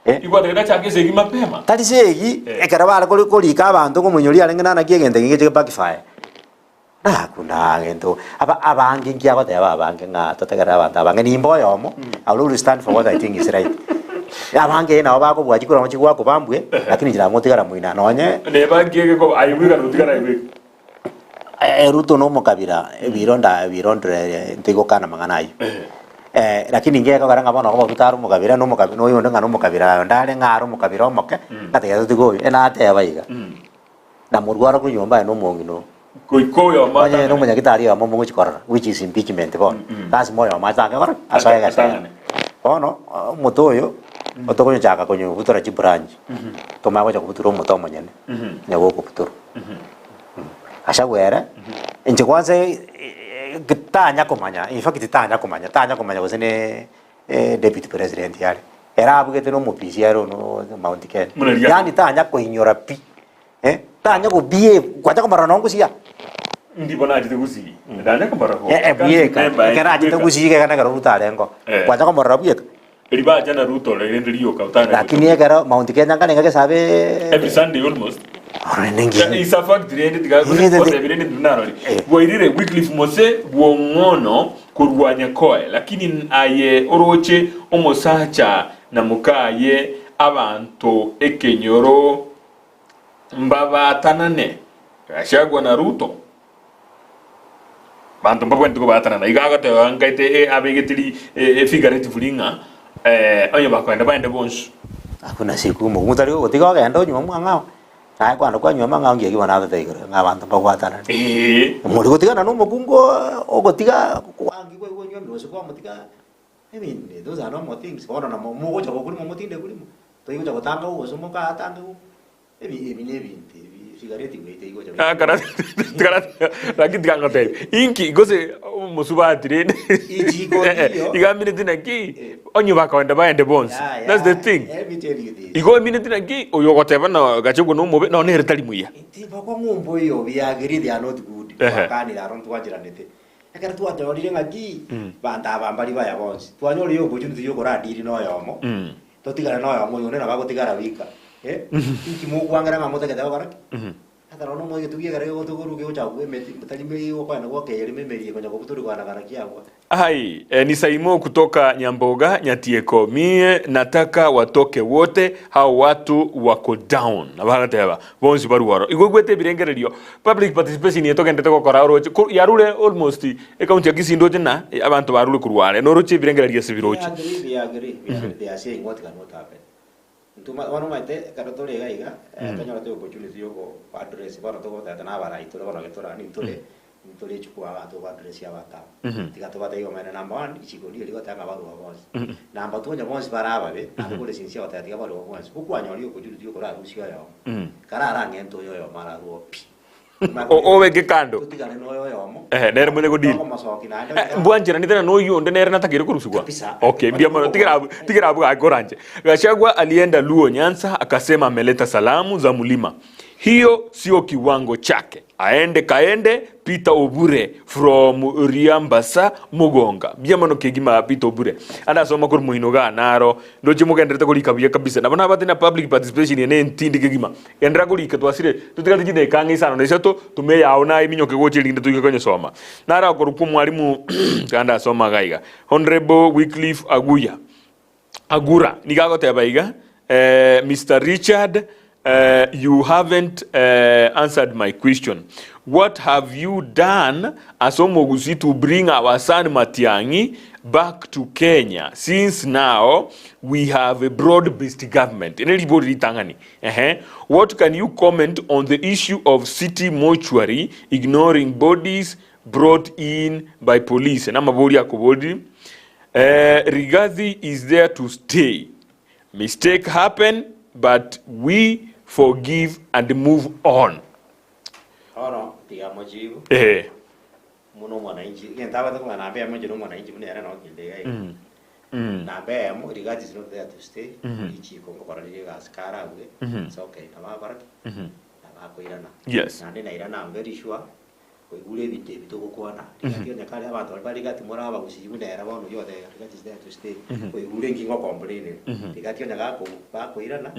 Igwa tega chake segi mapema. Tali segi ekara bala kuli ka bantu ko munyori alengana na kiegende ngije backfire. Na kuna ngento abange ngia ko teba abange nga totegara abantu abange ni mboyo mo. I will stand for what I think is right. Abange na bako bwa chikura mo chikwa ko bambwe lakini jira mo tigara muina nonye. Ne bange ko ayiwira rutigara iwe. Ruto no mukabira birondre ntego kana manganayo lakini ngeka karanga bono ko butaru mukabira no mukabira no yonde ngano mukabira ndale ngaro mukabira omoke ngate yatigo ena ate abaiga na murwara ku nyomba no mongino koyo mata no munyagitari ya momo chikora which is impeachment bon that's moyo mata ka kora asoya ka sana ono mutoyo otokonyo chaka konyo butora chi branch toma kwa kubuturo mutomo nyene nyago kubuturo ashawera inje kwanza gitanya komanya in fact tanya komanya gosene deputy president yale era abugete no mupisi yaro no Mount Kenya yani tanya ko inyora pi tanya ko bie kwacha ko marano ngusia ndi bona ati gusi tanya ko marako bie kana ati gusi kana karo utarengo kwacha ko marabo yeka riba jana Ruto le ndio ka utana lakini karo Mount Kenya kana ngake sabe every Sunday almost nengi isa fact dirende tiga ko birende dunaro boirire Wycliffe Mose buongono kurwanya koe lakini aye oroche omosacha na mukaye abantu ekenyoro mbaba tanane Gachagua na Ruto bantu mbabwente ko batanana igaga te angaite abegetiri figurative linga onye bakwenda baende bonsu akuna siku mo mutari ko tiga genda nyuma mwanga ai kwanda kwa nyuma ngao ngiye kibana ate igoro ngabantu mbagwatana muri ko tiga na no mukungo ogotiga kwangi ko nyoma bose kwa mutiga those are normal things bona na mugo chako kuri mutinde kuri to yuja gotanga ugo somo ka atanga ugo ebinti sigareti ngite igo chako kana lakini ganga te inki gose musuba direne ijigo iga minute na ki onyu bakwenda baende bonds that's the thing igo minute na ki oyogoteba na Gachagua no mobe no ne retali muya tiba kwa ngumbo iyo biagiri they are not good bakani aron twajiranete akara twatorire ngaki banda bambari baya bonsi twanyori yo opportunity yo korandiri no yomo totigara no yomo yone na bagotigara wika inki mugwangara ngamote kete bakara atara no moye tugie gara yo tuguru ge chagu emeti mutali me yo kwa na kwa kere memeri kwa nyako kuturi kwa na gara kiagwa hai ni Saimo kutoka Nyamboga Nyatieko mie nataka watoke wote hao watu wako down na bagateba bonsi baruwaro igogwete birengererio public participation yeto kende to kora roche yarule almost account ya kisindo tena abantu barule kurware no roche birengererio sibiroche they are saying what cannot happen ntuma wano mate karotore gaiga tanyora te opportunity yo ko address bana to kota na bara itore bana getora ni tole chukua to address ya bata tigato bata yo mena number 1 ichiko ni ligo tanga baru bonus number 2 nya bonus baraba be akole sinsia bata tiga baru bonus kukwanya oli opportunity yo kora rusio yo karara ngento yo mara ruopi owe gekando tutigane no yo mo nere mune go deal bwanjira ni tena no yo ndene na takire kurusugwa okay bia mara tigira abu agoranje Gachagua alienda Luo Nyanza akasema ameleta salamu za mlima hiyo sio kiwango chake aende kaende Peter Obure from Riambasa Mugonga bia mano kegima Peter Obure ana soma kur muhinoga naro ndoje mugendete kulika bia kabisa na bana batina public participation ene ntindi kegima endra kulika twasire tutika tijide kangi sana neseto tumeyaona iminyoke gochilinde tukikonye soma nara korupu mwalimu kanda soma gaiga Honorable Wycliffe Agura nigagoteba iga Mr. Richard you haven't answered my question. What have you done as Omogusi to bring our son Matiang'i back to Kenya? Since now we have a broad-based government. What can you comment on the issue of city mortuary ignoring bodies brought in by police? Rigathi is there to stay. Mistake happen, but we forgive and move on. Ora, tiga mojibu. Muno mwananchi. Ngentaba to mwana ambia mojo no mwananchi mune era no kinde gai. Na be mo Rigathi is not there to stay. Ichi kongo parali ga askara ue. It's okay. Na ba barak. Na ba ko irana. Yes. Na ndena irana I'm very sure. Ko gule bite bitoko kwana. Rigathi ne kale abantu bali Rigathi mora ba kusi mune era bano yo there. Rigathi is there to stay. Ko gule ngingo complain. Rigathi ne ga ko ba ko irana.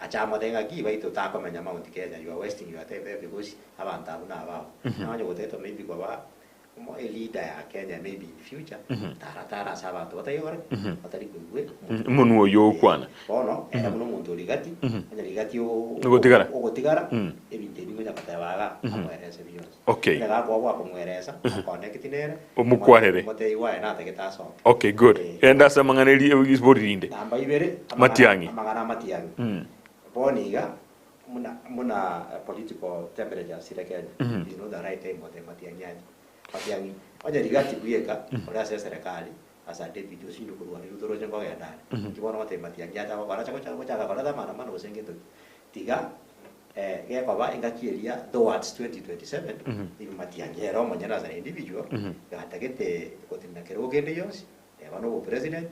Achama denga gi baito ta ko menya Mount Kenya you are wasting your time because abantu abuna abao na nyo goteto maybe kwa ba mo leader ya Kenya maybe in future tara sabantu batayora batari kugwe munu yo kwana bono era muno muntu Rigathi anya Rigathi ogotigara ebinte bingo ya katabaga amwerese biyo okay nega kwa kumweresa connect nere omukwarere mote iwa na teketaso okay good enda samanganeli isborinde namba ibere Matiang'i amagana Matiang'i boniga muna political temperature sira Kenya. You know the right time what matiangani. Matiangi. Oja rigati kuyeka ora serikali asa deputy usindu kurwa ni utoro jengo ya ndani. Kibona wote matiangani ata bara chako bara da mana usenge to. Tiga ge baba ingakieria towards 2027 ibi matiangani ro monyana as an individual gatagete kotinda kero gende yose. Wano president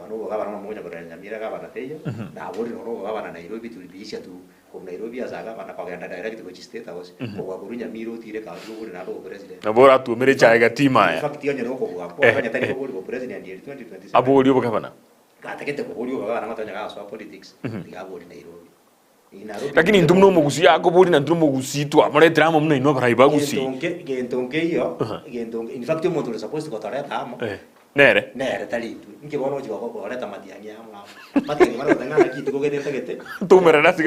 wano gavana mmoja kwa Nyamira gavana teyo na wori no gavana Nairobi tulipisha tu kwa Nairobi azaga bana kwa ganda direct kwa state house kwa kuru Nyamiro tire ka wori na president na bora tu mere cha gatima in fact yonye no kwa kanya tani kwa wori president ndi 2027 abo wori gavana gatakete kwa wori gavana matanya ga so politics ndiga wori Nairobi lakini ndumno mugusi yako bori na ndumno mugusi tu amore drama mno ino baraiba gusi gentonke yo gentonke in fact mo tu supposed to tore tamo nere talitu nke bono jiwa ko ore tamatiangi amwa matiangi mara tanga na kitu ko gete tagete tumera nasi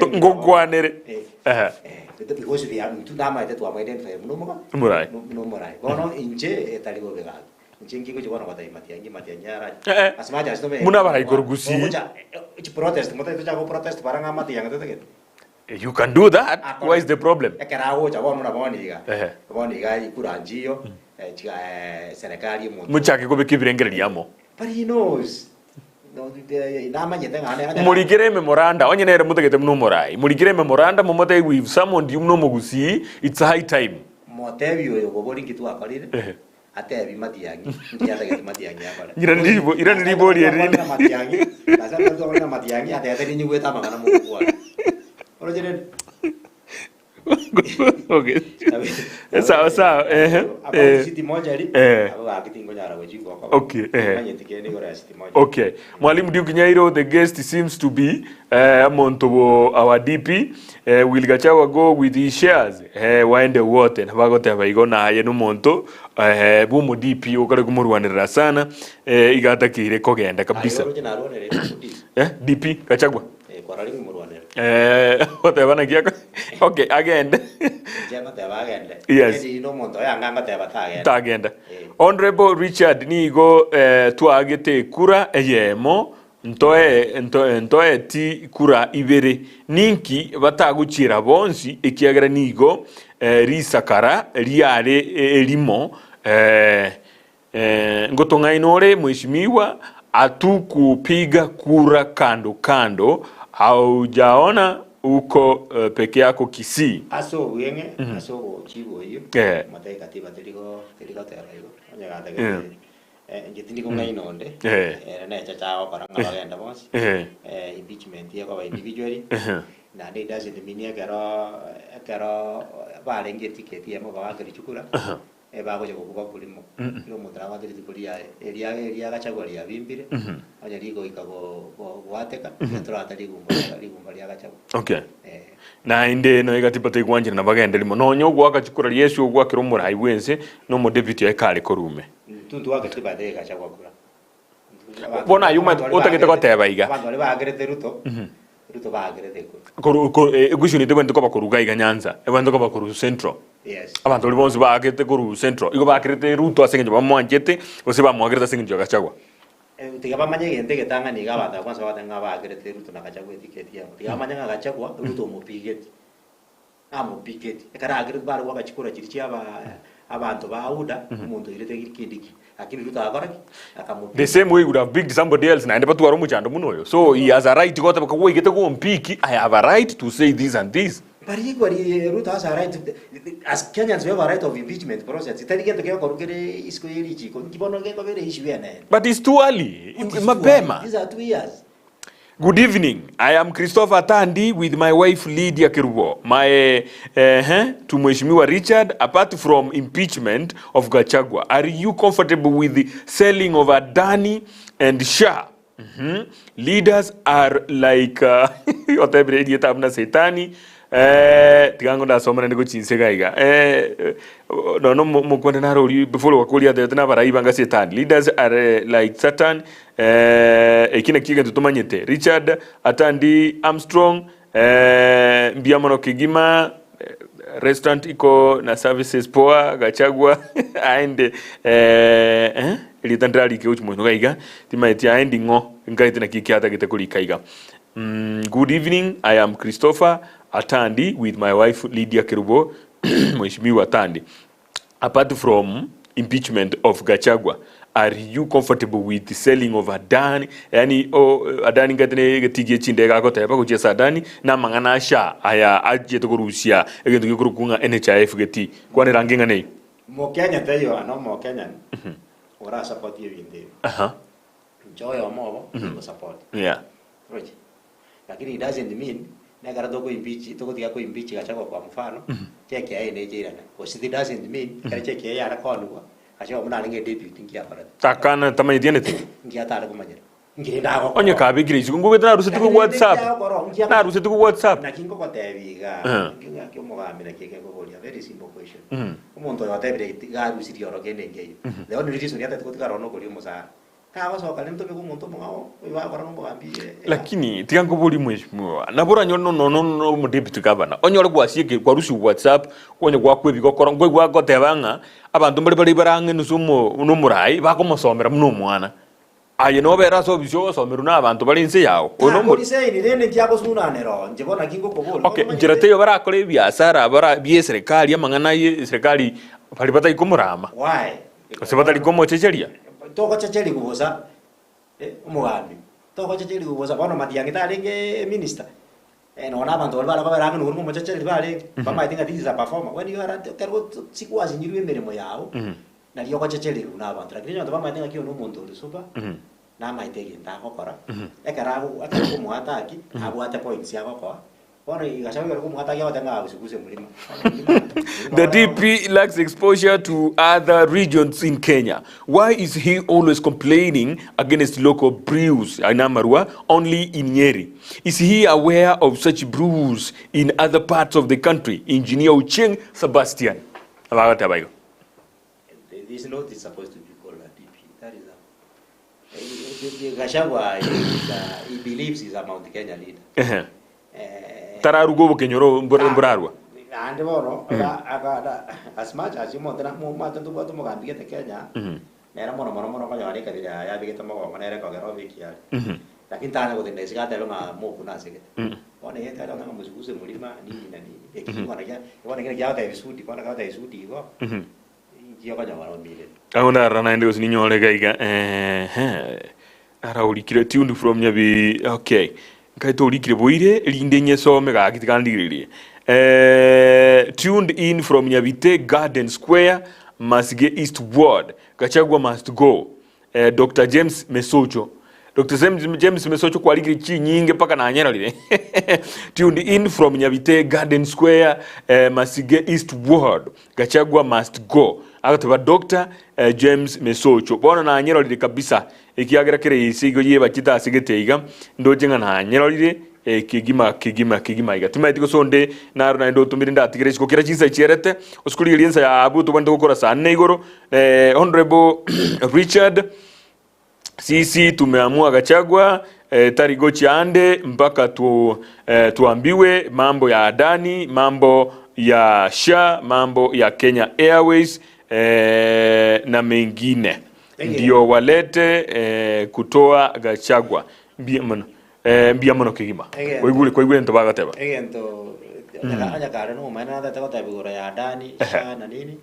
ngogwanere the because we are to dama ite to amaiden fe murai bono inje taligo bega inje ngingo jiwa na matiangi ara asmaja asome muna bara igorgusi it's protest mota ito jago protest baranga matiangi tagete. You can do that. What is the problem? Ekarawo jawo muna boni ga ikuranjio serikali mu muchake ko bekibirengereria mo but he knows no inama nyete ngane murigire memoranda onye nere mutegete mno morai murigire memoranda momote with someone you mno mugusi it's high time motebi yo gobori kitu akorire ate bi matiangi ndiya tegete matiangi akora ira ndibo ri matiangi sasa ndo na matiangi ate ate ni weta magana mu kwa orojere okay sawa city moja ri akitingo nyara wejigo kwa okay okay mwalimu Diukinyairo the guest seems to be Montobo our DP will Gachagua go with his shares waende wote na bagote baigona haye no monto bumu DP ukare kumurwanira sana igatakire kogenda kabisa DP Gachagua kwa ringi murwanira whatever kiako okay again jana tebagende yes no monto yanga teba tagenda Honorable Richard nigo twagete kura yemo ntoe ti kura ibere ninki bataguchira bonsi ikiagera nigo risakara riare elimo ngotongainore mheshimiwa atukupiga kura kando haujaona uko peke yako Kisii aso wenge aso chibo hiyo matai katiba tiligo teraigo onyagata njitindi ko ngai nonde na chacha ko ranga bagenda boss impeachment ye ko individually na they doesn't mean kero balengi ticket ye mo bagakiri chukura bago je kuba kulimo yo mutranga tiri kulia elia Gachagua ya bimbire anya ligo ikago wateka tora ligumba lia Gachagua okay na inde no igatipate igwanjira na bagenda limo no nyo gwaka chukura Yesu gwakira umurai wense no mo deputy ekale korume tuntu wakatiba de Gachagua kura bona yuma utagete ko teba iga abantu bagerete ruto bagerete ko egushuni de bende ko bakoruga iga Nyanza ebende ko bakoru Central yes abantu libonzi bagete koru Central igo bakirete ruto asenge bamwanjete ose bamwagereta asenge Gachagua tiga bamanye gente getanga ni gabata kwanza batanga bagerete ruto na Gachagua tiketi yabo tiga bamanye Gachagua ruto mupigeti amupigeti ekara agerete bari wabachikora chirichi abantu bauda umuntu irete kindiki akini ruto akoraki akamupika the same way would have picked somebody else na ndeba twaro muchando munoyo so he has a right gota baka wigete go mpiki I have a right to say this and this. But equally, Ruto has a right, as Kenyans we have a right of impeachment process. But it's too early. These are 2 years. Good evening. I am Christopher Tandi with my wife Lydia Kirubo. My to Mheshimiwa Richard, apart from impeachment of Gachagua, are you comfortable with the selling of Adani and Shah? Leaders are like whatever idiot amna setani tigango da somana nego chinsega iga no mukwenda na rori before wakulia the na baraiba nga setani. Leaders are like Satan ekina kiga tutomanyete Richard Atandi Armstrong Mbiamono Kigima restaurant iko na services poa Gachagua aende litandali ke uchimo ngaiga timaiti aende ngo ngaite na kikiata gite kulika iga Good evening, I am Christopher Atandi with my wife Lydia Kerubo. Mheshimiwa Atandi. Apart from impeachment of Gachagua, are you comfortable with the selling of Adani? Yani Adani ngatene getigie chinde ga koteba kuchesa Adani na mangana sha aya aje to Russia egento gikurukunga NHIF geti kwani ranginga nei mo Kenya tayo ano mo Kenya ora support yinde joy mo mo support yeah right lakini it doesn't mean na gara to ko impeach to ko tiga ko impeach Gachagua kwa mfano cheke ai ne jirana because it doesn't mean kare cheke ya ra konwa Gachagua muna nge deputy ngia para takana tamani dienete ngia tara ko majira ngia ndago onye ka bigire ikungu geta rusetu ku WhatsApp na rusetu ku WhatsApp na kingo ko tebiga ngia kyo mo gamira keke ko bolia very simple question umuntu wa tebire ga rusiri oro gene ngai the only reason yata ko tigara no ko limo sa kawa so kalento be kumuntu mungao iwa kora ngo bambie lakini tigango boli mheshimiwa nabora nyono no mu deputy governor onyore gwasieke kwa rusi WhatsApp onye gwa kwebi gokora ngwe gwa gotebanga abantu bari barange nusumo no murai bakomosomera muno mwana aye no bera so bisho somera na abantu bari nse yawo ono muri sei ni rene tiago sunanero njibona kingo ko boli okay njirate yo bara kore biasara bara bie serikali amangana ye serikali bari batai komurama why se batali komo checheria toko checheri kuboza umugambi toko checheri kuboza bano madiange talinge minister no na bantu bala barange no mu checheri bale bama itinga this is a performer when you are tergo sikwazi nyiri emeremo yawo na liyo kwa checheri una bantu lakini nyo bama itinga kiyo no muntu super na maitege ndakokora ekarago akako muhataki abwate points yako The DP lacks exposure to other regions in Kenya. Why is he always complaining against local brews in Amarua, only in Nyeri? Is he aware of such brews in other parts of the country? Engineer Ucheng Sebastian. This note is supposed to be called a DP. That is Gachagua, he believes he's a Mount Kenya leader. Tararugo kenyoro mburarwa ande bono aga as much as you want na mo matantu kwa tumo gambia te Kenya era mono kwa yari kadira ya bigeta mo kwa nere kwa gero bikia lakini tana kwa tende sigata longa mo kuna sige ona yeta longa muzuguse mulima nini na nini ekiko na ya ta bisudi kwa na ta bisudi ko ngiyo kwa nyama mile auna rana ende usinyole gaiga ara ulikire tuned from nyabi okay kaito ulikire boire linde nyesome ga kitikandigiririe tuned in from Nyabite Garden Square Masige East Ward Gachagua must go. Dr. James Mesocho James Mesocho kwa ligiri chi nyinge paka na anyera lile tuned in from Nyabite Garden Square Masige East Ward Gachagua must go. Akatoba Dr. James Mesocho bona na anyera lile kabisa ikiagira kire isigo yeba kita asigete ndojenga na anyera lile kigima igatuma itiko sonde na ndo tumirinda atigire siko kira chinsa chierete uskuli iliensa ya abu to bando gukora sana igoro honorable Richard sisi tumeamua Gachagua tarigo chiande mpaka tuambiwe mambo ya Adani, mambo ya SHA, mambo ya Kenya Airways na mengine ndio walete kutoa Gachagua mbia mono kigima koigule ndo bagateba egento anya kare no maana nda tako tabigura ya Adani SHA na nini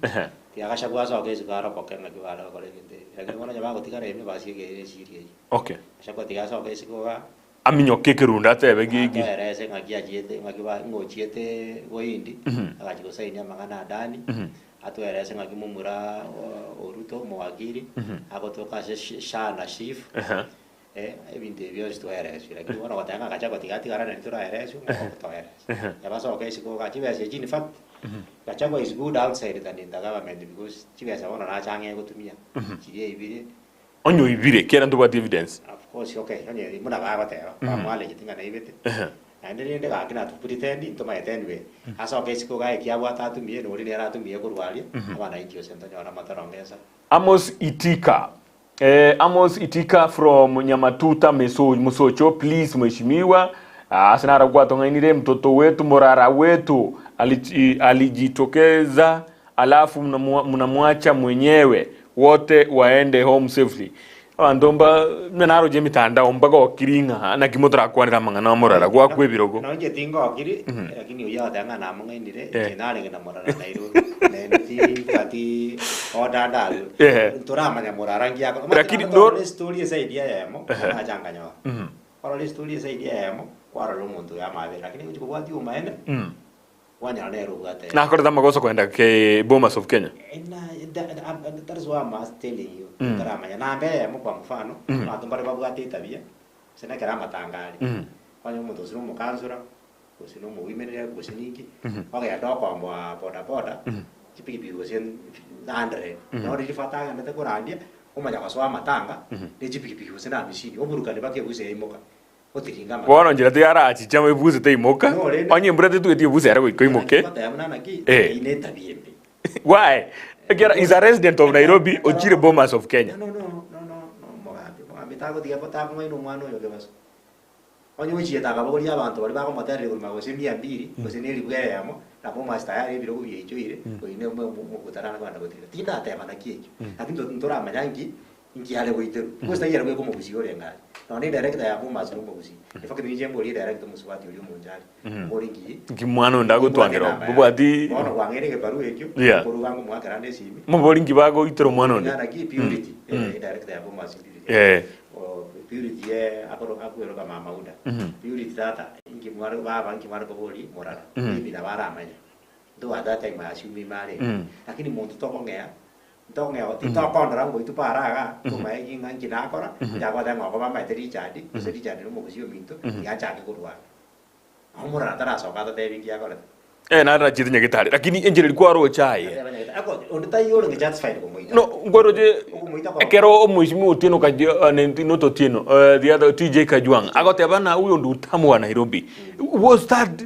ya Gachagua so ke sigara pokenga kibara kole ngende lakini mwana jamaa gotikara ime basi ke siri okay Gachagua tiga so ke sikoga aminyo kekerunda tebe gigi erese ngakia jiete ngakiba ngochiete goindi agachiko sainia magana Adani atu erese ngakimumura Oruto mwagiri agotoka SHA na chief ebinte byo sto erese lakini wana watanga Gachagua tiga na nitura erese to erese yabaso ke sikoga chibese chini fact Gachagua is good outside than in the government because chibese wana na change gutumia chirie ibire onyo ibire kera ndo what evidence of course okay onye muna bagateba pamwale gitinga na ibete ande nde gakina tu pretend into my tenwe asa okay sikoga ikiabwa tatu mie no ri ara tu mie kurwali abana indio sento nyona matarongeza Amos Itika from Nyamatuta Musocho, please mheshimiwa asinara kwatongainire mtoto wetu morara wetu alijitokeza alafu mnamwacha mwenyewe wote waende home safely. abandomba menaro je mitanda ombaga okiringa na kimotra kwanira mangana morara gwa kwebirogo no nje tingo okiri lakini uyote ngana mungainire kinare ngina morara nairo nenti kati odanda nturamanya morara ngiako lakini no story zaidi yamo ajanganya ora story zaidi yamo kwara lo muntu ya mabe lakini kuchiko kwati umaene wanya nero bwate na korda magoso kwenda ke Bomas of Kenya that is why I'm telling you karamanya na mbe mu kwa mfano atumbare babwate tabia sena karama tangari kwanya muntu sino mukansura kusino mu wimenera kusiniki waka ndoko mwa boda boda chipiki kusin andre no rifatanga ndete kurandia umanya kwaswa matanga ne chipiki kusina mishini oburuka ne bake kuse imoka Bono njira tiara achi chama ibuze te imoka. Onye mbrate tu eti ibuze ara ko imoke. Why? Agera is a resident of Nairobi Ochire Bomas of Kenya. No. Amitago dia pata ko ino mano yo kebaso. Onye uchi etaka bori abantu bari bako matari ko magosi 200 koseneri bwa yamo na Bomas tayari biro ku yecho ire ko ine mo kutarana kwanda kotira. Tita tema na kiecho. Lakini ntora mayangi inki hale goiteru. Kosta yera ko mo kusi ore ngai. No ni director ya Bomas no mo kusi. Ifaka ni jembo li director muswati uli munjali. Moringi. Kimwano ndago twangero. Bubu ati bono wangere ke baru ekyo. Koru wangu mwakarande simi. Mo boringi bago itero mwana ndi. Na ki purity. Director ya Bomas purity. Purity akoro akoro kama mauda. Purity tata inki mwaro baba inki mwaro ko boli morara. Ni na bara amanya. Do ada time asumi mare. Lakini muntu tokongea tong ngeo ti to kon ra ngoi tu para ga tu mai gi ngan kina kora ja kwa da ngo ba mai teri jadi se di jadi no mo sio minto ya ja ke kurwa amura tara so ka te vingi akora na ra jitinya gitari lakini enjeri kwa ro chai ako onda yo ngi just fine ko moi no ngoro je ekero omushimi utino ka no to tino the other TJ Kajwang agote bana uyo ndu utamu wa Nairobi was that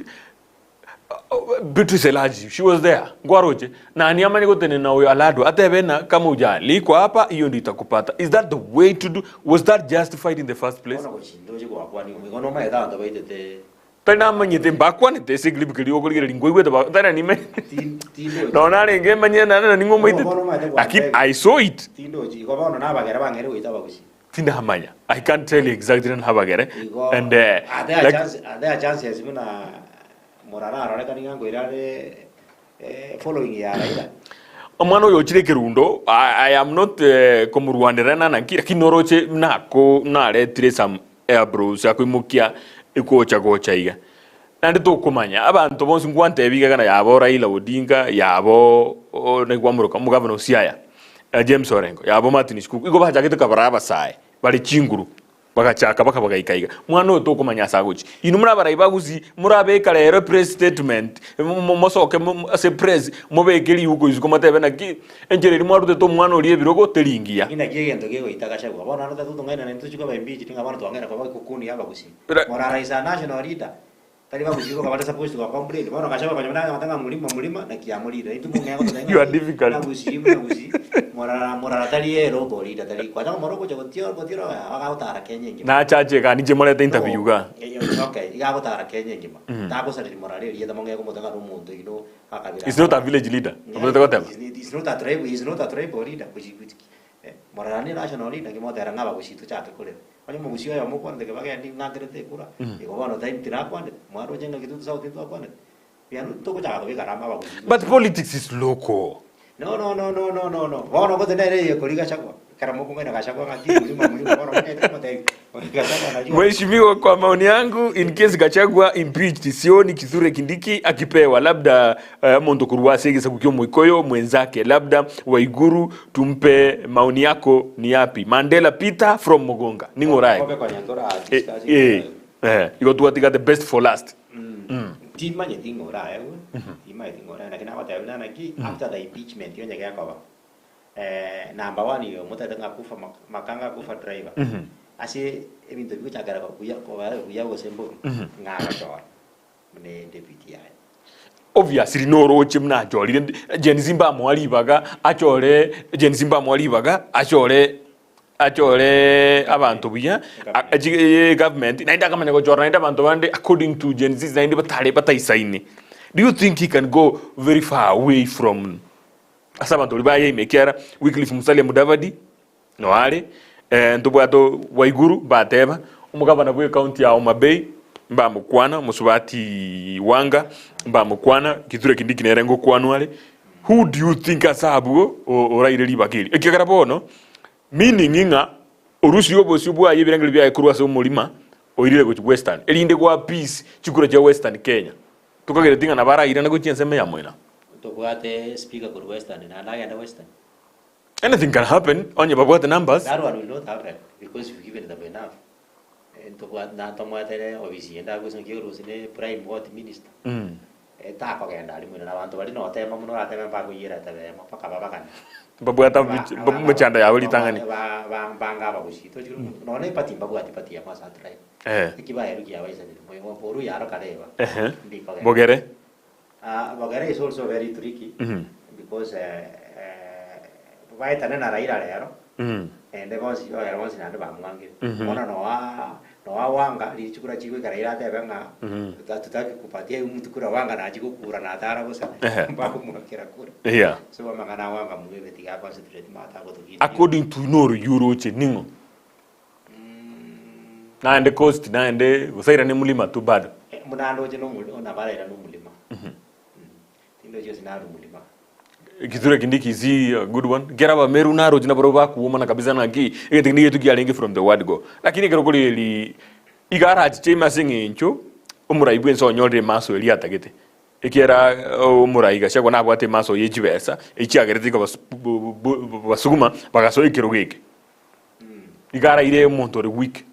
Beatrice Elaji, she was there. Ngwaroje. Na niyamani gotene na uyo alado. Atebena kama uja liko hapa, hiyo ndio itakupata. Is that the way to do? Was that justified in the first place? Ona kuchindoje kwa kwani umegono mai da ndo baitete. Tana manyete mbakwane te sigli bikili ogolire lingwe ba. Tana nime. No na renge manyena na ningo maite. Lakini I saw it. Tindoji kwa bono na bagera bangere uitaba kusi. Tinda hamanya. I can't tell you exactly how bagere. And are there chances muna morara arareka ningango irare following ya raida omwana oyo chire kirundo I am not como Rwanderana na kira kinoroche nako naretire some airbros akwimukia ikocha gocha iga nandi tokumanya abantu bonse ngwante biga kana yabo Raila Odinga yabo negwamuruka mugavana Osiaya James Orengo yabo Martin Shikuku igo bajagete kabaraba sai bali chinguru bagachaka bakabagayikaiga mwana oyo tokumanya saguchi inu murabara baguzi murabeka rero press statement mosoke ase press mubekeri yuko izuko matebe na ki enjere rimwaru to mwana oli birogo telingia ina kigendo kigo itakashagwa bona nota tutu ngaina nentuchuka baimbi chitinga bana twangera kwa kukuni aba gusi morara isa national leader tali baguzi ko kabata supposed to complain bona kashaba kanyamana matanga mulima na kiamulira itu munga ngo you are difficult baguzi morara tali ero bolida tali kwa tango moroko chagotio aga utara Kenya ngima na chache ka nije molete interview ga okay iga utara Kenya ngima tako sari morara ri munga ko motanga rumuntu ino akabira is not a village leader is not a tribe leader morara ni national leader ngimo tera ngaba kusitu chake kule onye mugusio ya moko ndege bagandi ngangirete kura iko bano time tirakwande mwaro jenga kitu south into akwande piano toko chaka be karamba bagusi but politics is local no bono ko tenere ko liga chakwa karamo kunga na chakwa ngati mulima bono ko Mheshimiwa, kwa maoni yangu in case Gachagua impeached sioni Kithure Kindiki akipewa labda Mondo Kurwase gisa kukio Mwikoyo mwenzake labda Waiguru tumpe maoni yako ni yapi Mandela Peter from Mogonga ningorai you got to the best for last tima nyingora tima nyingora na kina wata na ki after the impeachment yo nyaka kwa number 1 yo mutatanga kufa makanga kufa driver ase ebintu bikuchagara kuya gosembo ngara chora mune deputy ya obviously no roche mna jolire Jenizimba mwali baga achore Jenizimba mwali baga achore abantu buya government naenda kama nego jora naenda abantu bande according to Genesis naenda batale bataisaini. Do you think he can go very far away from asabantu libaye imekera Wycliffe Musalia Mudavadi no ale ntubwato Waiguru bateba umugabana bwe county ya Homa Bay mba mukwana musubati Wanga mba mukwana Kithure Kindiki nerengo kwanwale. Who do you think asabu oraire libakiri ekigara bono meaning inga urusi yobo subwa yibirengeli bya ekurwa so mulima oirire ku western elinde kwa peace chikura cha western Kenya tukagere tinga nabara ira na kuchienseme ya mwena tubwate speaker ku western na naenda western. Anything can happen on your babwate numbers. That one will not happen because we've given them enough. Tubwate na tomwate obisi enda kusongero sine prime what minister. Tako genda ali mwina na bantu bali no tema muno atema pa kuyira tabe mapaka babakana babwata mchanda ya uli tangani banga babushito no ne pati babwati ya masa trai ikiba yaruki ya waisa ni mo poru yaro kaleba bogere bogere is also very tricky because vai tane na raira lero and the boss yo era boss na ba mwangi ona no wanga lichukura chikwe karaira tebe nga tutaki kupatia mtu kura wanga na chikukura na tara bosa mpaka mwakira kura so mangana wanga mwe tiga concentrate mata ko tuki according to euro che ningo na ende coast na ende usaira ni mulima tu bado munando je no mulima na bala ira no mulima tindo je sina mulima Kithure Kindiki is a good one. Geraba Meru naro jina baroba kuoma kabisa na ki. Egetingi yetu kialengi from the word go. Lakini kerokoli li igara achema singi ncho umurai bwenso nyore maso eli atagete. Ekiera umurai gashagwa na bwate maso yejibesa. Echi ageretika basuguma bagaso ikirogeke. Igara ile montore week.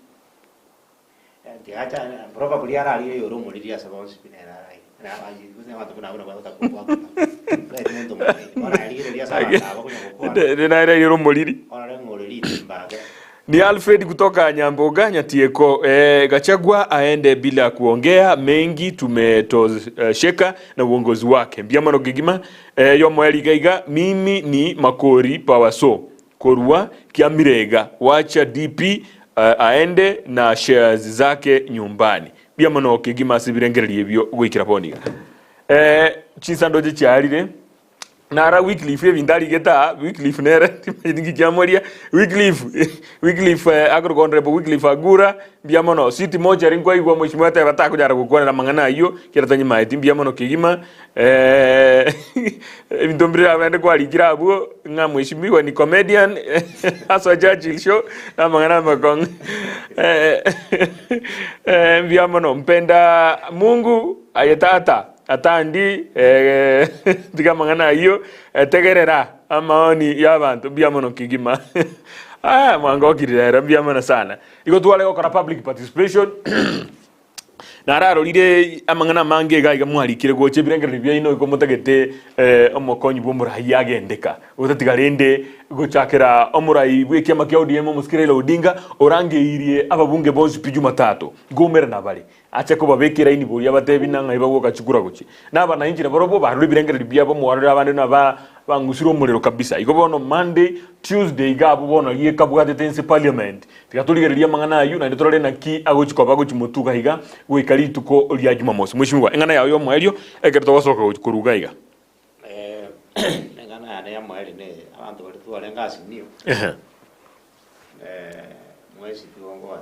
Tiacha probably ara ali yoro moliria sabons pinera. Na aji kuze watu kuna una bata kwa. Ni Alfred kutoka Nyamboga Nyatieko. Gachagua aende bila kuongea mengi, tumetosheka na uongozi wake. Mbiamano Gigima Yomoeli Gaiga, mimi ni Makori Pawaso Korua Kiamirega, wacha DP aende na shares zake nyumbani. Mbiamano Gigima sibirengeri hivyo gwikira poniga. Chinsandoje chiarire nara Wycliffe vindali geta Wycliffe nere tingi jamoria Wycliffe agrogondre Wycliffe agura biamono city moja ringwa igwa mheshimiwa hata batakujara gukwana na mangana hiyo kiratanye maiti biamono Kigima vindombira abende kwa ligira abo nga mheshimiwa ni comedian aswa Churchill show na mangana makong biamono mpenda Mungu ayetata atandi diga mangana hiyo tegerera amaoni y'abantu biamono Kigima mwango kirira biamono sana iko twale ko public participation nararo lire amangana mange gaiga mwarikire goche birengere bya ino iko mutagete omokonyi bomurahi yagendeka utatigarende gochakera omurai bweke make ODM muskirela Odinga orangeiriye ababunge bonse pijuma tato gomera nabali acha ko babekera ini buri abatebi nanga ibago kachukura gochi naba na injira borobo baruri birengere bya bo muwarira abandi naba bangusiro umuriro kabisa iko bono Monday Tuesday gabo bono ye kabugate tense parliament tikatuligereria mangana ayu na ndotore na ki agochiko bagochi mutuga higa wikari tuko lya Jumamosi mheshimiwa engana yayo mwaelio ekerto wasoka kuruga higa engana ya mweli ne abantu bali tuwa lenga asinio mwezi tuongo wa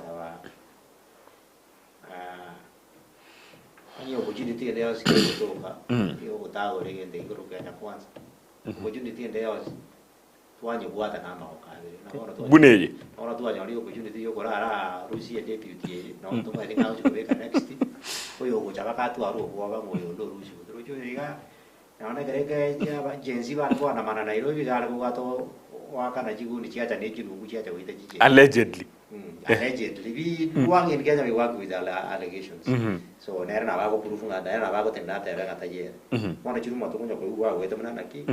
ani opportunity ndio asikutoka hiyo kutago legende ikuruka na kwanza opportunity ndio tuanye bwata kama okale buneje ora tuanye ali opportunity yo korara Rusia deputy no to mai ngao kubeka next oyo gochaba katu aru kwa bangoyo ndo Rusia rojo yiga naona gereke ya bajenzi ba kwa na mana Nairobi gale ko gato wakana jigundi chiacha ne jinungu chiacha wita jiji allegedly bi wangi in Kenya we work with allegations so nera na bago proof nga nera na bago tenda tera ngata ye mona chiru moto kunyo ko wa weta mna naki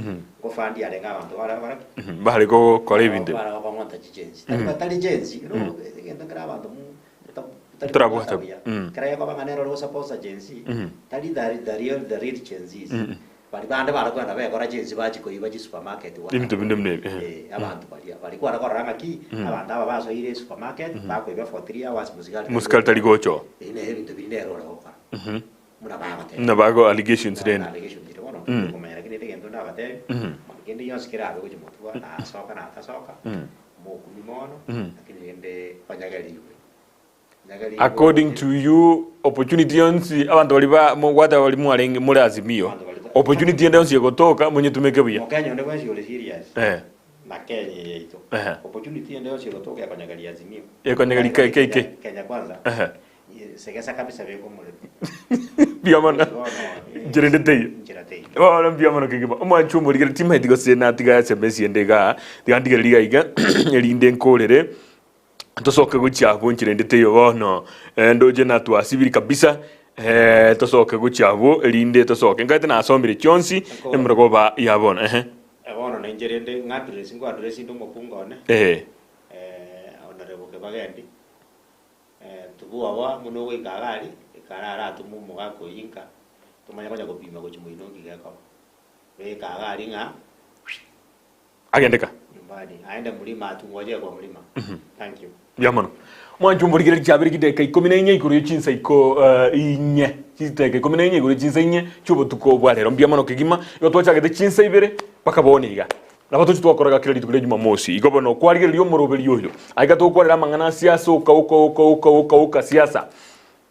ko fandi ale nga bantu wala wala bahali ko kole binde bara ko monta chijenzi tali jenzi no ngenda kra bantu mu trago hata kra ko banga nero lo suppose jenzi tali the real jenzi bali bande bara kwenda be kora jenzi bachi ko ibaji supermarket wa ibintu binde mne abantu bali kwa nakora ngaki abantu aba baso ile supermarket bako iba for 3 hours musical tali gocho ine ibintu binde ro ro ka muna baba te na bago allegations then allegations dito wono kuma ya kile tegendo na bate makende yo sikira ago jimotu na soka na ta soka According to you, opportunity onsi abantu baliba mwata walimu alenge muri Azimio. Opportunity ende onsi gotoka mwenye tumeke buya. Kenya ndo kwenye ole serious. Na Kenya yeito. Opportunity ende onsi gotoka yakonyagali Azimio. Yakonyagali KK. Kenya kwanza. Segesa kabisa beko mure. Biamana. Jirende tei. Wala biamana kigima. Omwanchu muri gere team hedigo sena tiga SMS endega. Tigandiga liga iga elinde nkolere. Tosoke guchabo nkirende teyo bono. Ndoje natwasibiri kabisa. Tosoke guchabo elinde tosoke. Ngate na asombire chonsi emrogoba yabona. Bono nenjerende ngadure singo adresi ndo mopungone. Honorable Kebagendi. Tubuwa wa muno we kagari karara tumumu gako yinka tumanya kwaja kupima ko chimuino kigako we kagari nga agendeka nyumbani aenda mulima atungoje kwa mulima. Thank you yamano mwanjumburigire cyabiri kideka 14 ikuru y'ichinsa iko inye kiteka 14 ikuru y'ichinsa inye cyubo tukobwa rero mbyamano kigima yo twachagete chinsa ibere bakaboniga nabato twakoraga kire litukire Jumamosi igobono kwarige lyo murobeli yoyo aiga tokwarira mangana siasa uka siasa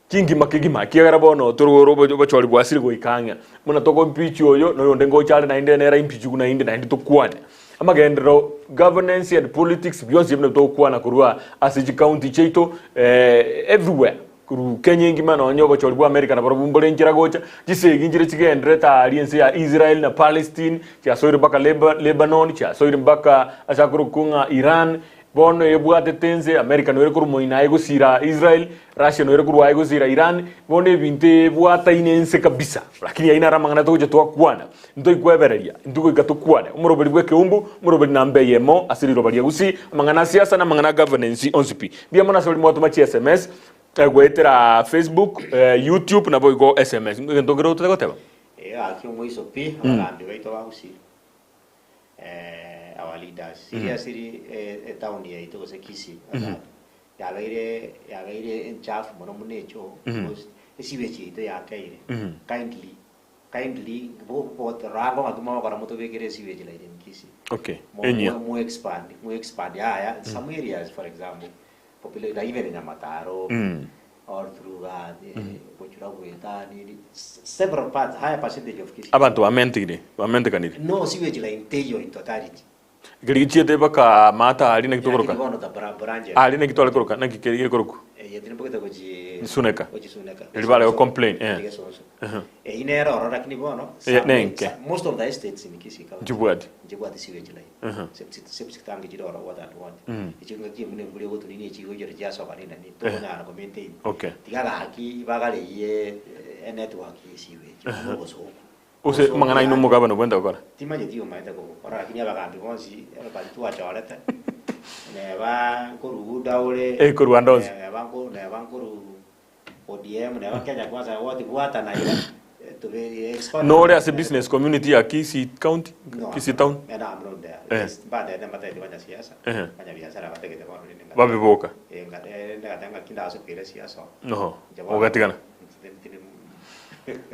kingi makigima kiagara bono turugoro bachori bwasiri go ikanga muna toko impeach yoyo no yonde ngo chale na inde nera impeach kuna inde na inde tokwane amagendero governance and politics beyond yemne tokwana kurwa asiji county cheito everywhere kuru Kenya ngima no nyobo chori bwa America na barumbole njira gocha gisege njire kigendere ta alliance ya Israel na Palestine cha soire baka Lebanon cha soire baka asakuru kunga Iran bono ebwate tenze America no rekuru moina ego sira Israel Russia no rekuru ego sira Iran bono binte bwata inense kabisa lakini aina ramangana to jetwa kwana ndo ikwebereria ndugo ikatukwana umuroberi bweke umbu umuroberi nambe yemo asiri robari gusi mangana siasa na mangana governance onsipi bia mona soli moto machi SMS gwetera Facebook YouTube na boigo SMS ndogero tutagoteba akio moiso pi abagambi baito bagusi our leaders seriously town ya ito se kisi yagaire enchafu mono munecho esibechi ito ya kaire kindly both rango matuma kwa moto bekere esibechi la ide kisi okay mo expand ya some areas for example popular even in Amataro or through several parts, higher percentage of cases. Abantu wamente kaniri. No sewage line teyo in totality. Girichie deba ka mata ali na kitokoroka. Ali na kitole koroka na kikeri koroku. Yetini poketa goji suneka. Goji suneka. Ilibale o complain. Inero orora kini bono. Most of the estates in Kisi County. Jibwadi sewage line. Septic tank jiro ora what and what. Ichinga ki mune buli gotu nini chigo jiro jaso kanina ni to na ko maintain. Okay. Tigaga haki bagale ye network sewage. Use mangana ino mugaba no kwenda ukora. Timaje dio maenda ko. Ora kinya bagambi bonsi ba tuwa choleta. Neba koru daule. Koru andonzi. Neba koru ODM neba Kenya kwanza wote kuata na ile. No, as a business community ya Kisii County, Kisii Town. I'm not there. But then mata di banya siasa. Banya biashara bateke de bwana nini. Babiboka. Ngatanga kinda aso pele siasa. No. Ogatigana.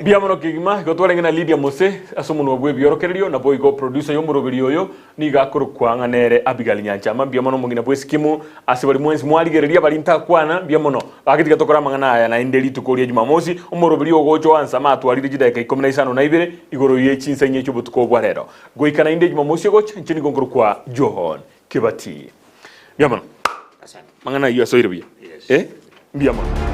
Biamono kigima gotware ngina Lydia Mose asomuno bwe biorokerio na boy go producer yo murobiri yo ni gakuru kwanga nere Abigail Nyanchama biamono mugina bwe skimu asibali mwenzi mwaligereria bali ntakwana biamono akitiga tokora mangana ya na indeli tukoria Jumamosi umurobiri gocho ansa matwalire jidaka 15 na ibere igoro yechinsa nyecho butuko bwa rero goikana inde Jumamosi gocha nchini gongoro kwa John Kibati biamono asante mangana yo soiribia biamono